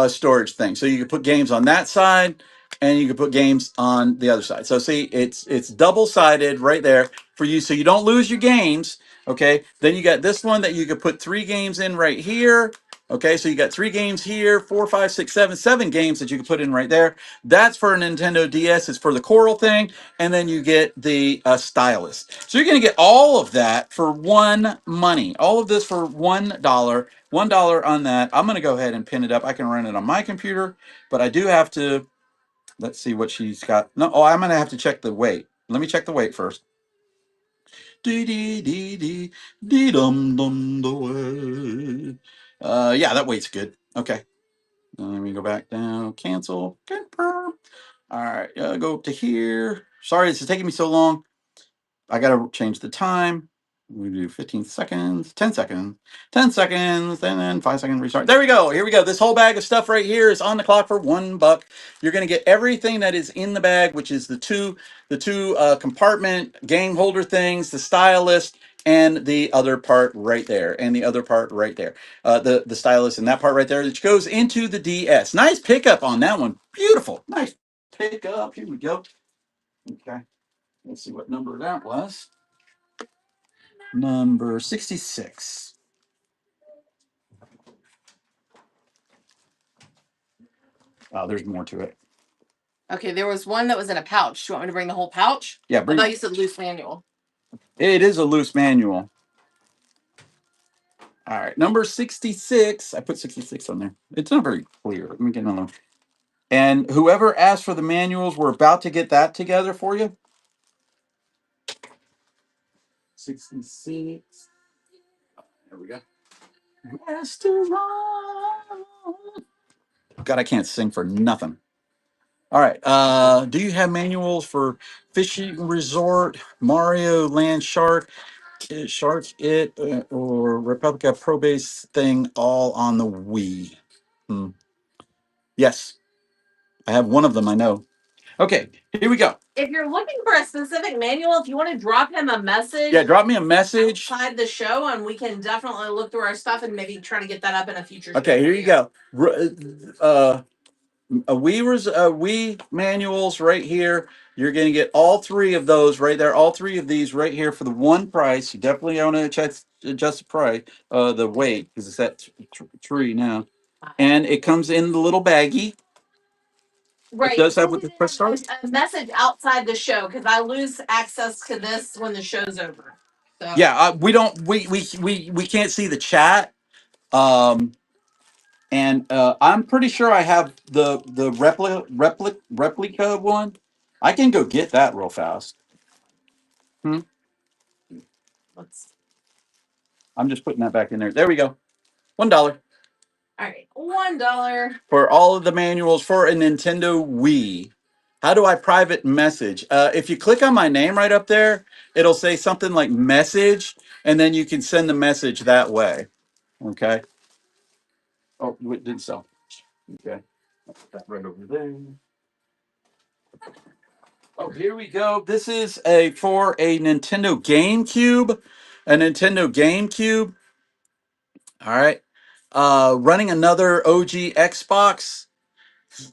storage thing. So you can put games on that side, and you can put games on the other side. So see, it's double sided right there for you, so you don't lose your games. Okay. Then you got this one that you could put three games in right here. Okay, so you got three games here, 4, 5, 6, 7, 7 games that you can put in right there. That's for a Nintendo DS. It's for the Coral thing, and then you get the stylus. So you're going to get all of that for $1. All of this for $1. $1 on that. I'm going to go ahead and pin it up. I can run it on my computer, but I do have to. Let's see what she's got. No, I'm going to have to check the weight. Let me check the weight first. Dee dee dee dee dee dum dum the way. Yeah, that weight's good. Okay. And then we go back down, cancel, confirm. All right, go up to here. Sorry, this is taking me so long. I got to change the time. We do 15 seconds, 10 seconds, 10 seconds, and then 5 seconds restart. There we go. Here we go. This whole bag of stuff right here is on the clock for $1. You're going to get everything that is in the bag, which is the two compartment game holder things, the stylus, and the other part right there, and the other part right there. The stylus and that part right there, which goes into the DS. Nice pickup on that one. Beautiful. Nice pickup. Here we go. Okay. Let's see what number that was. Number 66. Oh, there's more to it. Okay, there was one that was in a pouch. Do you want me to bring the whole pouch? Yeah, I thought you said loose manual. It is a loose manual. All right, number 66. I put 66 on there. It's not very clear. Let me get another one. And whoever asked for the manuals, we're about to get that together for you. 66. There we go. God, I can't sing for nothing. All right. Do you have manuals for Fishing Resort, Mario Land Shark, or Republica Pro Base thing all on the Wii? Yes, I have one of them. I know. Okay, here we go. If you're looking for a specific manual, if you want to drop him a message, Yeah, drop me a message outside the show, and we can definitely look through our stuff and maybe try to get that up in a future. Okay, here you go. Wii manuals right here. You're going to get all three of those right there. All three of these right here for the one price. You definitely want to adjust the price, the weight, because it's that tree now. And it comes in the little baggie. Right. It does have with the press start. A message outside the show because I lose access to this when the show's over. So. Yeah, we can't see the chat. And I'm pretty sure I have the replica one. I can go get that real fast. I'm just putting that back in there. There we go. $1. All right, $1 for all of the manuals for a Nintendo Wii. How do I private message? If you click on my name right up there, it'll say something like message, and then you can send the message that way. Okay. Oh, it did so. Okay. I'll put that right over there. Oh, here we go. This is for a Nintendo GameCube. A Nintendo GameCube. All right. Running another OG Xbox.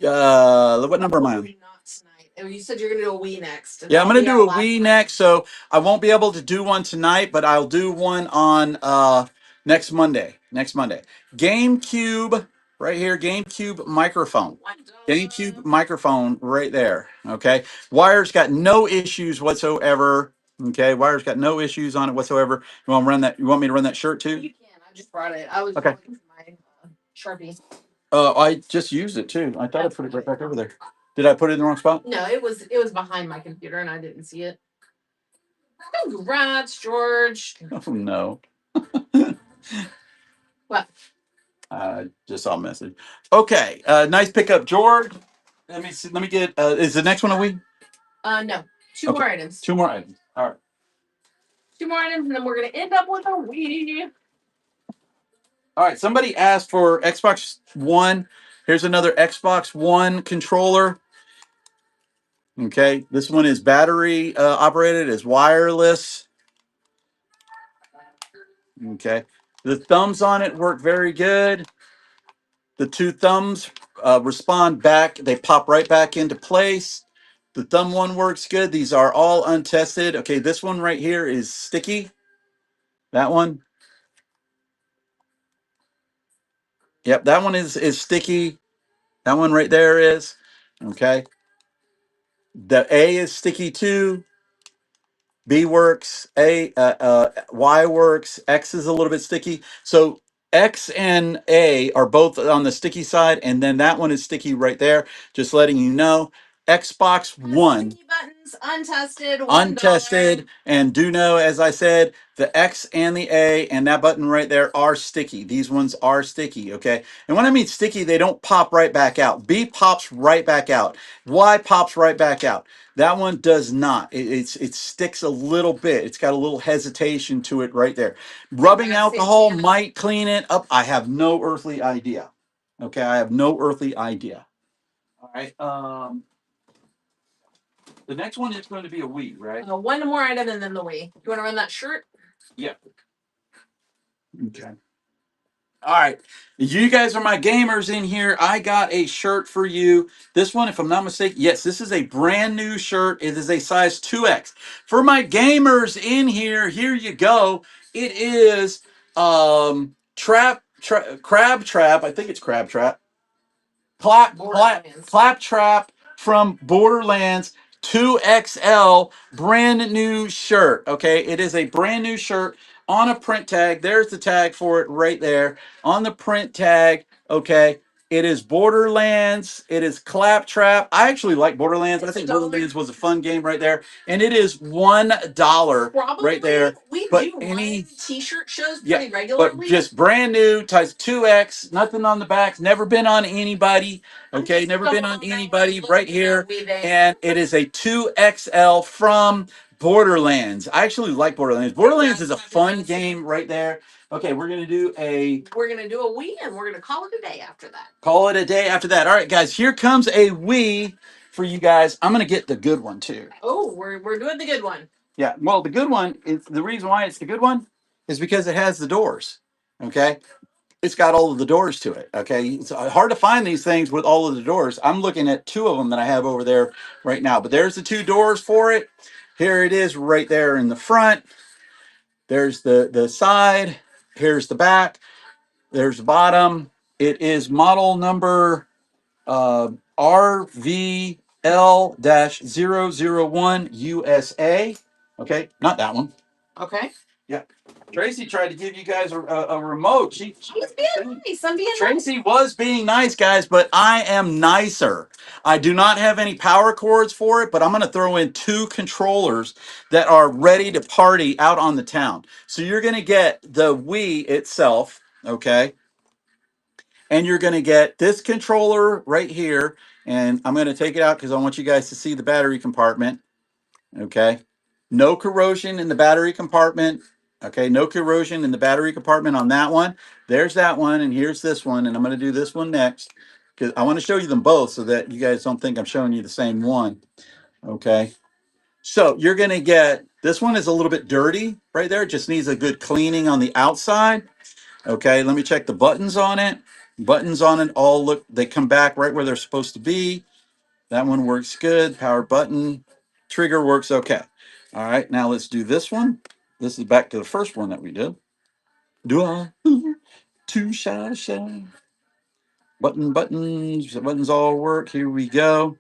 What number am I on? Not tonight. You said you're gonna do a Wii next. Yeah, I'm gonna do a Wii next, so I won't be able to do one tonight, but I'll do one on next Monday. Next Monday. GameCube right here. GameCube microphone. GameCube microphone right there. Okay. Wire's got no issues whatsoever. Okay. Wire's got no issues on it whatsoever. You want to run that? You want me to run that shirt too? You can. I just brought it. I was okay. looking for my Sharpie. I just used it too. I thought I put it right back over there. Did I put it in the wrong spot? No, it was behind my computer and I didn't see it. Congrats, George. Oh no. What? Just saw a message. Okay, nice pickup, George. Let me see. Let me get. Is the next one a Wii? No. Two more items. Two more items. All right. Two more items, and then we're gonna end up with a Wii. All right. Somebody asked for Xbox One. Here's another Xbox One controller. Okay, this one is battery operated. It's wireless. Okay, the thumbs on it work very good. The two thumbs respond back. They pop right back into place. The thumb one works good. These are all untested. Okay, this one right here is sticky. That one. Yep, that one is sticky. That one right there is. Okay. The A is sticky too. B works. Y works. X is a little bit sticky. So X and A are both on the sticky side, and then that one is sticky right there. Just letting you know. Xbox One. untested, untested, and do know, as I said, the X and the A and that button right there are sticky. These ones are sticky, okay? And when I mean sticky, they don't pop right back out. B pops right back out. Y pops right back out. That one does not. It sticks a little bit. It's got a little hesitation to it right there. Rubbing alcohol might clean it up. I have no earthly idea. Okay, I have no earthly idea. All right. The next one is going to be a Wii, right? One more item and then the Wii. You want to run that shirt? Yeah. Okay. All right. You guys are my gamers in here. I got a shirt for you. This one, if I'm not mistaken, yes, this is a brand new shirt. It is a size 2X. For my gamers in here, here you go. It is Crab Trap. I think it's Crab Trap. Claptrap from Borderlands 2XL, brand new shirt. Okay, it is a brand new shirt on a print tag. There's the tag for it right there on the print tag. Okay, it is Borderlands. It is Claptrap. I actually like Borderlands. I think Borderlands was a fun game right there, and it is $1 right there. We But do any t-shirt shows pretty yeah, regularly. but just brand new, size 2X, nothing on the back, never been on anybody. Okay, never been on anybody right here. And it is a 2XL from Borderlands. I actually like Borderlands. Borderlands is a fun game right there. Okay, we're gonna do a Wii and we're gonna call it a day after that. Call it a day after that. All right, guys, here comes a Wii for you guys. I'm gonna get the good one too. Oh, we're doing the good one. Yeah, well, the good one is the reason why it's the good one is because it has the doors. Okay, it's got all of the doors to it. Okay, it's hard to find these things with all of the doors. I'm looking at two of them that I have over there right now, but there's the two doors for it. Here it is right there in the front. There's the side. Here's the back. There's the bottom. It is model number RVL-001 USA. Okay, not that one. Okay. Yeah. Tracy tried to give you guys a remote. She was being nice. I'm being Tracy was being nice, guys, but I am nicer. I do not have any power cords for it, but I'm going to throw in two controllers that are ready to party out on the town. So you're going to get the Wii itself, okay? And you're going to get this controller right here. And I'm going to take it out because I want you guys to see the battery compartment. Okay. No corrosion in the battery compartment. Okay. No corrosion in the battery compartment on that one. There's that one. And here's this one. And I'm going to do this one next because I want to show you them both so that you guys don't think I'm showing you the same one. Okay. So you're going to get this one is a little bit dirty right there. It just needs a good cleaning on the outside. Okay, let me check the buttons on it. Buttons on it all look, they come back right where they're supposed to be. That one works good. Power button, trigger works okay. All right, now let's do this one. This is back to the first one that we did. Do I? Too shy. Buttons, the buttons all work. Here we go.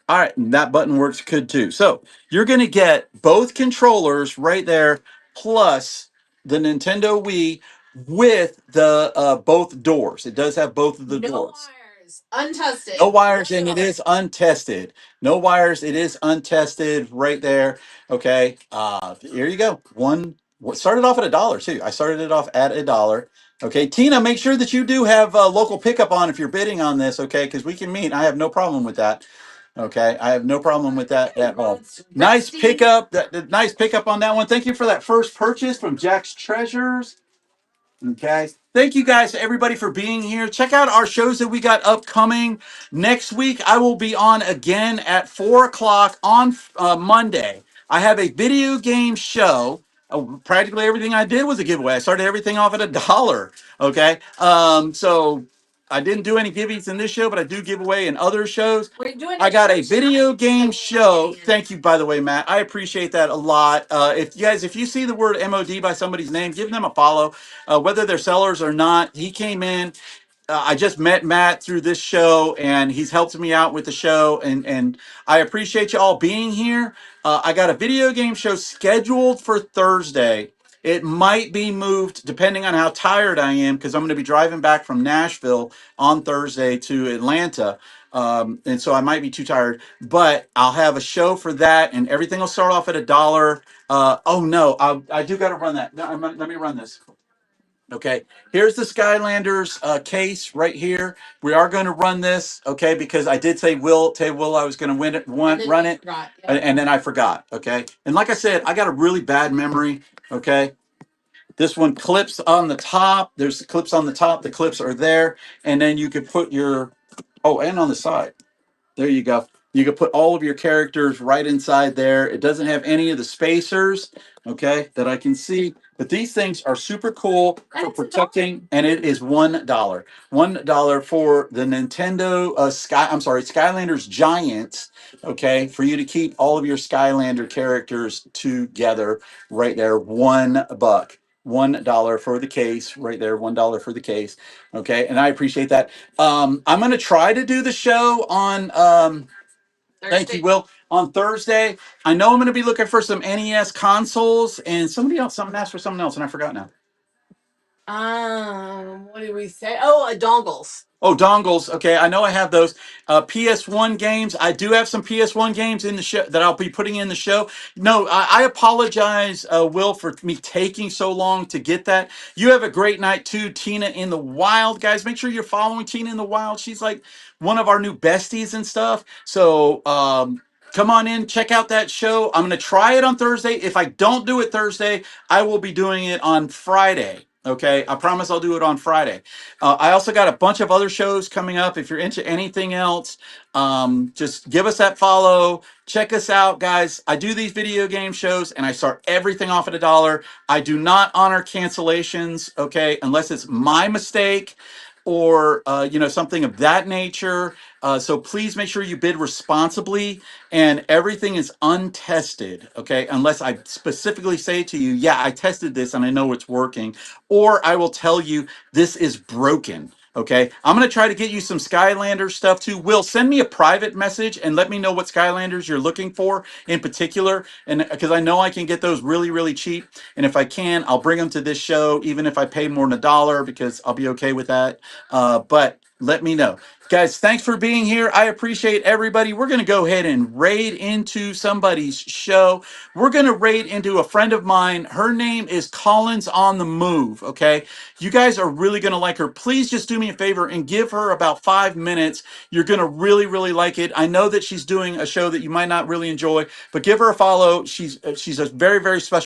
All right, and that button works good too. So you're going to get both controllers right there, plus the Nintendo Wii with the both doors. It does have both of the doors. Wires, untested. No wires, and it is untested. No wires, it is untested right there. Okay, here you go. Started off at $1 too. I started it off at $1. Okay, Tina, make sure that you do have local pickup on if you're bidding on this. Okay, because we can meet. I have no problem with that. Okay, I have no problem with that at all. Nice pickup. Nice pickup on that one. Thank you for that first purchase from Jack's Treasures. Okay. Thank you guys, everybody, for being here. Check out our shows that we got upcoming. Next week, I will be on again at 4 o'clock on Monday. I have a video game show. Practically everything I did was a giveaway. I started everything off at $1. Okay. So I didn't do any giveaways in this show, but I do give away in other shows. I got a video game show. Thank you, by the way, Matt. I appreciate that a lot. If you see the word MOD by somebody's name, give them a follow. Whether they're sellers or not, he came in. I just met Matt through this show, and he's helped me out with the show, and I appreciate you all being here. I got a video game show scheduled for Thursday. It might be moved depending on how tired I am because I'm going to be driving back from Nashville on Thursday to Atlanta. And so I might be too tired, but I'll have a show for that, and everything will start off at $1. Oh no, I do got to run that. No, let me run this. Okay, here's the Skylanders case right here. We are going to run this, okay, because I did say Will I was going to win it, run it, Right. and then I forgot. Okay, and like I said, I got a really bad memory. Okay, this one clips on the top. There's the clips on the top. The clips are there, and then you could put your and on the side. There you go. You can put all of your characters right inside there. It doesn't have any of the spacers, okay, that I can see. But these things are super cool for protecting, and it is $1. $1 for the Nintendo Skylanders Giants, okay, for you to keep all of your Skylander characters together right there. $1. $1 for the case right there. $1 for the case. Okay, and I appreciate that. I'm going to try to do the show on. Thank you, Will. On Thursday, I know I'm going to be looking for some NES consoles, and someone asked for something else, and I forgot now. What did we say? Oh, dongles. Oh, dongles. Okay, I know I have those. PS1 games. I do have some PS1 games in the show that I'll be putting in the show. No, I apologize, Will, for me taking so long to get that. You have a great night too, Tina in the Wild, guys. Make sure you're following Tina in the Wild. She's like one of our new besties and stuff. So come on in, check out that show. I'm gonna try it on Thursday. If I don't do it Thursday, I will be doing it on Friday. Okay, I promise I'll do it on Friday. I also got a bunch of other shows coming up. If you're into anything else, just give us that follow. Check us out, guys. I do these video game shows and I start everything off at $1. I do not honor cancellations, okay, unless it's my mistake or something of that nature. So please make sure you bid responsibly, and everything is untested, okay, unless I specifically say to you, yeah, I tested this and I know it's working, or I will tell you this is broken. Okay, I'm going to try to get you some Skylanders stuff too. Will, send me a private message and let me know what Skylanders you're looking for in particular, and because I know I can get those really, really cheap. And if I can, I'll bring them to this show, even if I pay more than $1, because I'll be okay with that. But let me know. Guys, thanks for being here. I appreciate everybody. We're going to go ahead and raid into somebody's show. We're going to raid into a friend of mine. Her name is Collins on the Move, okay? You guys are really going to like her. Please just do me a favor and give her about 5 minutes. You're going to really, really like it. I know that she's doing a show that you might not really enjoy, but give her a follow. She's a very, very special